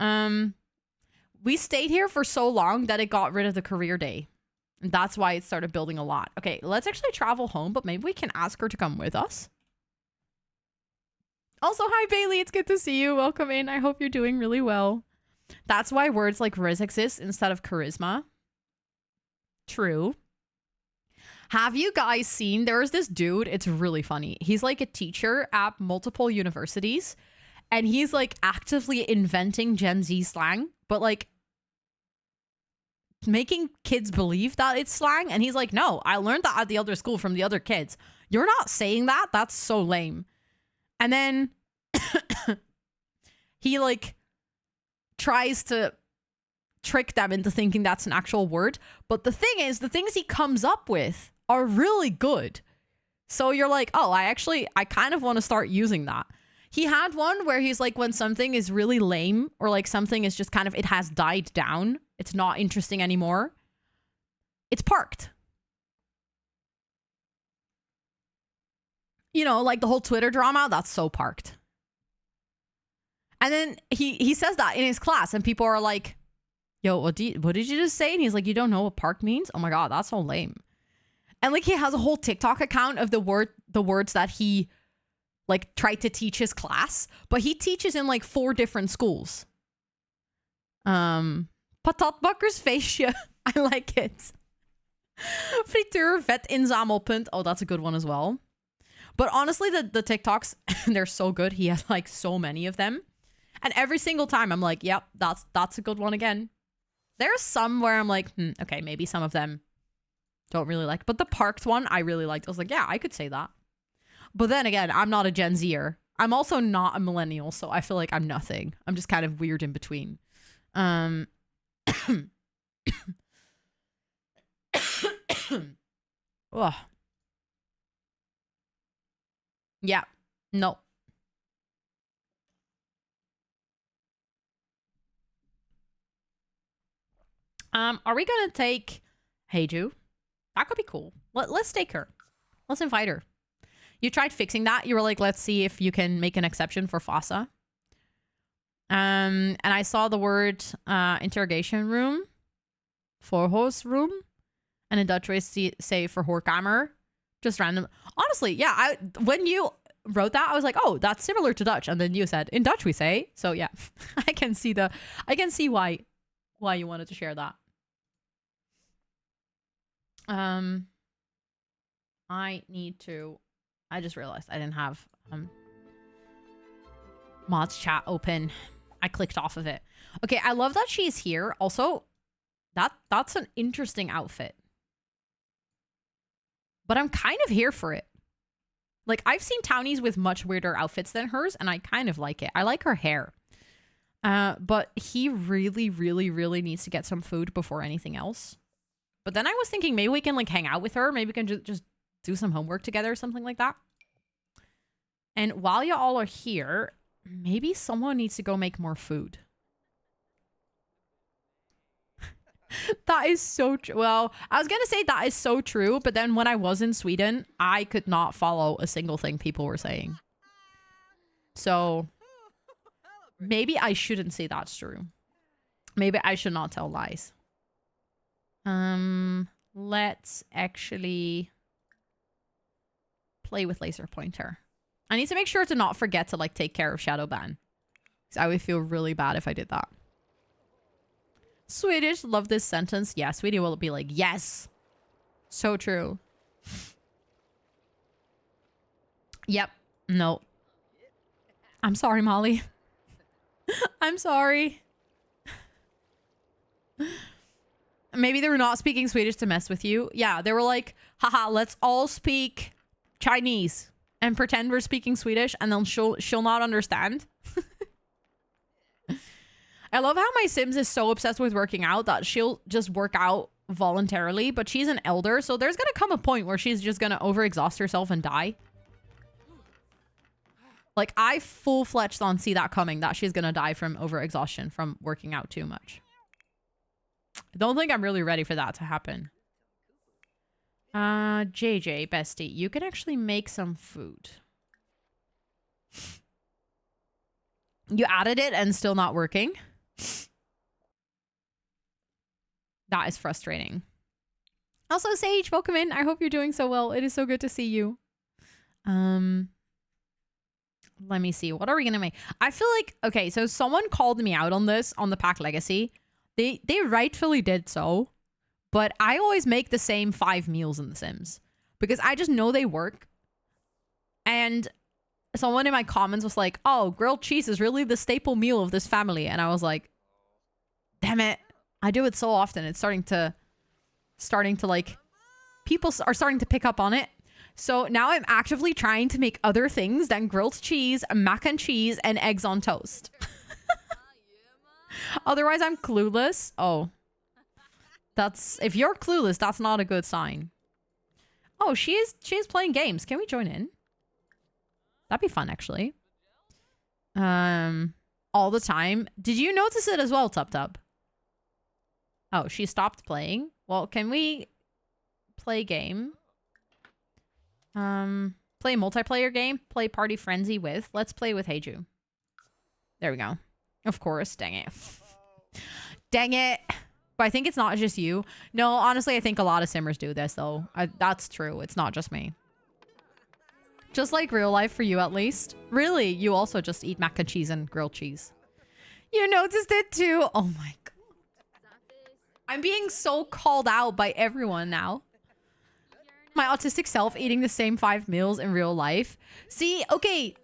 We stayed here for so long that it got rid of the career day. And that's why it started building a lot. Okay, let's actually travel home, but maybe we can ask her to come with us. Also, hi Bailey, it's good to see you. Welcome in. I hope you're doing really well. That's why words like riz exist instead of charisma. True. Have you guys seen, there's this dude, it's really funny. He's like a teacher at multiple universities, and he's like actively inventing Gen Z slang, but like making kids believe that it's slang. And he's like, no, I learned that at the other school from the other kids. You're not saying that. That's so lame. And then he like tries to trick them into thinking that's an actual word. But the thing is, the things he comes up with are really good. So you're like, oh, I kind of want to start using that. He had one where he's like, when something is really lame or like something is just kind of, it has died down. It's not interesting anymore. It's parked. You know, like the whole Twitter drama, that's so parked. And then he says that in his class and people are like, yo, what did you just say? And he's like, you don't know what parked means? Oh my God, that's so lame. And like he has a whole TikTok account of the words that he like tried to teach his class, but he teaches in like 4 different schools. Patatbakkersfeestje. I like it. Frituur vet inzamelpunt. Oh, that's a good one as well. But honestly, the TikToks, they're so good. He has like so many of them. And every single time I'm like, yep, that's a good one again. There's some where I'm like, okay, maybe some of them don't really like. But the parked one, I really liked. I was like, yeah, I could say that. But then again, I'm not a Gen Zer. I'm also not a millennial, so I feel like I'm nothing. I'm just kind of weird in between. Ugh. Yeah. No. Are we gonna take Heiju? That could be cool. Let's take her. Let's invite her. You tried fixing that. You were like, let's see if you can make an exception for Fossa. And I saw the word interrogation room, voorhoorsroom, and in Dutch we say verhoorkamer. Just random. Honestly, yeah. When you wrote that, I was like, oh, that's similar to Dutch. And then you said, in Dutch we say. So yeah, I can see why you wanted to share that. I just realized I didn't have mods chat open. I clicked off of it. Okay, I love that she's here. Also, that's an interesting outfit. But I'm kind of here for it. Like, I've seen townies with much weirder outfits than hers, and I kind of like it. I like her hair. But he really, really, really needs to get some food before anything else. But then I was thinking maybe we can, like, hang out with her. Maybe we can just do some homework together or something like that. And while you all are here, maybe someone needs to go make more food. That is so true. Well, I was going to say that is so true, but then when I was in Sweden, I could not follow a single thing people were saying. So maybe I shouldn't say that's true. Maybe I should not tell lies. Let's actually play with laser pointer. I need to make sure to not forget to like take care of shadow ban. Because I would feel really bad if I did that. Swedish, love this sentence. Yeah, Swedish will be like, yes. So true. Yep. No. I'm sorry, Molly. I'm sorry. Maybe they were not speaking Swedish to mess with you. Yeah, they were like, haha, let's all speak Chinese and pretend we're speaking Swedish, and then she'll not understand. I love how my Sims is so obsessed with working out that she'll just work out voluntarily, but she's an elder, so there's gonna come a point where she's just gonna overexhaust herself and die. Like, I full-fledged on see that coming, that she's gonna die from overexhaustion from working out too much. I don't think I'm really ready for that to happen. JJ, bestie, you can actually make some food. You added it and still not working? That is frustrating. Also, Sage, welcome in. I hope you're doing so well. It is so good to see you. Let me see. What are we gonna make? I feel like, okay, so someone called me out on this on the Pack Legacy. They rightfully did so, but I always make the same 5 meals in The Sims because I just know they work. And someone in my comments was like, oh, grilled cheese is really the staple meal of this family. And I was like, damn it. I do it so often. It's starting to like, people are starting to pick up on it. So now I'm actively trying to make other things than grilled cheese, mac and cheese, and eggs on toast. Otherwise, I'm clueless. Oh. If you're clueless, that's not a good sign. Oh, she is playing games. Can we join in? That'd be fun, actually. All the time. Did you notice it as well, Tub Tub? Oh, she stopped playing. Well, can we play game? Play multiplayer game. Play Party Frenzy with. Let's play with Heiju. There we go. Of course. Dang it. Dang it. But I think it's not just you. No, honestly, I think a lot of Simmers do this, though. That's true. It's not just me. Just like real life for you, at least. Really, you also just eat mac and cheese and grilled cheese. You noticed it, too? Oh, my God. I'm being so called out by everyone now. My autistic self eating the same 5 meals in real life. See, okay,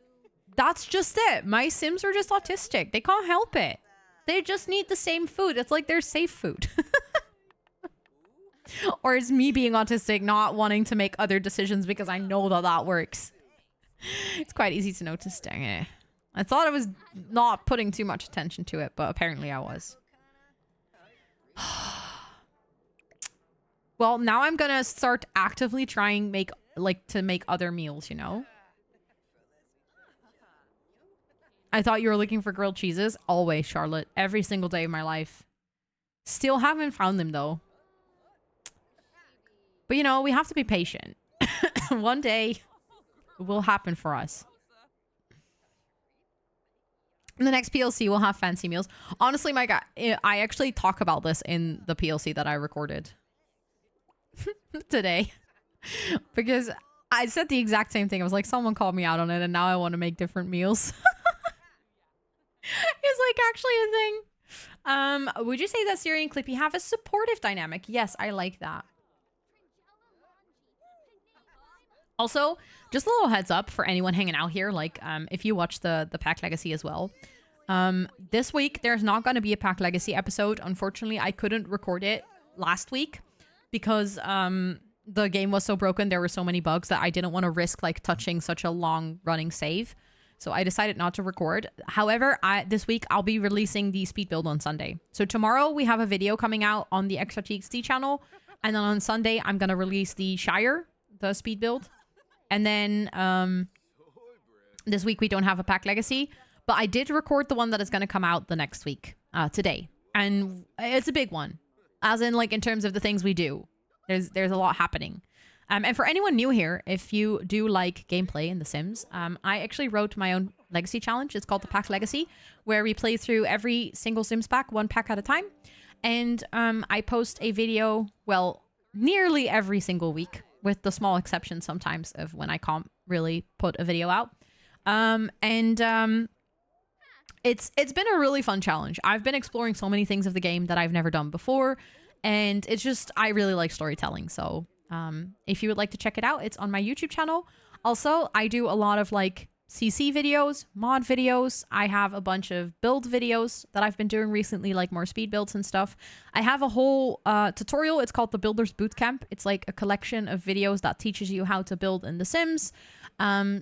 that's just it. My Sims are just autistic. They can't help it. They just need the same food. It's like they're safe food. Or it's me being autistic, not wanting to make other decisions because I know that works. It's quite easy to notice. Dang it. I thought I was not putting too much attention to it, but apparently I was. Well, now I'm gonna start actively trying to make other meals, you know? I thought you were looking for grilled cheeses. Always, Charlotte. Every single day of my life. Still haven't found them, though. But, you know, we have to be patient. One day, it will happen for us. The next PLC will have fancy meals. Honestly, my God, I actually talk about this in the PLC that I recorded today. Because I said the exact same thing. I was like, someone called me out on it, and now I want to make different meals. It's like actually a thing. Would you say that Siri and Clippy have a supportive dynamic? Yes, I like that. Also, just a little heads up for anyone hanging out here, like if you watch the Pack Legacy as well. This week there's not going to be a Pack Legacy episode. Unfortunately, I couldn't record it last week because the game was so broken. There were so many bugs that I didn't want to risk like touching such a long running save. So I decided not to record. However, this week I'll be releasing the speed build on Sunday. So tomorrow we have a video coming out on the ELSWHERE channel. And then on Sunday, I'm going to release the Shire, the speed build. And then this week we don't have a Pack Legacy. But I did record the one that is going to come out the next week, today. And it's a big one. as in like in terms of the things we do. There's a lot happening. And for anyone new here, if you do like gameplay in The Sims, I actually wrote my own legacy challenge. It's called the Pack Legacy, where we play through every single Sims pack, one pack at a time. And I post a video, well, nearly every single week, with the small exception sometimes of when I can't really put a video out. It's been a really fun challenge. I've been exploring so many things of the game that I've never done before. And it's just, I really like storytelling. So if you would like to check it out, it's on my YouTube channel. Also, I do a lot of like CC videos, mod videos. I have a bunch of build videos that I've been doing recently, like more speed builds and stuff. I have a whole tutorial. It's called the Builder's Bootcamp. It's like a collection of videos that teaches you how to build in The Sims.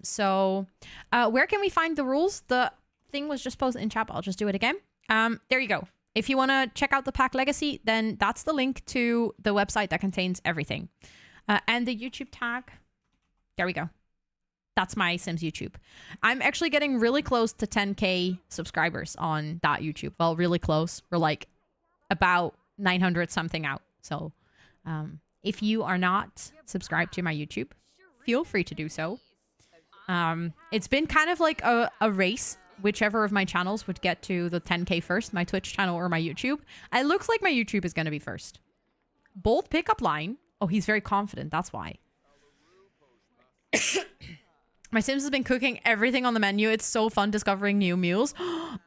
So where can we find the rules? The thing was just posted in chat, but I'll just do it again. There you go. If you want to check out the Pack Legacy, then that's the link to the website that contains everything. And the YouTube tag. There we go. That's my Sims YouTube. I'm actually getting really close to 10K subscribers on that YouTube. Well, really close. We're like about 900 something out. So if you are not subscribed to my YouTube, feel free to do so. It's been kind of like a race. Whichever of my channels would get to the 10K first, my Twitch channel or my YouTube. It looks like my YouTube is going to be first. Bold pickup line. Oh, he's very confident. That's why. My Sims has been cooking everything on the menu. It's so fun discovering new meals.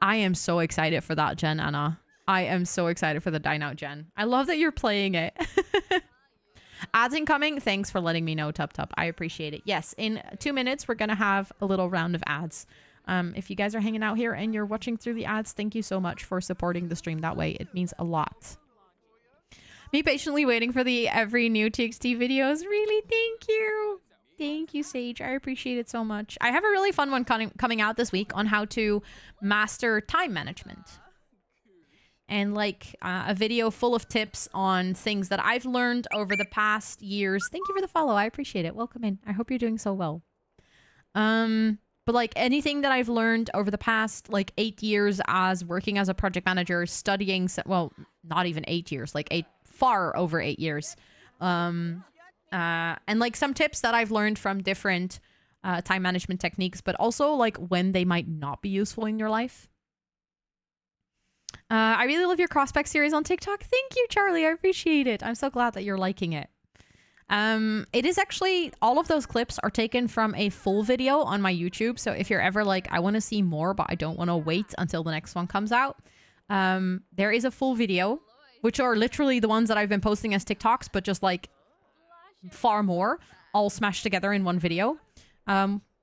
I am so excited for that, Jen, Anna. I am so excited for the Dine Out, Jen. I love that you're playing it. Ads incoming. Thanks for letting me know, Tup Tup. I appreciate it. Yes, in 2 minutes, we're going to have a little round of ads. If you guys are hanging out here and you're watching through the ads, thank you so much for supporting the stream that way. It means a lot. Me patiently waiting for the every new TXT videos. Really, thank you. Thank you, Sage. I appreciate it so much. I have a really fun one coming out this week on how to master time management. And like a video full of tips on things that I've learned over the past years. Thank you for the follow. I appreciate it. Welcome in. I hope you're doing so well. But like anything that I've learned over the past like 8 years as working as a project manager, studying, well, not even 8 years, like far over 8 years. And like some tips that I've learned from different time management techniques, but also like when they might not be useful in your life. I really love your Crossback series on TikTok. Thank you, Charlie. I appreciate it. I'm so glad that you're liking it. It is actually, all of those clips are taken from a full video on my YouTube. So if you're ever like, I want to see more, but I don't want to wait until the next one comes out. There is a full video, which are literally the ones that I've been posting as TikToks, but just like far more, all smashed together in one video.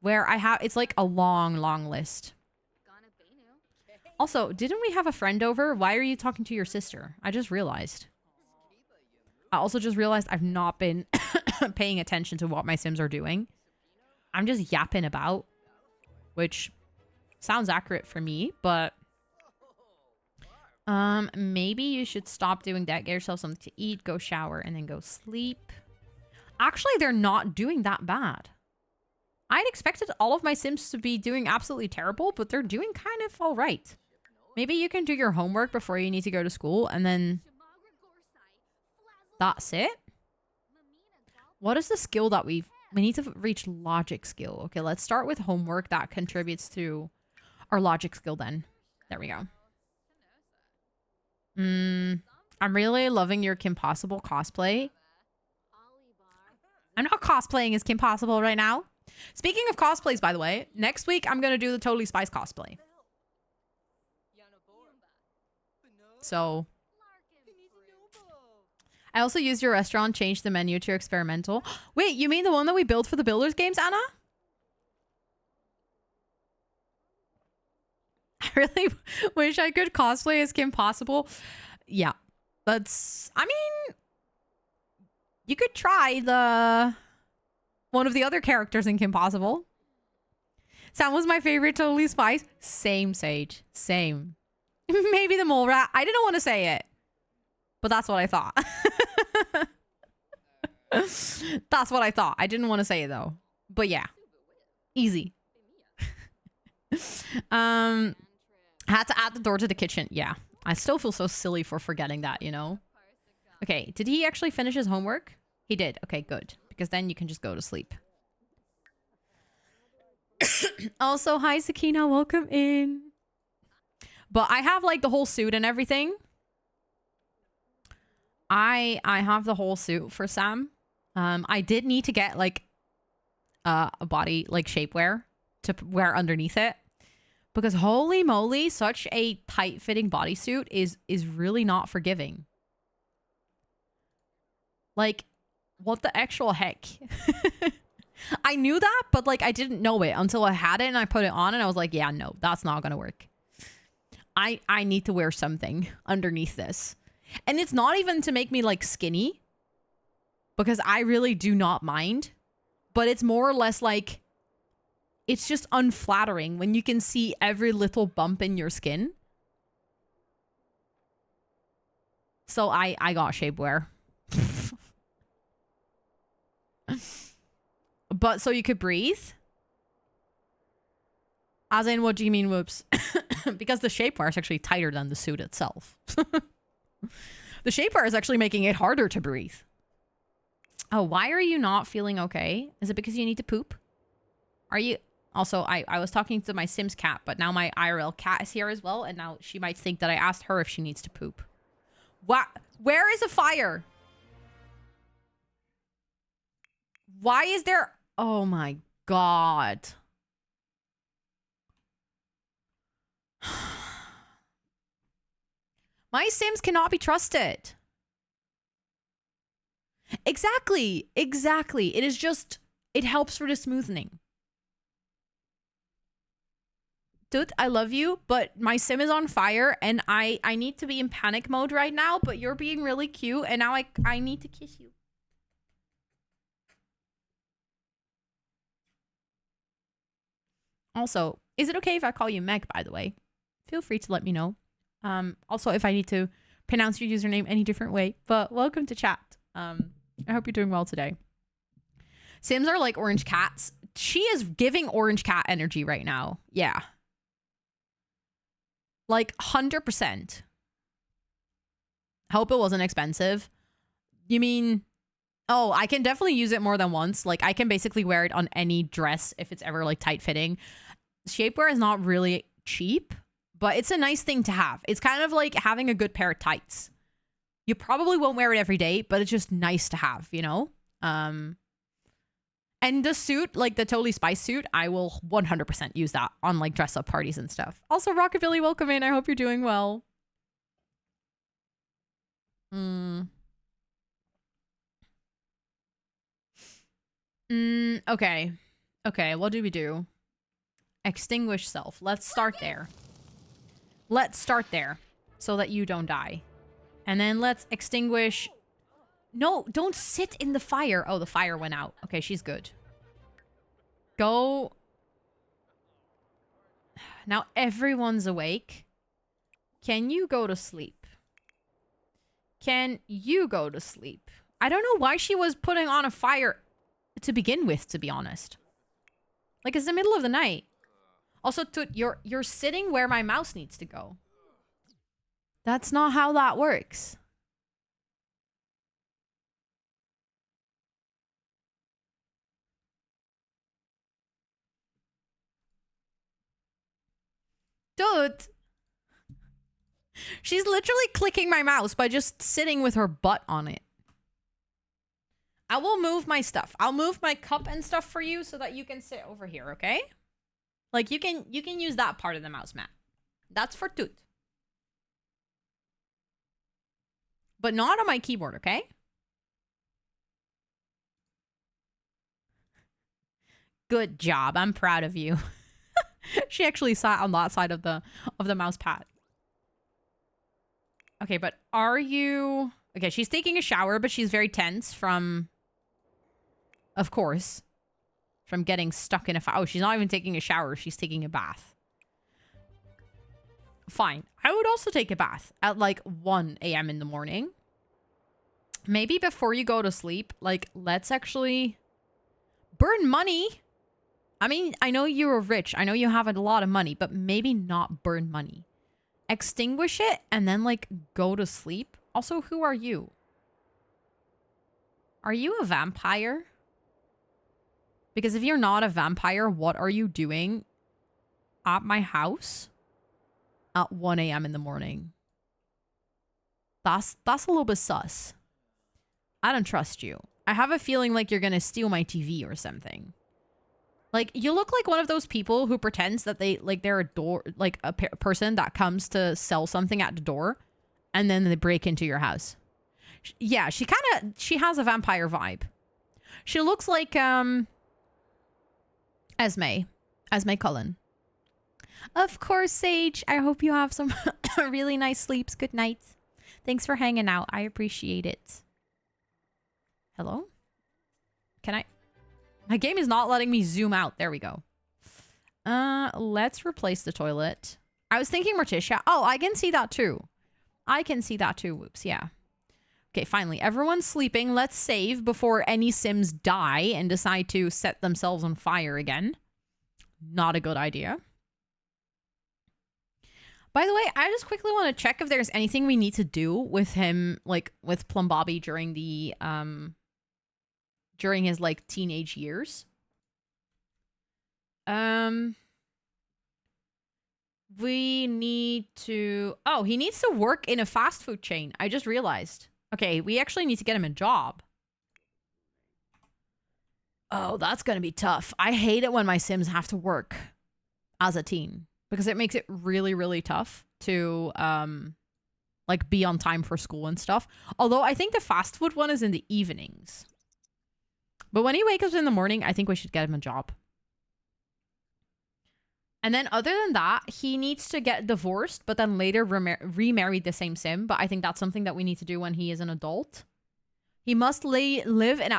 Where I have, it's like a long list. Also, didn't we have a friend over? Why are you talking to your sister? I just realized. I also just realized I've not been paying attention to what my Sims are doing. I'm just yapping about, which sounds accurate for me, but maybe you should stop doing that. Get yourself something to eat, go shower, and then go sleep. Actually, they're not doing that bad. I'd expected all of my Sims to be doing absolutely terrible, but they're doing kind of all right. Maybe you can do your homework before you need to go to school, and then that's it. What is the skill that we need to reach? Logic skill. Okay, let's start with homework. That contributes to our logic skill then. There we go. I'm really loving your Kim Possible cosplay. I'm not cosplaying as Kim Possible right now. Speaking of cosplays, by the way, next week I'm going to do the Totally Spice cosplay. So I also used your restaurant, changed the menu to experimental. Wait, you mean the one that we built for the Builders games, Anna? I really wish I could cosplay as Kim Possible. Yeah, that's, I mean, you could try one of the other characters in Kim Possible. Sam was my favorite Totally Spice. Same, Sage. Same. Maybe the mole rat. I didn't want to say it, but that's what I thought. That's what I thought. I didn't want to say it though. But yeah. Easy. Had to add the door to the kitchen. Yeah. I still feel so silly for forgetting that, you know? Okay, did he actually finish his homework? He did. Okay, good. Because then you can just go to sleep. Also, hi Sakina, welcome in. But I have like the whole suit and everything. I have the whole suit for Sam. I did need to get like a body like shapewear to wear underneath it. Because holy moly, such a tight-fitting bodysuit is really not forgiving. Like, what the actual heck? I knew that, but like I didn't know it until I had it and I put it on and I was like, yeah, no, that's not gonna work. I need to wear something underneath this. And it's not even to make me like skinny, because I really do not mind. But it's more or less like, it's just unflattering when you can see every little bump in your skin. So I got shapewear. But so you could breathe? As in, what do you mean, whoops? Because the shapewear is actually tighter than the suit itself. The shapewear is actually making it harder to breathe. Oh, why are you not feeling okay? Is it because you need to poop? Are you... Also, I was talking to my Sims cat, but now my IRL cat is here as well, and now she might think that I asked her if she needs to poop. What? Where is a fire? Why is there... Oh my god. My Sims cannot be trusted. Exactly. Exactly. It is just... It helps for the smoothing. Dude, I love you, but my sim is on fire and I need to be in panic mode right now, but you're being really cute and now I need to kiss you. Also, is it okay if I call you Meg, by the way? Feel free to let me know. Also, if I need to pronounce your username any different way, but welcome to chat. I hope you're doing well today. Sims are like orange cats. She is giving orange cat energy right now. Yeah. Like 100%. Hope it wasn't expensive. You mean... Oh, I can definitely use it more than once. Like, I can basically wear it on any dress if it's ever, like, tight-fitting. Shapewear is not really cheap, but it's a nice thing to have. It's kind of like having a good pair of tights. You probably won't wear it every day, but it's just nice to have, you know? And the suit, like the Totally Spice suit, I will 100% use that on, like, dress-up parties and stuff. Also, Rockabilly, welcome in. I hope you're doing well. Okay. Okay, what do we do? Extinguish self. Let's start there. Let's start there so that you don't die. And then let's extinguish... No, don't sit in the fire. Oh, the fire went out. Okay, she's good. Go... Now everyone's awake. Can you go to sleep? Can you go to sleep? I don't know why she was putting on a fire to begin with, to be honest. Like, it's the middle of the night. Also, you're sitting where my mouse needs to go. That's not how that works. Dude. She's literally clicking my mouse by just sitting with her butt on it. I will move my stuff. I'll move my cup and stuff for you so that you can sit over here, okay? Like, you can use that part of the mouse mat. That's for Toot. But not on my keyboard, okay? Good job. I'm proud of you. She actually sat on that side of the mouse pad. Okay, but are you... Okay, she's taking a shower, but she's very tense from... Of course. From getting stuck in a... Oh, she's not even taking a shower. She's taking a bath. Fine. I would also take a bath at like 1 a.m. in the morning. Maybe before you go to sleep, like, let's actually burn money. I mean, I know you're rich. I know you have a lot of money, but maybe not burn money. Extinguish it and then, like, go to sleep. Also, who are you? Are you a vampire? Because if you're not a vampire, what are you doing at my house at 1 a.m. in the morning? That's a little bit sus. I don't trust you. I have a feeling like you're gonna steal my TV or something. Like, you look like one of those people who pretends that they're a door, like a person that comes to sell something at the door, and then they break into your house. Yeah, she has a vampire vibe. She looks like, Esme Cullen. Of course, Sage. I hope you have some really nice sleeps. Good night. Thanks for hanging out. I appreciate it. Hello? Can I? My game is not letting me zoom out. There we go. Let's replace the toilet. I was thinking Morticia. Oh, I can see that too. I can see that too. Whoops, yeah. Okay, finally. Everyone's sleeping. Let's save before any Sims die and decide to set themselves on fire again. Not a good idea. By the way, I just quickly want to check if there's anything we need to do with him, like with Plum Bobby during the during his like teenage years. We need to... Oh, he needs to work in a fast food chain. I just realized. Okay, we actually need to get him a job. Oh, that's going to be tough. I hate it when my Sims have to work as a teen because it makes it really, really tough to like be on time for school and stuff. Although I think the fast food one is in the evenings. But when he wakes up in the morning, I think we should get him a job. And then other than that, he needs to get divorced, but then later remarried the same Sim. But I think that's something that we need to do when he is an adult. He must live in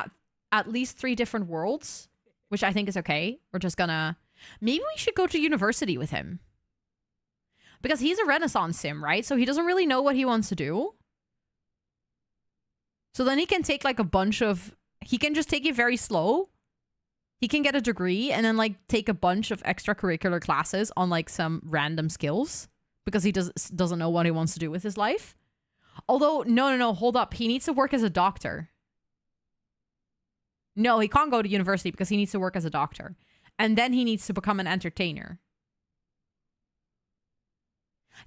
at least 3 different worlds, which I think is okay. We're just gonna... Maybe we should go to university with him. Because he's a Renaissance Sim, right? So he doesn't really know what he wants to do. So then he can take like a bunch of... He can just take it very slow. He can get a degree and then like take a bunch of extracurricular classes on like some random skills because he doesn't know what he wants to do with his life. Although, no, hold up. He needs to work as a doctor. No, he can't go to university because he needs to work as a doctor. And then he needs to become an entertainer.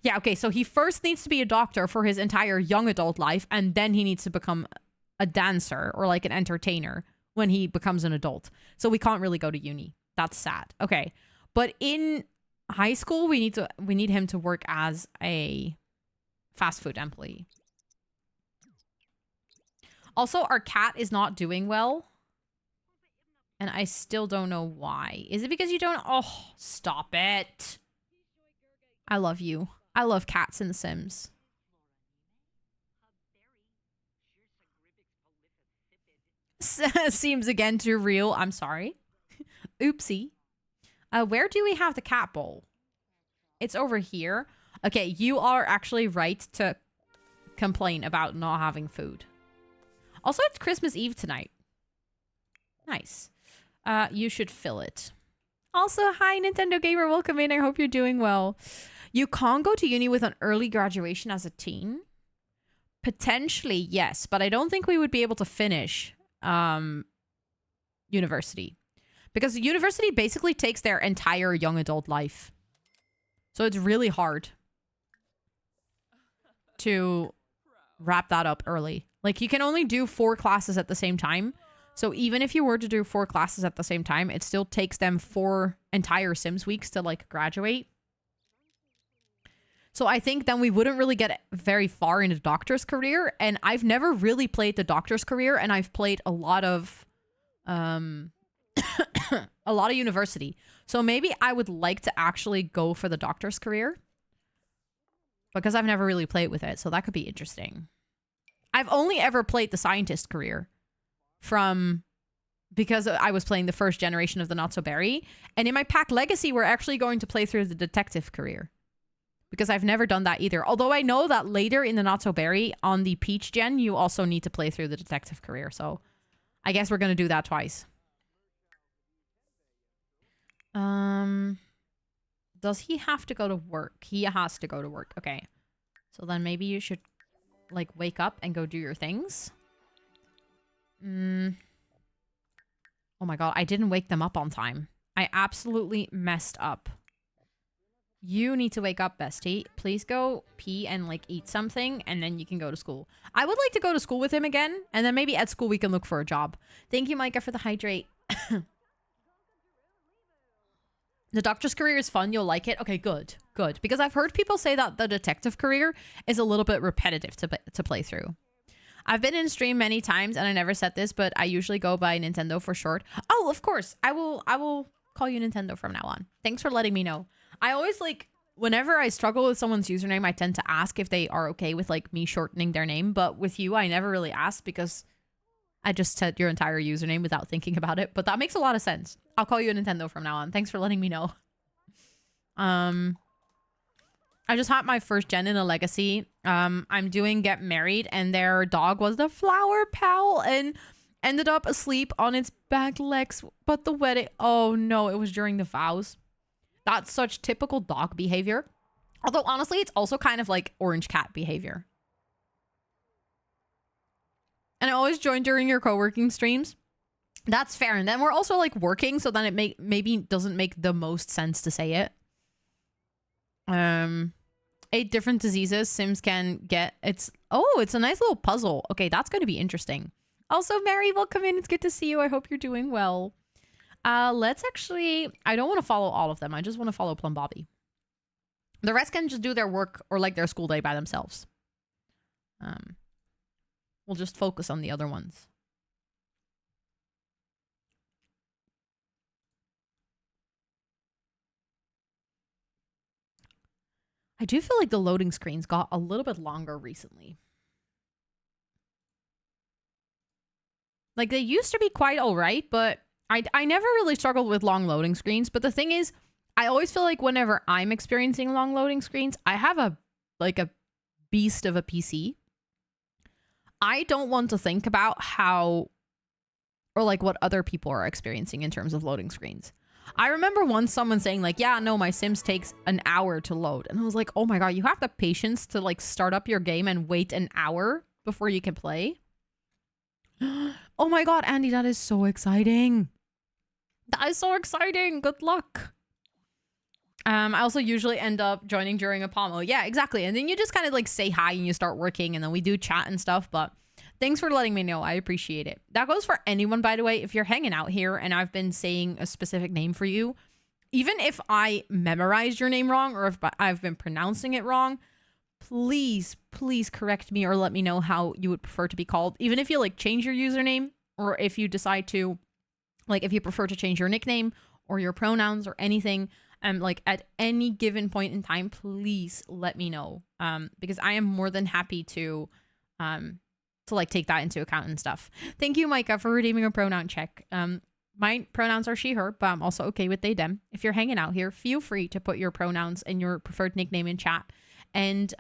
Yeah, okay, so he first needs to be a doctor for his entire young adult life, and then he needs to become a dancer or like an entertainer when he becomes an adult. So we can't really go to uni. That's sad. Okay. But in high school, we need him to work as a fast food employee. Also, our cat is not doing well. And I still don't know why. Is it because you don't... Oh, stop it. I love you. I love cats in The Sims. Seems again too real. I'm sorry. Oopsie. Where do we have the cat bowl? It's over here. Okay, you are actually right to complain about not having food. Also, it's Christmas Eve tonight. Nice. You should fill it. Also, hi, Nintendo Gamer. Welcome in. I hope you're doing well. You can't go to uni with an early graduation as a teen. Potentially, yes. But I don't think we would be able to finish university. Because university basically takes their entire young adult life. So it's really hard to wrap that up early. Like, you can only do 4 classes at the same time. So even if you were to do 4 classes at the same time, it still takes them 4 entire Sims weeks to, like, graduate. So I think then we wouldn't really get very far into doctor's career. And I've never really played the doctor's career, and I've played a lot of a lot of university. So maybe I would like to actually go for the doctor's career, because I've never really played with it. So that could be interesting. I've only ever played the scientist career because I was playing the first generation of the Not So Berry. And in my pack legacy, we're actually going to play through the detective career, because I've never done that either. Although I know that later in the Not So Berry on the Peach gen, you also need to play through the detective career. So I guess we're going to do that twice. Does he have to go to work? He has to go to work. Okay. So then maybe you should like wake up and go do your things. Oh my god, I didn't wake them up on time. I absolutely messed up. You need to wake up, bestie. Please go pee and like eat something and then you can go to school. I would like to go to school with him again and then maybe at school we can look for a job. Thank you, Micah, for the hydrate. The doctor's career is fun. You'll like it. Okay, good. Good. Because I've heard people say that the detective career is a little bit repetitive to play through. I've been in stream many times and I never said this, but I usually go by Nintendo for short. Oh, of course. I will call you Nintendo from now on. Thanks for letting me know. I always like, whenever I struggle with someone's username, I tend to ask if they are okay with like me shortening their name. But with you, I never really asked because I just said your entire username without thinking about it. But that makes a lot of sense. I'll call you a Nintendo from now on. Thanks for letting me know. I just had my first gen in a legacy. I'm doing Get Married and their dog was the flower pal and ended up asleep on its back legs. But the wedding, oh no, it was during the vows. That's such typical dog behavior. Although honestly, it's also kind of like orange cat behavior. And I always join during your co-working streams. That's fair. And then we're also like working, so then it maybe doesn't make the most sense to say it. 8 different diseases Sims can get. It's a nice little puzzle. Okay, that's going to be interesting. Also, Mary, welcome in. It's good to see you. I hope you're doing well. Let's actually, I don't want to follow all of them. I just want to follow Plum Bobby. The rest can just do their work or like their school day by themselves. We'll just focus on the other ones. I do feel like the loading screens got a little bit longer recently. Like they used to be quite all right, but I never really struggled with long loading screens. But the thing is, I always feel like whenever I'm experiencing long loading screens, I have a beast of a PC. I don't want to think about how or like what other people are experiencing in terms of loading screens. I remember once someone saying like, yeah, no, my Sims takes an hour to load. And I was like, oh my God, you have the patience to like start up your game and wait an hour before you can play? Oh my God, Andy, that is so exciting. That is so exciting. Good luck. I also usually end up joining during a pomo. Yeah, exactly. And then you just kind of like say hi and you start working and then we do chat and stuff. But thanks for letting me know. I appreciate it. That goes for anyone, by the way. If you're hanging out here and I've been saying a specific name for you, even if I memorized your name wrong or if I've been pronouncing it wrong, please correct me or let me know how you would prefer to be called. Even if you like change your username or if you decide to, like if you prefer to change your nickname or your pronouns or anything, like at any given point in time, please let me know. Because I am more than happy to like take that into account and stuff. Thank you, Micah, for redeeming a pronoun check. My pronouns are she, her, but I'm also okay with they, them. If you're hanging out here, feel free to put your pronouns and your preferred nickname in chat. And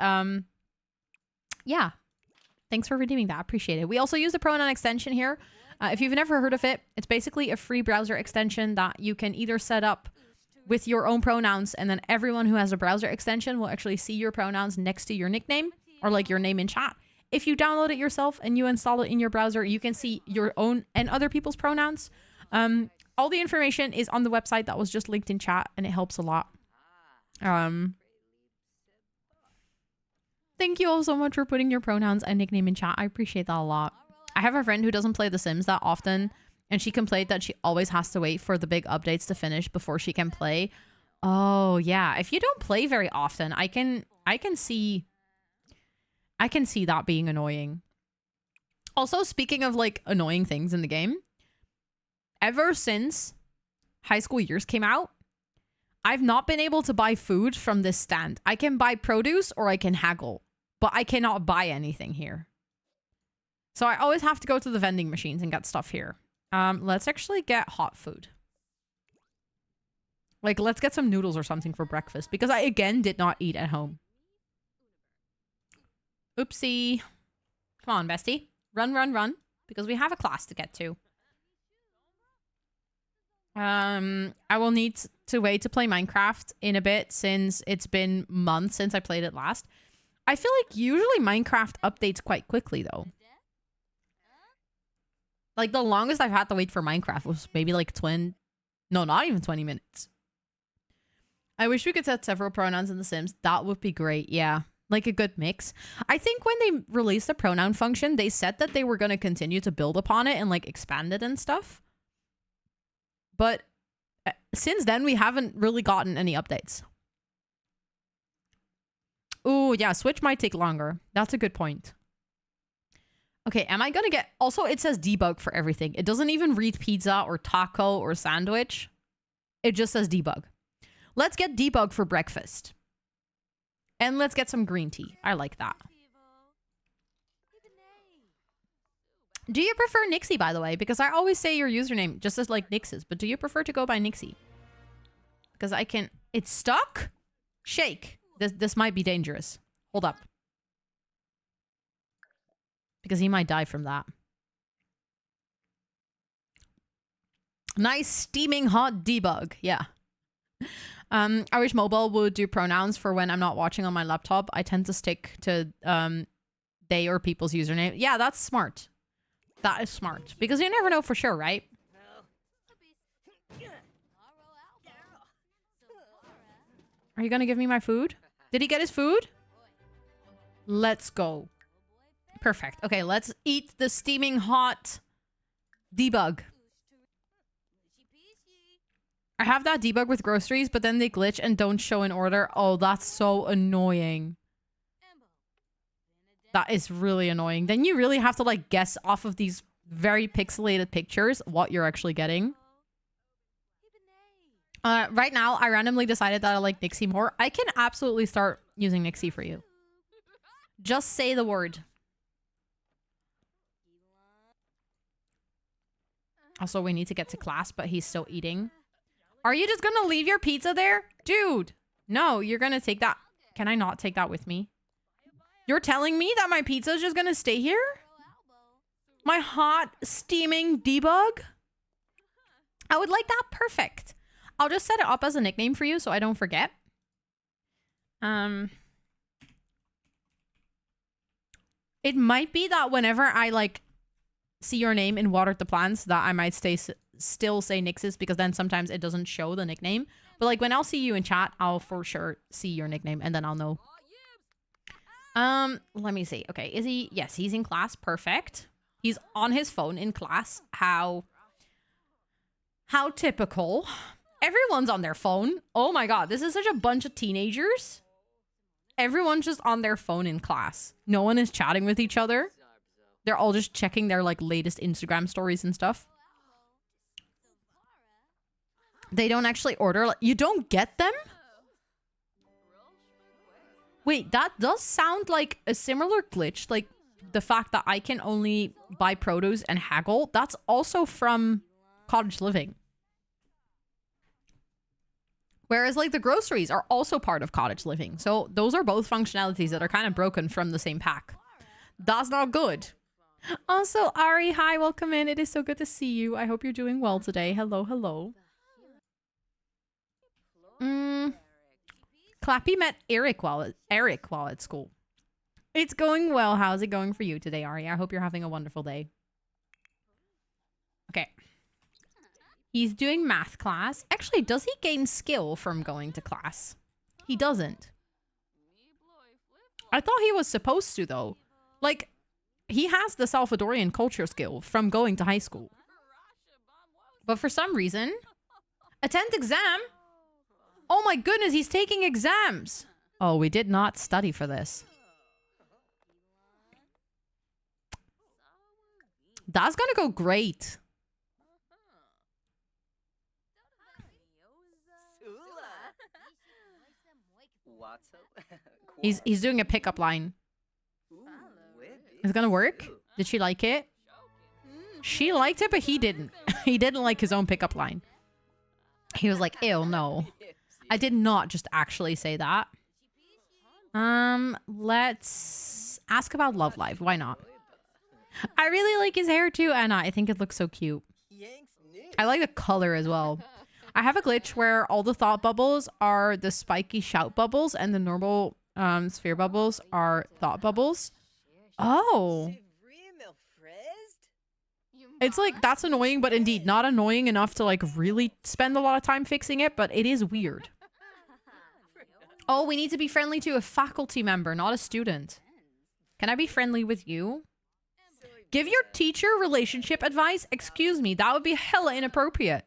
yeah, thanks for redeeming that. Appreciate it. We also use the pronoun extension here. If you've never heard of it, it's basically a free browser extension that you can either set up with your own pronouns, and then everyone who has a browser extension will actually see your pronouns next to your nickname or like your name in chat. If you download it yourself and you install it in your browser, you can see your own and other people's pronouns. All the information is on the website that was just linked in chat, and it helps a lot. Thank you all so much for putting your pronouns and nickname in chat. I appreciate that a lot. I have a friend who doesn't play The Sims that often, and she complained that she always has to wait for the big updates to finish before she can play. Oh yeah, if you don't play very often, I can see that being annoying. Also, speaking of like annoying things in the game, ever since High School Years came out, I've not been able to buy food from this stand. I can buy produce or I can haggle, but I cannot buy anything here. So I always have to go to the vending machines and get stuff here. Let's actually get hot food. Like, let's get some noodles or something for breakfast because I, again, did not eat at home. Oopsie. Come on, bestie. Run, run, run. Because we have a class to get to. I will need to wait to play Minecraft in a bit since it's been months since I played it last. I feel like usually Minecraft updates quite quickly, though. Like the longest I've had to wait for Minecraft was maybe like 20, no, not even 20 minutes. I wish we could set several pronouns in The Sims. That would be great. Yeah. Like a good mix. I think when they released the pronoun function, they said that they were going to continue to build upon it and like expand it and stuff. But since then, we haven't really gotten any updates. Ooh, yeah, Switch might take longer. That's a good point. Okay, am I going to get... Also, it says debug for everything. It doesn't even read pizza or taco or sandwich. It just says debug. Let's get debug for breakfast. And let's get some green tea. I like that. Do you prefer Nixie, by the way? Because I always say your username just as like Nix's. But do you prefer to go by Nixie? Because I can... It's stuck? Shake. This might be dangerous. Hold up. Because he might die from that. Nice steaming hot debug. Yeah. I wish mobile would do pronouns for when I'm not watching on my laptop. I tend to stick to they or people's username. Yeah, that's smart. That is smart. Because you never know for sure, right? Are you going to give me my food? Did he get his food? Let's go. Perfect. Okay, let's eat the steaming hot debug. I have that debug with groceries, but then they glitch and don't show in order. Oh, that's so annoying. That is really annoying. Then you really have to like guess off of these very pixelated pictures what you're actually getting. Right now, I randomly decided that I like Nixie more. I can absolutely start using Nixie for you. Just say the word. Also, we need to get to class, but he's still eating. Are you just gonna leave your pizza there? Dude, no, you're gonna take that. Can I not take that with me? You're telling me that my pizza is just gonna stay here? My hot, steaming debug? I would like that. Perfect. I'll just set it up as a nickname for you so I don't forget. It might be that whenever I like see your name in Water the Plants that I might still say Nix's because then sometimes it doesn't show the nickname. But like when I'll see you in chat, I'll for sure see your nickname and then I'll know. Let me see. Okay, is he? Yes, he's in class. Perfect. He's on his phone in class. How typical. Everyone's on their phone. Oh my god, this is such a bunch of teenagers. Everyone's just on their phone in class. No one is chatting with each other. They're all just checking their like latest Instagram stories and stuff. They don't actually order. You don't get them? Wait, that does sound like a similar glitch. Like the fact that I can only buy produce and haggle. That's also from Cottage Living. Whereas like the groceries are also part of Cottage Living. So those are both functionalities that are kind of broken from the same pack. That's not good. Also, Ari, hi, welcome in. It is so good to see you. I hope you're doing well today. Hello, hello. Clappy met Eric while at school. It's going well. How's it going for you today, Ari? I hope you're having a wonderful day. Okay. He's doing math class. Actually, does he gain skill from going to class? He doesn't. I thought he was supposed to, though. Like, he has the Salvadorian culture skill from going to high school. But for some reason... Attend exam? Oh my goodness, he's taking exams! Oh, we did not study for this. That's gonna go great. He's doing a pickup line. Is it gonna work? Did she like it? She liked it, but he didn't. He didn't like his own pickup line. He was like, ew, no. I did not just actually say that. Let's ask about love life. Why not? I really like his hair too, Anna. I think it looks so cute. I like the color as well. I have a glitch where all the thought bubbles are the spiky shout bubbles and the normal sphere bubbles are thought bubbles. Oh. It's like, that's annoying, but indeed not annoying enough to like really spend a lot of time fixing it, but it is weird. Oh, we need to be friendly to a faculty member, not a student. Can I be friendly with you? Give your teacher relationship advice? Excuse me, that would be hella inappropriate.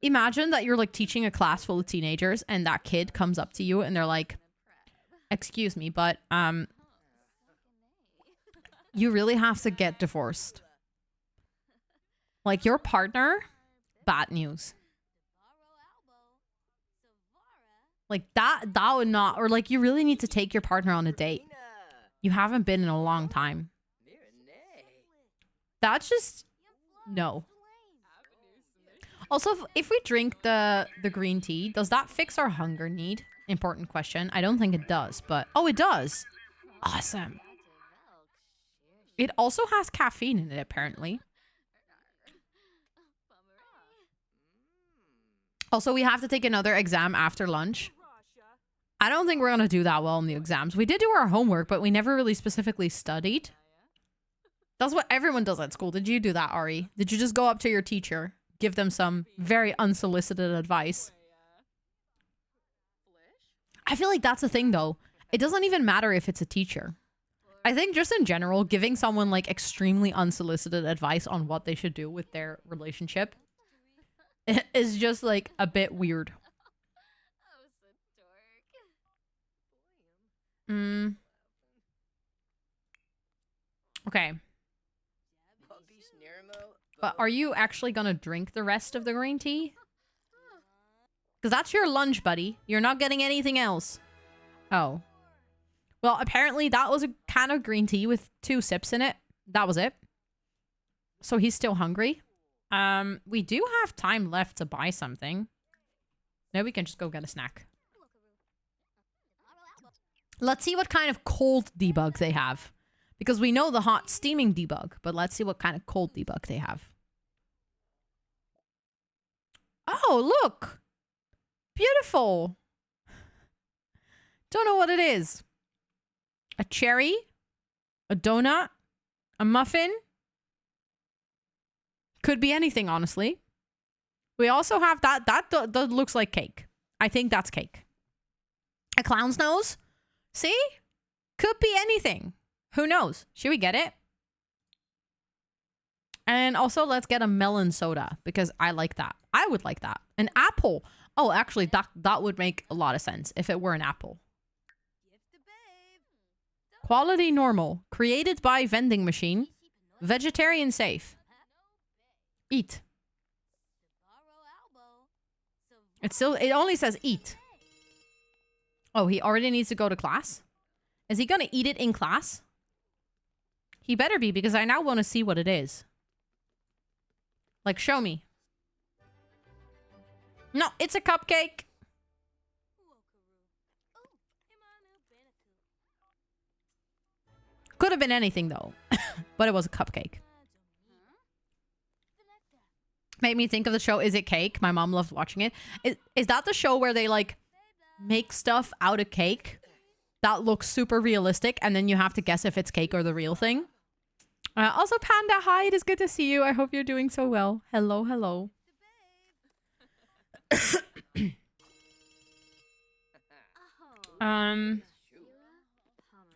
Imagine that you're like teaching a class full of teenagers and that kid comes up to you and they're like, excuse me, but you really have to get divorced. Like your partner, bad news. Like that would not, or like you really need to take your partner on a date. You haven't been in a long time. That's just, no. Also, if we drink the green tea, does that fix our hunger need? Important question. I don't think it does, but... Oh, it does! Awesome. It also has caffeine in it, apparently. Also, we have to take another exam after lunch. I don't think we're going to do that well in the exams. We did do our homework, but we never really specifically studied. That's what everyone does at school. Did you do that, Ari? Did you just go up to your teacher? Give them some very unsolicited advice. I feel like that's the thing though. It doesn't even matter if it's a teacher. I think just in general, giving someone like extremely unsolicited advice on what they should do with their relationship is just like a bit weird. Okay. But are you actually gonna drink the rest of the green tea? Because that's your lunch, buddy. You're not getting anything else. Oh. Well, apparently that was a can of green tea with 2 sips in it. That was it. So he's still hungry. We do have time left to buy something. Now we can just go get a snack. Let's see what kind of cold debug they have. Because we know the hot steaming debug, but let's see what kind of cold debug they have. Oh, look! Beautiful! Don't know what it is. A cherry? A donut? A muffin? Could be anything, honestly. We also have that. That looks like cake. I think that's cake. A clown's nose? See? Could be anything. Who knows? Should we get it? And also, let's get a melon soda because I like that. I would like that. An apple. Oh, actually, that would make a lot of sense if it were an apple. Quality normal. Created by vending machine. Vegetarian safe. Eat. It only says eat. Oh, he already needs to go to class? Is he gonna eat it in class? He better be, because I now want to see what it is. Like, show me. No, it's a cupcake. Could have been anything, though. But it was a cupcake. Made me think of the show Is It Cake? My mom loved watching it. Is that the show where they, like, make stuff out of cake that looks super realistic, and then you have to guess if it's cake or the real thing? Also, Panda, hi, it is good to see you. I hope you're doing so well. Hello, hello.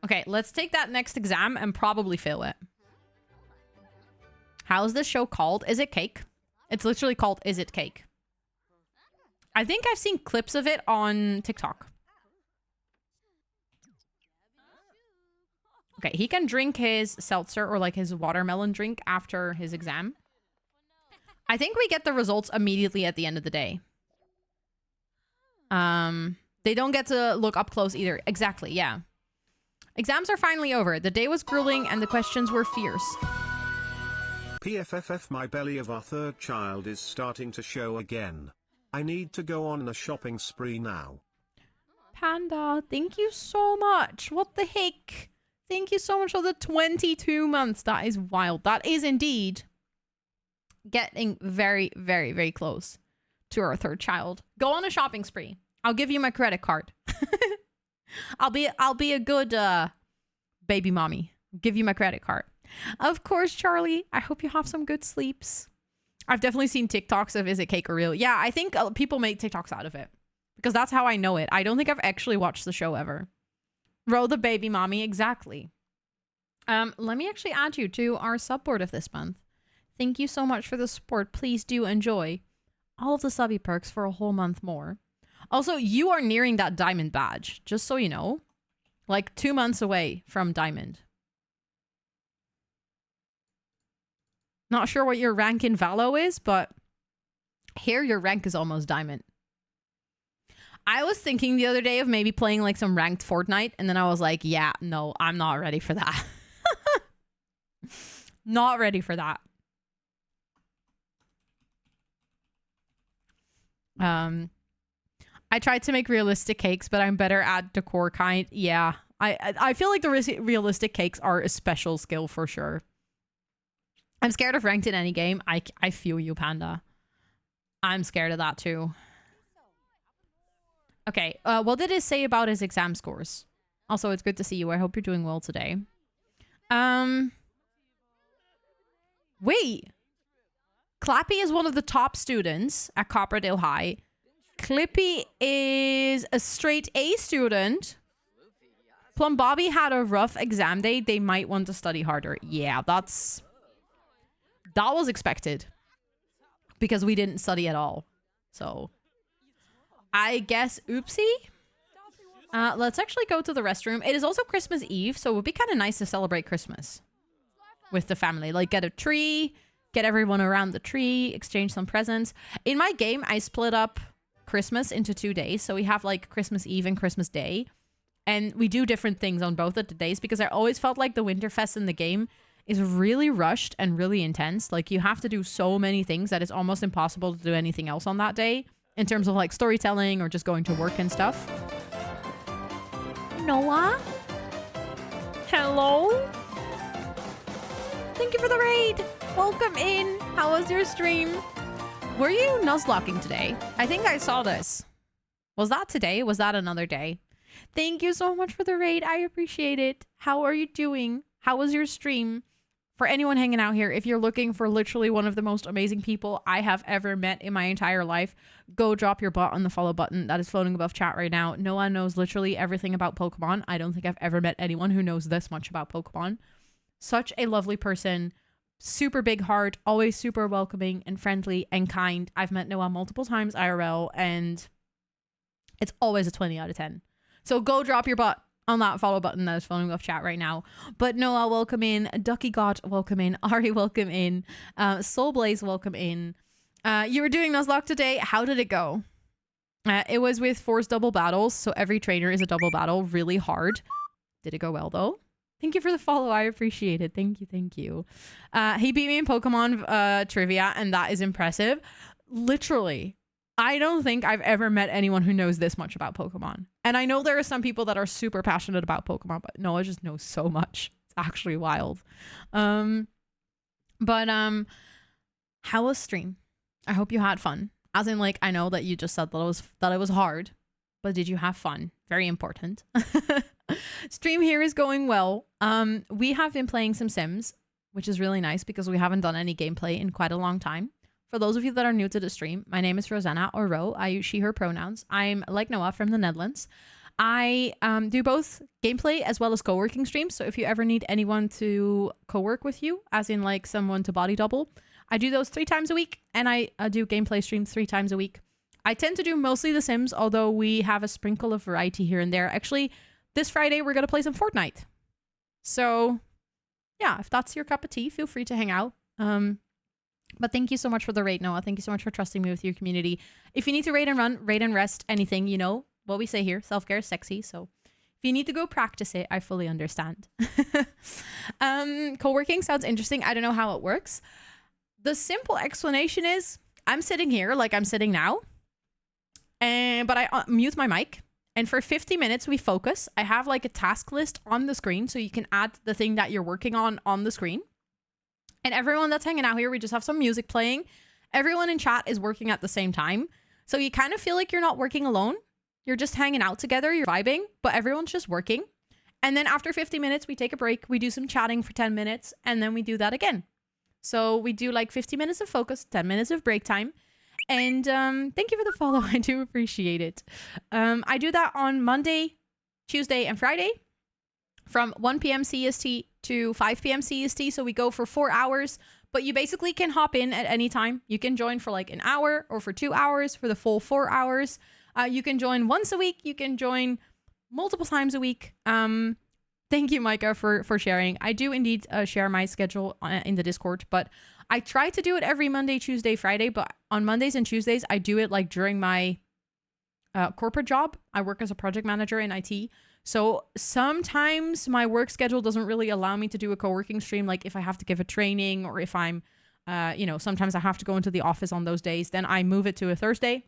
Okay, let's take that next exam and probably fail it. How's this show called? Is it Cake? It's literally called Is It Cake? I think I've seen clips of it on TikTok. Okay, he can drink his seltzer or like his watermelon drink after his exam. I think we get the results immediately at the end of the day. They don't get to look up close either. Exactly, yeah. Exams are finally over. The day was grueling and the questions were fierce. PFFF, my belly of our 3rd child is starting to show again. I need to go on a shopping spree now. Panda, thank you so much. What the heck? Thank you so much for the 22 months. That is wild. That is indeed getting very, very, very close to our 3rd child. Go on a shopping spree. I'll give you my credit card. I'll be a good baby mommy. Give you my credit card. Of course, Charlie. I hope you have some good sleeps. I've definitely seen TikToks of is it cake or real? Yeah, I think people make TikToks out of it because that's how I know it. I don't think I've actually watched the show ever. Roll the baby mommy, exactly. Let me actually add you to our subboard of this month. Thank you so much for the support. Please do enjoy all of the subby perks for a whole month more. Also, you are nearing that diamond badge, just so you know. Like 2 months away from diamond. Not sure what your rank in Valo is, but here your rank is almost diamond. I was thinking the other day of maybe playing like some ranked Fortnite, and then I was like, yeah, no, I'm not ready for that. Not ready for that. I tried to make realistic cakes, but I'm better at decor kind. Yeah, I feel like the realistic cakes are a special skill for sure. I'm scared of ranked in any game. I feel you, Panda. I'm scared of that too. Okay, what did it say about his exam scores? Also, it's good to see you. I hope you're doing well today. Wait. Clappy is one of the top students at Copperdale High. Clippy is a straight A student. Plum Bobby had a rough exam day. They might want to study harder. Yeah, that was expected. Because we didn't study at all. So, I guess oopsie. Let's actually go to the restroom. It is also Christmas Eve, so it would be kind of nice to celebrate Christmas with the family. Like, get a tree, get everyone around the tree, exchange some presents. In my game, I split up Christmas into 2 days. So we have like Christmas Eve and Christmas Day. And we do different things on both of the days because I always felt like the Winterfest in the game is really rushed and really intense. Like, you have to do so many things that it's almost impossible to do anything else on that day in terms of like storytelling or just going to work and stuff. Noah? Hello? Thank you for the raid. Welcome in. How was your stream? Were you nuzlocking today? I think I saw this. Was that today? Was that another day? Thank you so much for the raid. I appreciate it. How are you doing? How was your stream? For anyone hanging out here, if you're looking for literally one of the most amazing people I have ever met in my entire life, go drop your bot on the follow button that is floating above chat right now. Noah knows literally everything about Pokemon. I don't think I've ever met anyone who knows this much about Pokemon. Such a lovely person. Super big heart. Always super welcoming and friendly and kind. I've met Noah multiple times IRL and it's always a 20 out of 10. So go drop your bot on that follow button that is following off chat right now. But Noah, welcome in. Ducky God, welcome in. Ari, welcome in. Soul Blaze, welcome in. You were doing Nuzlocke today. How did it go? It was with Force double battles. So every trainer is a double battle. Really hard. Did it go well though? Thank you for the follow. I appreciate it. Thank you. Thank you. He beat me in Pokemon trivia and that is impressive. Literally. I don't think I've ever met anyone who knows this much about Pokemon. And I know there are some people that are super passionate about Pokemon, but Noah just knows so much. It's actually wild. How was stream? I hope you had fun. As in, like, I know that you just said that it was hard, but did you have fun? Very important. Stream here is going well. We have been playing some Sims, which is really nice because we haven't done any gameplay in quite a long time. For those of you that are new to the stream, my name is Rosanna or Ro. I use she, her pronouns. I'm like Noah from the Netherlands. I do both gameplay as well as co-working streams. So if you ever need anyone to co-work with you, as in like someone to body double, I do those 3 times a week and I do gameplay streams 3 times a week. I tend to do mostly The Sims, although we have a sprinkle of variety here and there. Actually, this Friday, we're going to play some Fortnite. So yeah, if that's your cup of tea, feel free to hang out. But thank you so much for the raid, Noah. Thank you so much for trusting me with your community. If you need to raid and run, raid and rest, anything, you know what we say here. Self-care is sexy. So if you need to go practice it, I fully understand. Co-working sounds interesting. I don't know how it works. The simple explanation is I'm sitting here like I'm sitting now. But I mute my mic. And for 50 minutes, we focus. I have like a task list on the screen. So you can add the thing that you're working on the screen. And everyone that's hanging out here, we just have some music playing. Everyone in chat is working at the same time. So you kind of feel like you're not working alone. You're just hanging out together. You're vibing, but everyone's just working. And then after 50 minutes, we take a break. We do some chatting for 10 minutes, and then we do that again. So we do like 50 minutes of focus, 10 minutes of break time. And thank you for the follow. I do appreciate it. I do that on Monday, Tuesday, and Friday from 1 p.m. CST to 5 p.m. CST. So we go for 4 hours, but you basically can hop in at any time. You can join for like an hour or for 2 hours for the full 4 hours. You can join once a week. You can join multiple times a week. Thank you, Micah, for sharing. I do indeed share my schedule in the Discord, but I try to do it every Monday, Tuesday, Friday. But on Mondays and Tuesdays, I do it like during my corporate job. I work as a project manager in IT. So sometimes my work schedule doesn't really allow me to do a co-working stream. Like if I have to give a training or if I'm, sometimes I have to go into the office on those days, then I move it to a Thursday.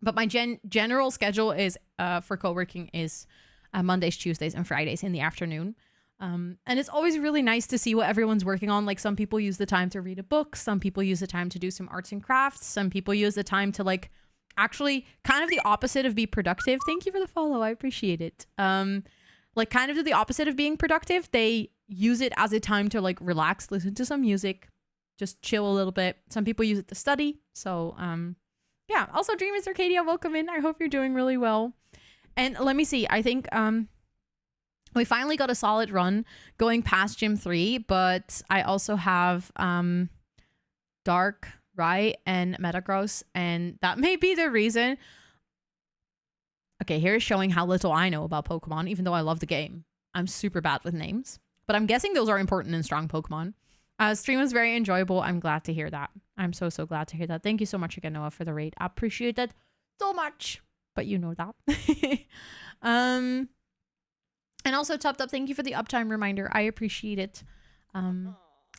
But my general schedule is for co-working is Mondays, Tuesdays, and Fridays in the afternoon. And it's always really nice to see what everyone's working on. Like some people use the time to read a book. Some people use the time to do some arts and crafts. Some people use the time to like actually kind of the opposite of be productive. Thank you for the follow. I appreciate it. Like kind of the opposite of being productive. They use it as a time to like relax, listen to some music, just chill a little bit. Some people use it to study. So, yeah. Also, Dreamers Arcadia, welcome in. I hope you're doing really well. And let me see. I think we finally got a solid run going past Gym 3, but I also have Dark, right, and Metagross, and that may be the reason. Okay, here's showing how little I know about Pokemon, even though I love the game. I'm super bad with names, but I'm guessing those are important in strong Pokemon. Stream was very enjoyable. I'm glad to hear that. I'm so glad to hear that. Thank you so much again, Noah, for the raid. I appreciate it so much. But you know that. And also Topped Up, thank you for the uptime reminder. I appreciate it.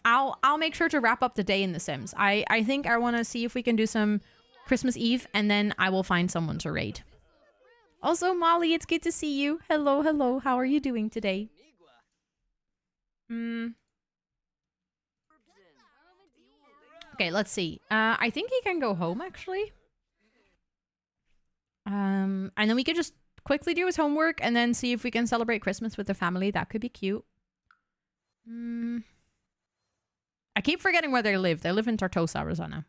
I'll make sure to wrap up the day in The Sims. I think I want to see if we can do some Christmas Eve, and then I will find someone to raid. Also, Molly, it's good to see you. Hello, hello. How are you doing today? Okay, let's see. I think he can go home, actually. And then we could just quickly do his homework and then see if we can celebrate Christmas with the family. That could be cute. I keep forgetting where they live. They live in Tartosa, Rosanna.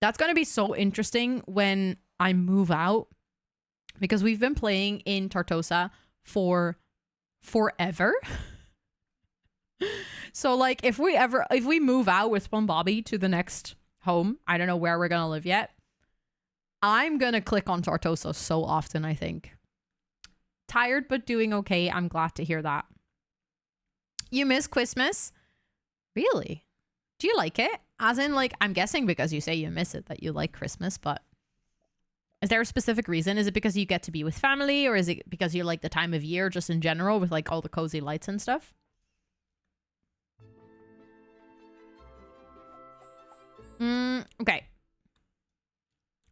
That's going to be so interesting when I move out, because we've been playing in Tartosa for forever. So like if we move out with Plum Bobby to the next home, I don't know where we're gonna live yet, I'm gonna click on Tartosa so often. I think tired but doing okay. I'm glad to hear that. You miss Christmas? Really? Do you like it? As in, like, I'm guessing because you say you miss it that you like Christmas, but is there a specific reason? Is it because you get to be with family, or is it because you like the time of year just in general with like all the cozy lights and stuff? Okay.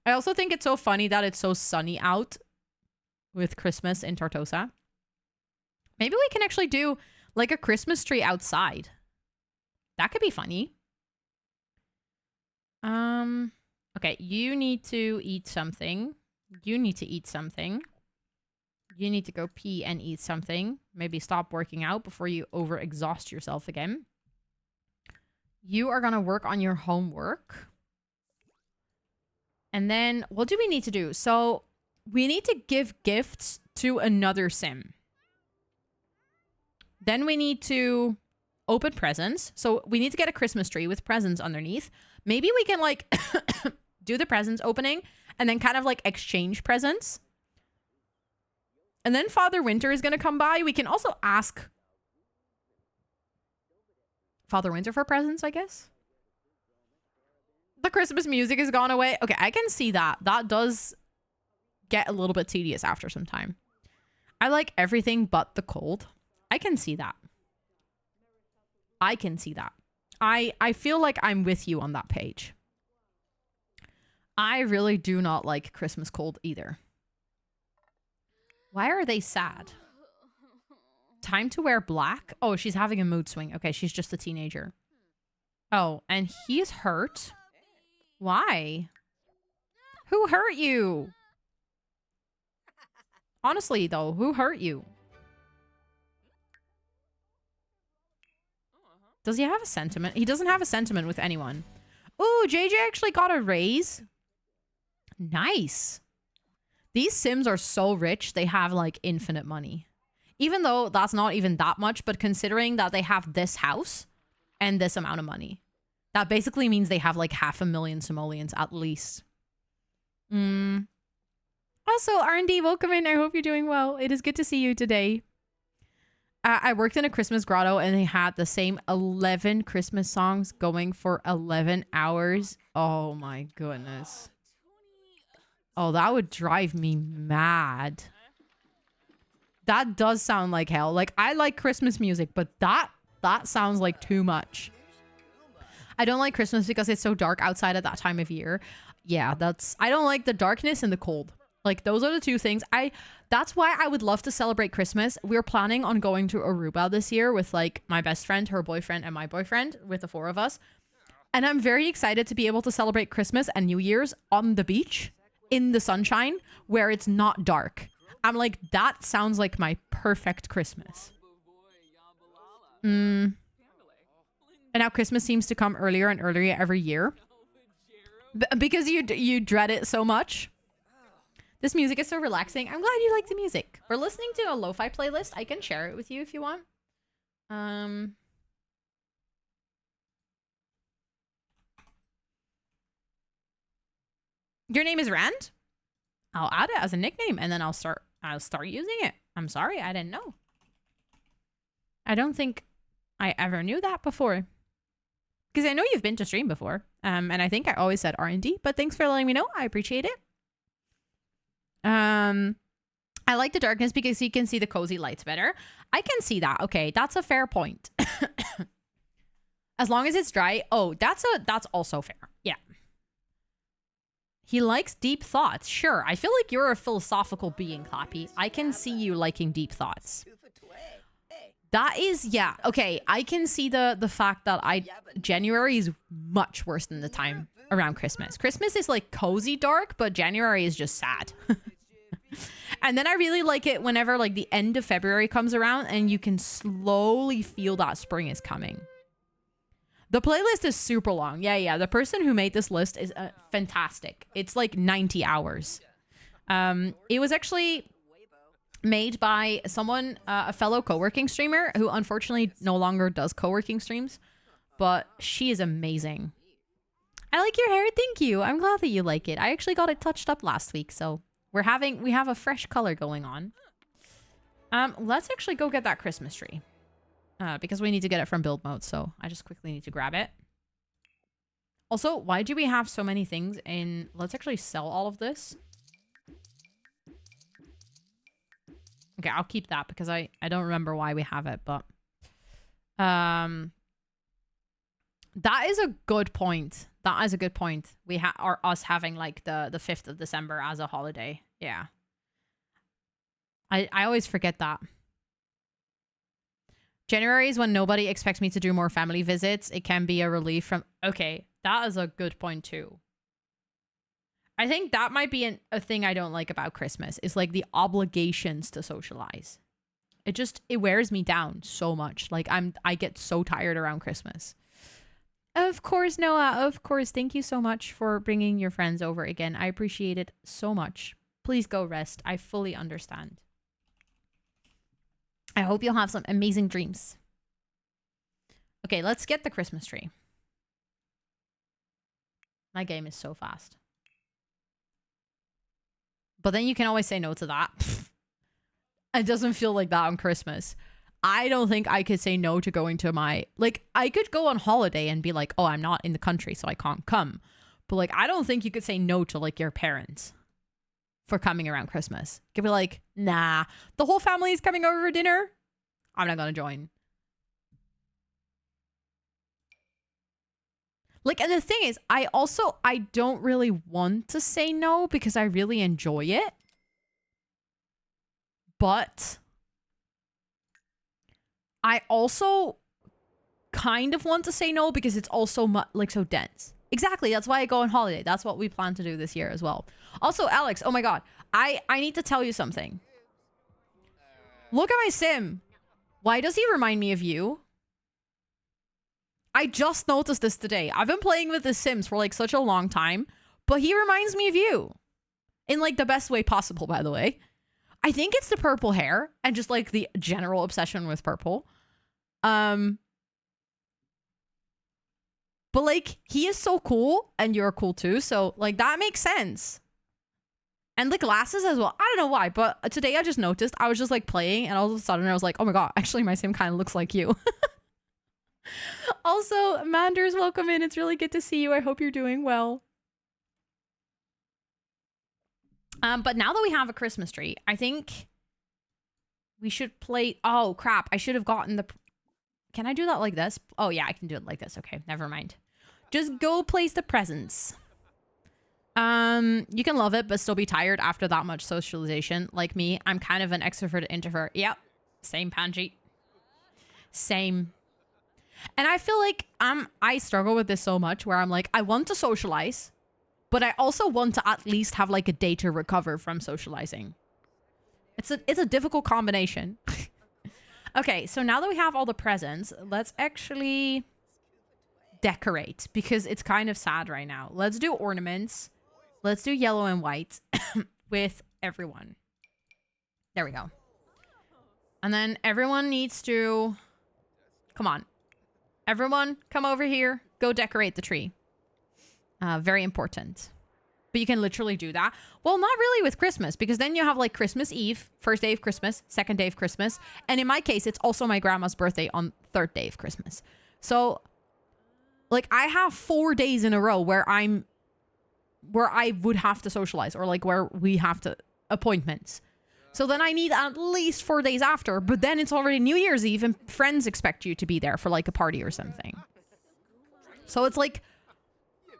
I also think it's so funny that it's so sunny out with Christmas in Tartosa. Maybe we can actually do like a Christmas tree outside. That could be funny. Okay, you need to eat something. You need to eat something. You need to go pee and eat something. Maybe stop working out before you overexhaust yourself again. You are going to work on your homework. And then what do we need to do? So we need to give gifts to another sim. Then we need to open presents. So we need to get a Christmas tree with presents underneath. Maybe we can like do the presents opening and then kind of like exchange presents. And then Father Winter is going to come by. We can also ask Father Winter for presents, I guess. The Christmas music has gone away. Okay, I can see that. That does get a little bit tedious after some time. I like everything but the cold. I can see that. I can see that. I feel like I'm with you on that page. I really do not like Christmas cold either. Why are they sad? Time to wear black? Oh, she's having a mood swing. Okay, she's just a teenager. Oh, and he's hurt. Why? Who hurt you? Honestly, though, who hurt you? Does he have a sentiment? He doesn't have a sentiment with anyone. Ooh, JJ actually got a raise. Nice. These Sims are so rich, they have like infinite money. Even though that's not even that much, but considering that they have this house and this amount of money, that basically means they have like 500,000 simoleons at least. Also, R&D, welcome in. I hope you're doing well. It is good to see you today. I worked in a Christmas grotto and they had the same 11 Christmas songs going for 11 hours. Oh my goodness. Oh, that would drive me mad. That does sound like hell. Like, I like Christmas music, but that sounds like too much. I don't like Christmas because it's so dark outside at that time of year. Yeah, I don't like the darkness and the cold. Like, those are the two things. That's why I would love to celebrate Christmas. We're planning on going to Aruba this year with like my best friend, her boyfriend, and my boyfriend, with the 4 of us. And I'm very excited to be able to celebrate Christmas and New Year's on the beach in the sunshine where it's not dark. I'm like, that sounds like my perfect Christmas. And now Christmas seems to come earlier and earlier every year. Because you dread it so much. This music is so relaxing. I'm glad you like the music. We're listening to a lo-fi playlist. I can share it with you if you want. Your name is Rand? I'll add it as a nickname and then I'll start using it. I'm sorry, I didn't know. I don't think I ever knew that before. Because I know you've been to stream before. And I think I always said R&D, but thanks for letting me know. I appreciate it. I like the darkness because you can see the cozy lights better. I can see that. Okay, that's a fair point. As long as it's dry. Oh, that's also fair. Yeah. He likes deep thoughts. Sure. I feel like you're a philosophical being, Clappy. I can see you liking deep thoughts. That is, yeah. Okay, I can see the fact that January is much worse than the time around Christmas. Christmas is like cozy dark, but January is just sad. And then I really like it whenever like the end of February comes around and you can slowly feel that spring is coming. The playlist is super long. Yeah. The person who made this list is fantastic. It's like 90 hours. It was actually made by someone, a fellow co-working streamer who unfortunately no longer does co-working streams, but she is amazing. I like your hair. Thank you. I'm glad that you like it. I actually got it touched up last week, so we have a fresh color going on. Let's actually go get that Christmas tree. Because we need to get it from build mode, so I just quickly need to grab it. Also, why do we have so many things in... Let's actually sell all of this. Okay, I'll keep that because I don't remember why we have it, but... That is a good point. That is a good point. Us having like the 5th of December as a holiday. Yeah. I always forget that. January is when nobody expects me to do more family visits. It can be a relief from... Okay, that is a good point too. I think that might be a thing I don't like about Christmas. Is like the obligations to socialize. It wears me down so much. Like I get so tired around Christmas. Of course, Noah. Of course. Thank you so much for bringing your friends over again. I appreciate it so much. Please go rest. I fully understand. I hope you'll have some amazing dreams. Okay, let's get the Christmas tree. My game is so fast. But then you can always say no to that. It doesn't feel like that on Christmas. I don't think I could say no to going to my... Like, I could go on holiday and be like, oh, I'm not in the country, so I can't come. But, like, I don't think you could say no to, like, your parents for coming around Christmas. You could be like, nah, the whole family is coming over for dinner. I'm not gonna join. Like, and the thing is, I don't really want to say no because I really enjoy it. But I also kind of want to say no because it's also so dense. Exactly. That's why I go on holiday. That's what we plan to do this year as well. Also, Alex, oh my God, I need to tell you something. Look at my sim. Why does he remind me of you? I just noticed this today. I've been playing with the Sims for like such a long time, but he reminds me of you. In like the best way possible, by the way. I think it's the purple hair and just like the general obsession with purple. But like he is so cool and you're cool too. So like that makes sense. And the glasses as well. I don't know why, but today I just noticed I was just like playing and all of a sudden I was like, oh my God, actually my sim kind of looks like you. Also, Manders, welcome in. It's really good to see you. I hope you're doing well. But now that we have a Christmas tree, I think we should play... Oh, crap. I should have gotten the... Can I do that like this? Oh, yeah, I can do it like this. Okay, never mind. Just go place the presents. You can love it, but still be tired after that much socialization. Like me, I'm kind of an extrovert introvert. Yep. Same, Panji. Same. And I feel like I struggle with this so much where I'm like, I want to socialize, but I also want to at least have like a day to recover from socializing. It's a difficult combination. Okay, so now that we have all the presents, let's actually decorate because it's kind of sad right now. Let's do ornaments. Let's do yellow and white with everyone. There we go. And then everyone needs to... Come on. Everyone, come over here. Go decorate the tree. Very important. But you can literally do that. Well, not really with Christmas, because then you have like Christmas Eve, first day of Christmas, second day of Christmas. And in my case, it's also my grandma's birthday on third day of Christmas. So like I have 4 days in a row where I would have to socialize or like where we have to appointments. So then I need at least 4 days after, but then it's already New Year's Eve and friends expect you to be there for like a party or something. So it's like,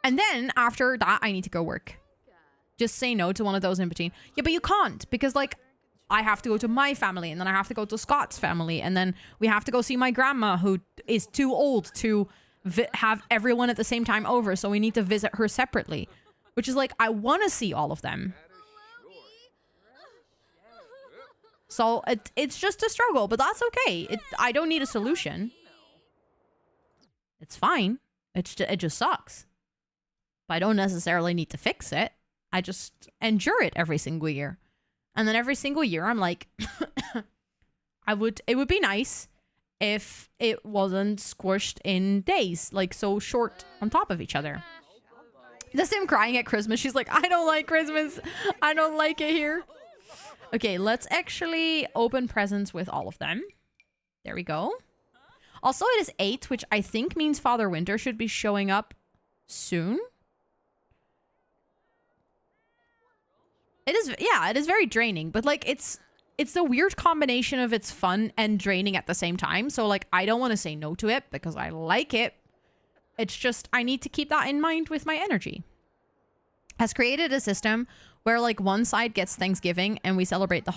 and then after that, I need to go work. Just say no to one of those in between. Yeah, but you can't because like I have to go to my family and then I have to go to Scott's family. And then we have to go see my grandma who is too old to have everyone at the same time over. So we need to visit her separately, which is like, I want to see all of them. So it's just a struggle, but that's okay. I don't need a solution. It's fine. It just sucks. But I don't necessarily need to fix it. I just endure it every single year. And then every single year I'm like, it would be nice if it wasn't squished in days, like so short on top of each other. The Sim crying at Christmas. She's like, I don't like Christmas. I don't like it here. Okay, let's actually open presents with all of them. There we go. Also, it is 8, which I think means Father Winter should be showing up soon. It is, yeah, it is very draining, but like it's a weird combination of it's fun and draining at the same time. So like, I don't want to say no to it because I like it. It's just, I need to keep that in mind with my energy. Has created a system where like one side gets Thanksgiving and we celebrate the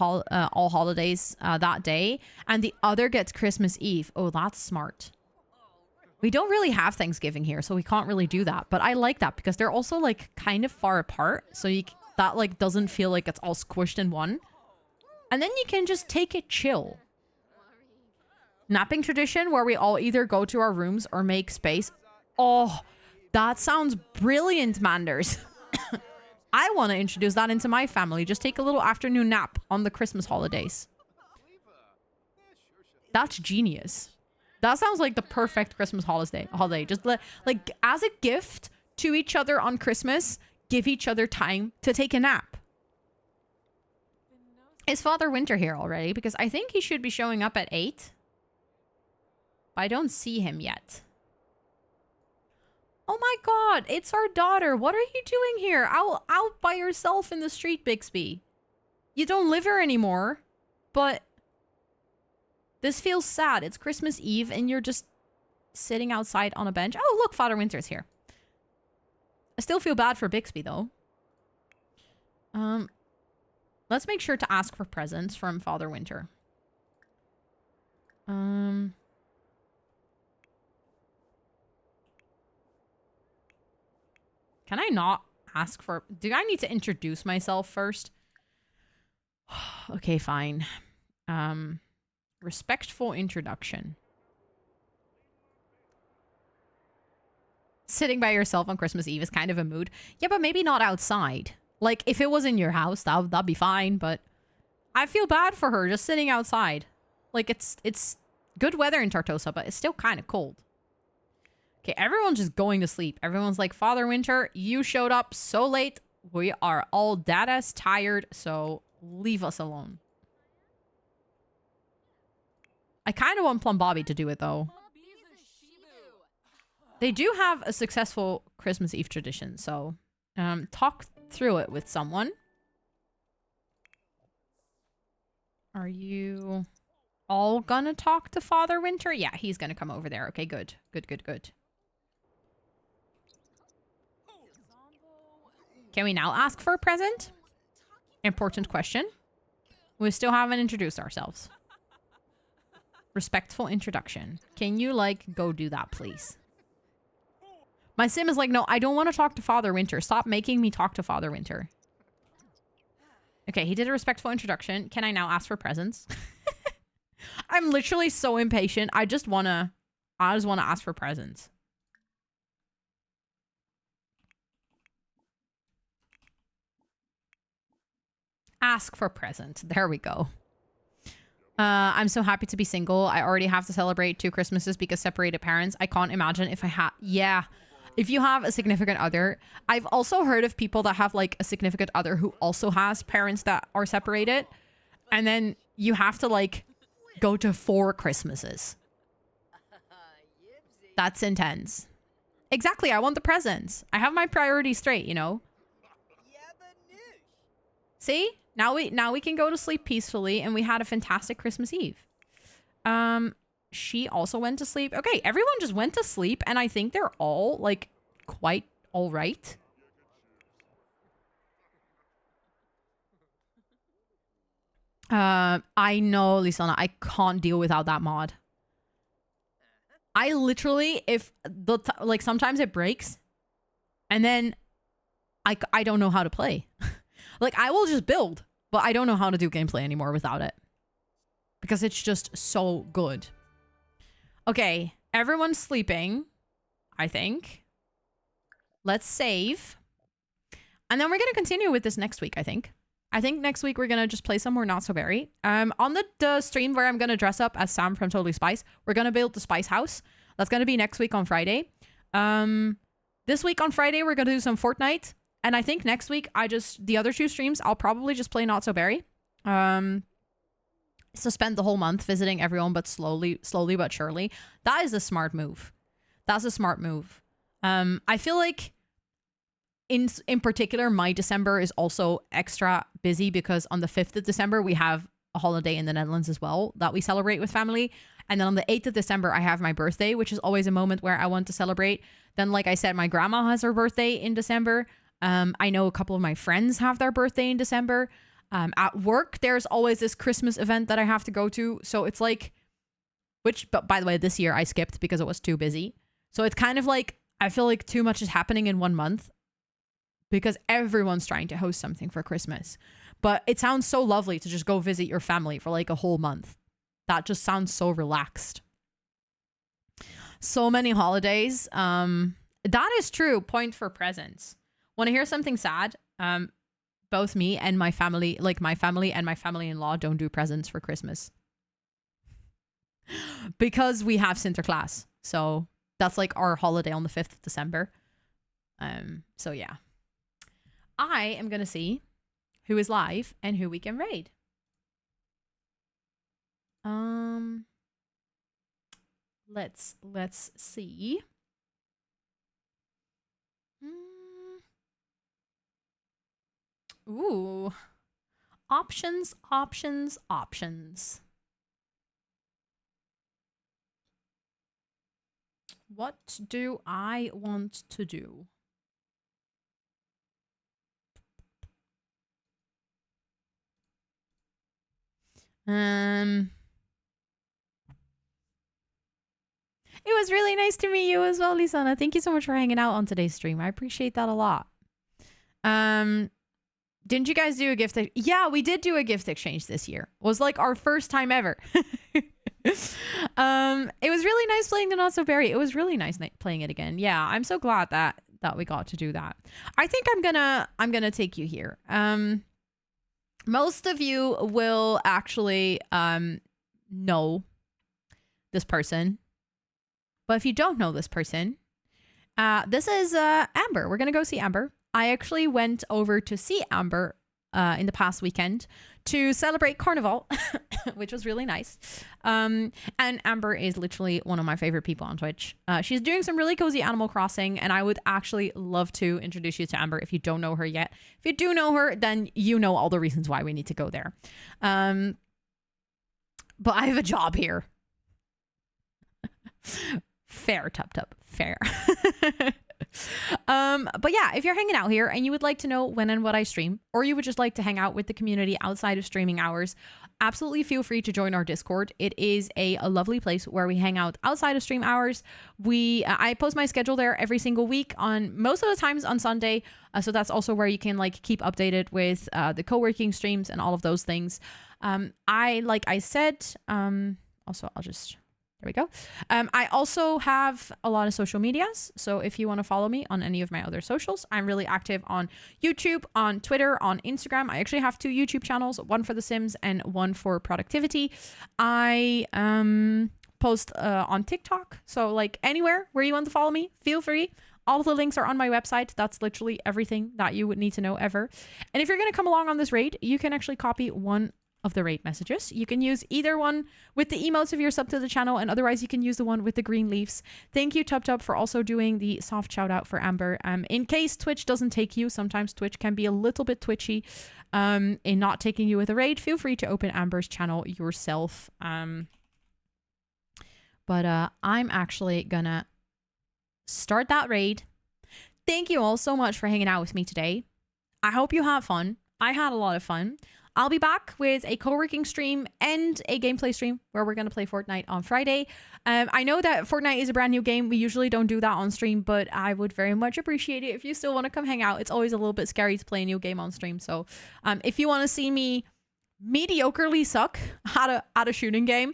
all holidays that day, and the other gets Christmas Eve. Oh, that's smart. We don't really have Thanksgiving here, so we can't really do that. But I like that because they're also like kind of far apart, so that like doesn't feel like it's all squished in one. And then you can just take it chill. Napping tradition where we all either go to our rooms or make space. Oh, that sounds brilliant, Manders. I want to introduce that into my family. Just take a little afternoon nap on the Christmas holidays. That's genius. That sounds like the perfect Christmas holiday. Just like as a gift to each other on Christmas, give each other time to take a nap. Is Father Winter here already? Because I think he should be showing up at 8. But I don't see him yet. Oh my God, it's our daughter. What are you doing here? Out by yourself in the street, Bixby. You don't live here anymore, but this feels sad. It's Christmas Eve and you're just sitting outside on a bench. Oh, look, Father Winter's here. I still feel bad for Bixby though. Let's make sure to ask for presents from Father Winter. Can I not ask for... Do I need to introduce myself first? Okay, fine. Respectful introduction. Sitting by yourself on Christmas Eve is kind of a mood. Yeah, but maybe not outside. Like, if it was in your house, that'd be fine, but I feel bad for her just sitting outside. Like, it's good weather in Tartosa, but it's still kind of cold. Okay, everyone's just going to sleep. Everyone's like, Father Winter, you showed up so late. We are all dead-ass tired, so leave us alone. I kind of want Plum Bobby to do it, though. They do have a successful Christmas Eve tradition, so talk through it with someone. Are you all gonna talk to Father Winter? Yeah, he's gonna come over there. Okay, good. Good, good, good. Can we now ask for a present? Important question. We still haven't introduced ourselves. Respectful introduction. Can you, like, go do that, please? My sim is like, no, I don't want to talk to Father Winter. Stop making me talk to Father Winter. Okay, he did a respectful introduction. Can I now ask for presents? I'm literally so impatient. I just want to ask for presents. Ask for present. There we go. I'm so happy to be single. I already have to celebrate 2 Christmases because separated parents. I can't imagine if I had... Yeah. If you have a significant other. I've also heard of people that have like a significant other who also has parents that are separated. And then you have to like go to 4 Christmases. That's intense. Exactly. I want the presents. I have my priorities straight, you know. See? Now we can go to sleep peacefully, and we had a fantastic Christmas Eve. She also went to sleep. Okay, everyone just went to sleep, and I think they're all, like, quite all right. I know, Lisana, I can't deal without that mod. I literally, if the like, sometimes it breaks, and then I don't know how to play. Like, I will just build, but I don't know how to do gameplay anymore without it. Because it's just so good. Okay, everyone's sleeping, I think. Let's save. And then we're going to continue with this next week, I think. I think next week we're going to just play some more Not So Berry. On the stream where I'm going to dress up as Sam from Totally Spice, we're going to build the Spice House. That's going to be next week on Friday. This week on Friday, we're going to do some Fortnite. And I think next week, the other 2 streams, I'll probably just play Not So Berry. So spend the whole month visiting everyone, but slowly but surely. That is a smart move. That's a smart move. I feel like in particular, my December is also extra busy because on the 5th of December, we have a holiday in the Netherlands as well that we celebrate with family. And then on the 8th of December, I have my birthday, which is always a moment where I want to celebrate. Then, like I said, my grandma has her birthday in December. I know a couple of my friends have their birthday in December. At work, there's always this Christmas event that I have to go to. So it's like, but by the way, this year I skipped because it was too busy. So it's kind of like, I feel like too much is happening in one month because everyone's trying to host something for Christmas. But it sounds so lovely to just go visit your family for like a whole month. That just sounds so relaxed. So many holidays. That is true. Point for presents. Want to hear something sad? Both me and my family, like my family and my family-in-law don't do presents for Christmas. Because we have Sinterklaas. So that's like our holiday on the 5th of December. So yeah. I am going to see who is live and who we can raid. Let's see. Ooh. Options. What do I want to do? It was really nice to meet you as well, Lisana. Thank you so much for hanging out on today's stream. I appreciate that a lot. Didn't you guys do a gift? Yeah, we did do a gift exchange this year. It was like our first time ever. It was really nice playing the Not So Berry. It was really nice playing it again. Yeah, I'm so glad that we got to do that. I think I'm gonna take you here. Most of you will actually know this person, but if you don't know this person, this is Amber. We're gonna go see Amber. I actually went over to see Amber in the past weekend to celebrate Carnival, which was really nice. And Amber is literally one of my favorite people on Twitch. She's doing some really cozy Animal Crossing, and I would actually love to introduce you to Amber if you don't know her yet. If you do know her, then you know all the reasons why we need to go there. But I have a job here. Fair, Tup, fair. But yeah, if you're hanging out here and you would like to know when and what I stream, or you would just like to hang out with the community outside of streaming hours, absolutely feel free to join our Discord. It is a lovely place where we hang out outside of stream hours. I post my schedule there every single week, on most of the times on Sunday, so that's also where you can like keep updated with the co-working streams and all of those things. Also I'll just... There we go. I also have a lot of social medias. So if you want to follow me on any of my other socials, I'm really active on YouTube, on Twitter, on Instagram. I actually have 2 YouTube channels, one for The Sims and one for productivity. I post on TikTok. So like anywhere where you want to follow me, feel free. All of the links are on my website. That's literally everything that you would need to know ever. And if you're going to come along on this raid, you can actually copy one of the raid messages. You can use either one with the emotes if you're sub to the channel, and otherwise you can use the one with the green leaves. Thank you, Tub, for also doing the soft shout out for Amber. In case Twitch doesn't take you, sometimes Twitch can be a little bit twitchy in not taking you with a raid. Feel free to open Amber's channel yourself. But I'm actually gonna start that raid. Thank you all so much for hanging out with me today. I hope you had fun. I had a lot of fun. I'll be back with a co-working stream and a gameplay stream where we're going to play Fortnite on Friday. I know that Fortnite is a brand new game. We usually don't do that on stream, but I would very much appreciate it if you still want to come hang out. It's always a little bit scary to play a new game on stream. So if you want to see me mediocrely suck at a shooting game,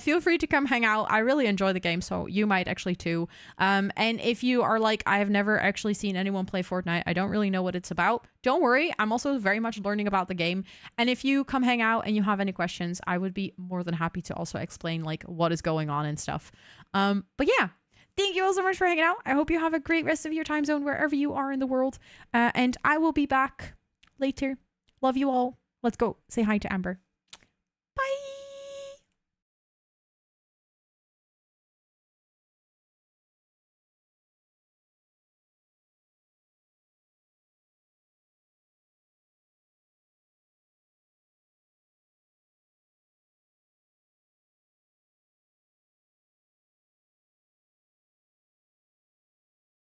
feel free to come hang out. I really enjoy the game, so you might actually too. And if you are like, I have never actually seen anyone play Fortnite, I don't really know what it's about, don't worry, I'm also very much learning about the game. And if you come hang out and you have any questions, I would be more than happy to also explain like what is going on and stuff. But yeah, thank you all so much for hanging out. I hope you have a great rest of your time zone wherever you are in the world. And I will be back later. Love you all. Let's go say hi to Amber.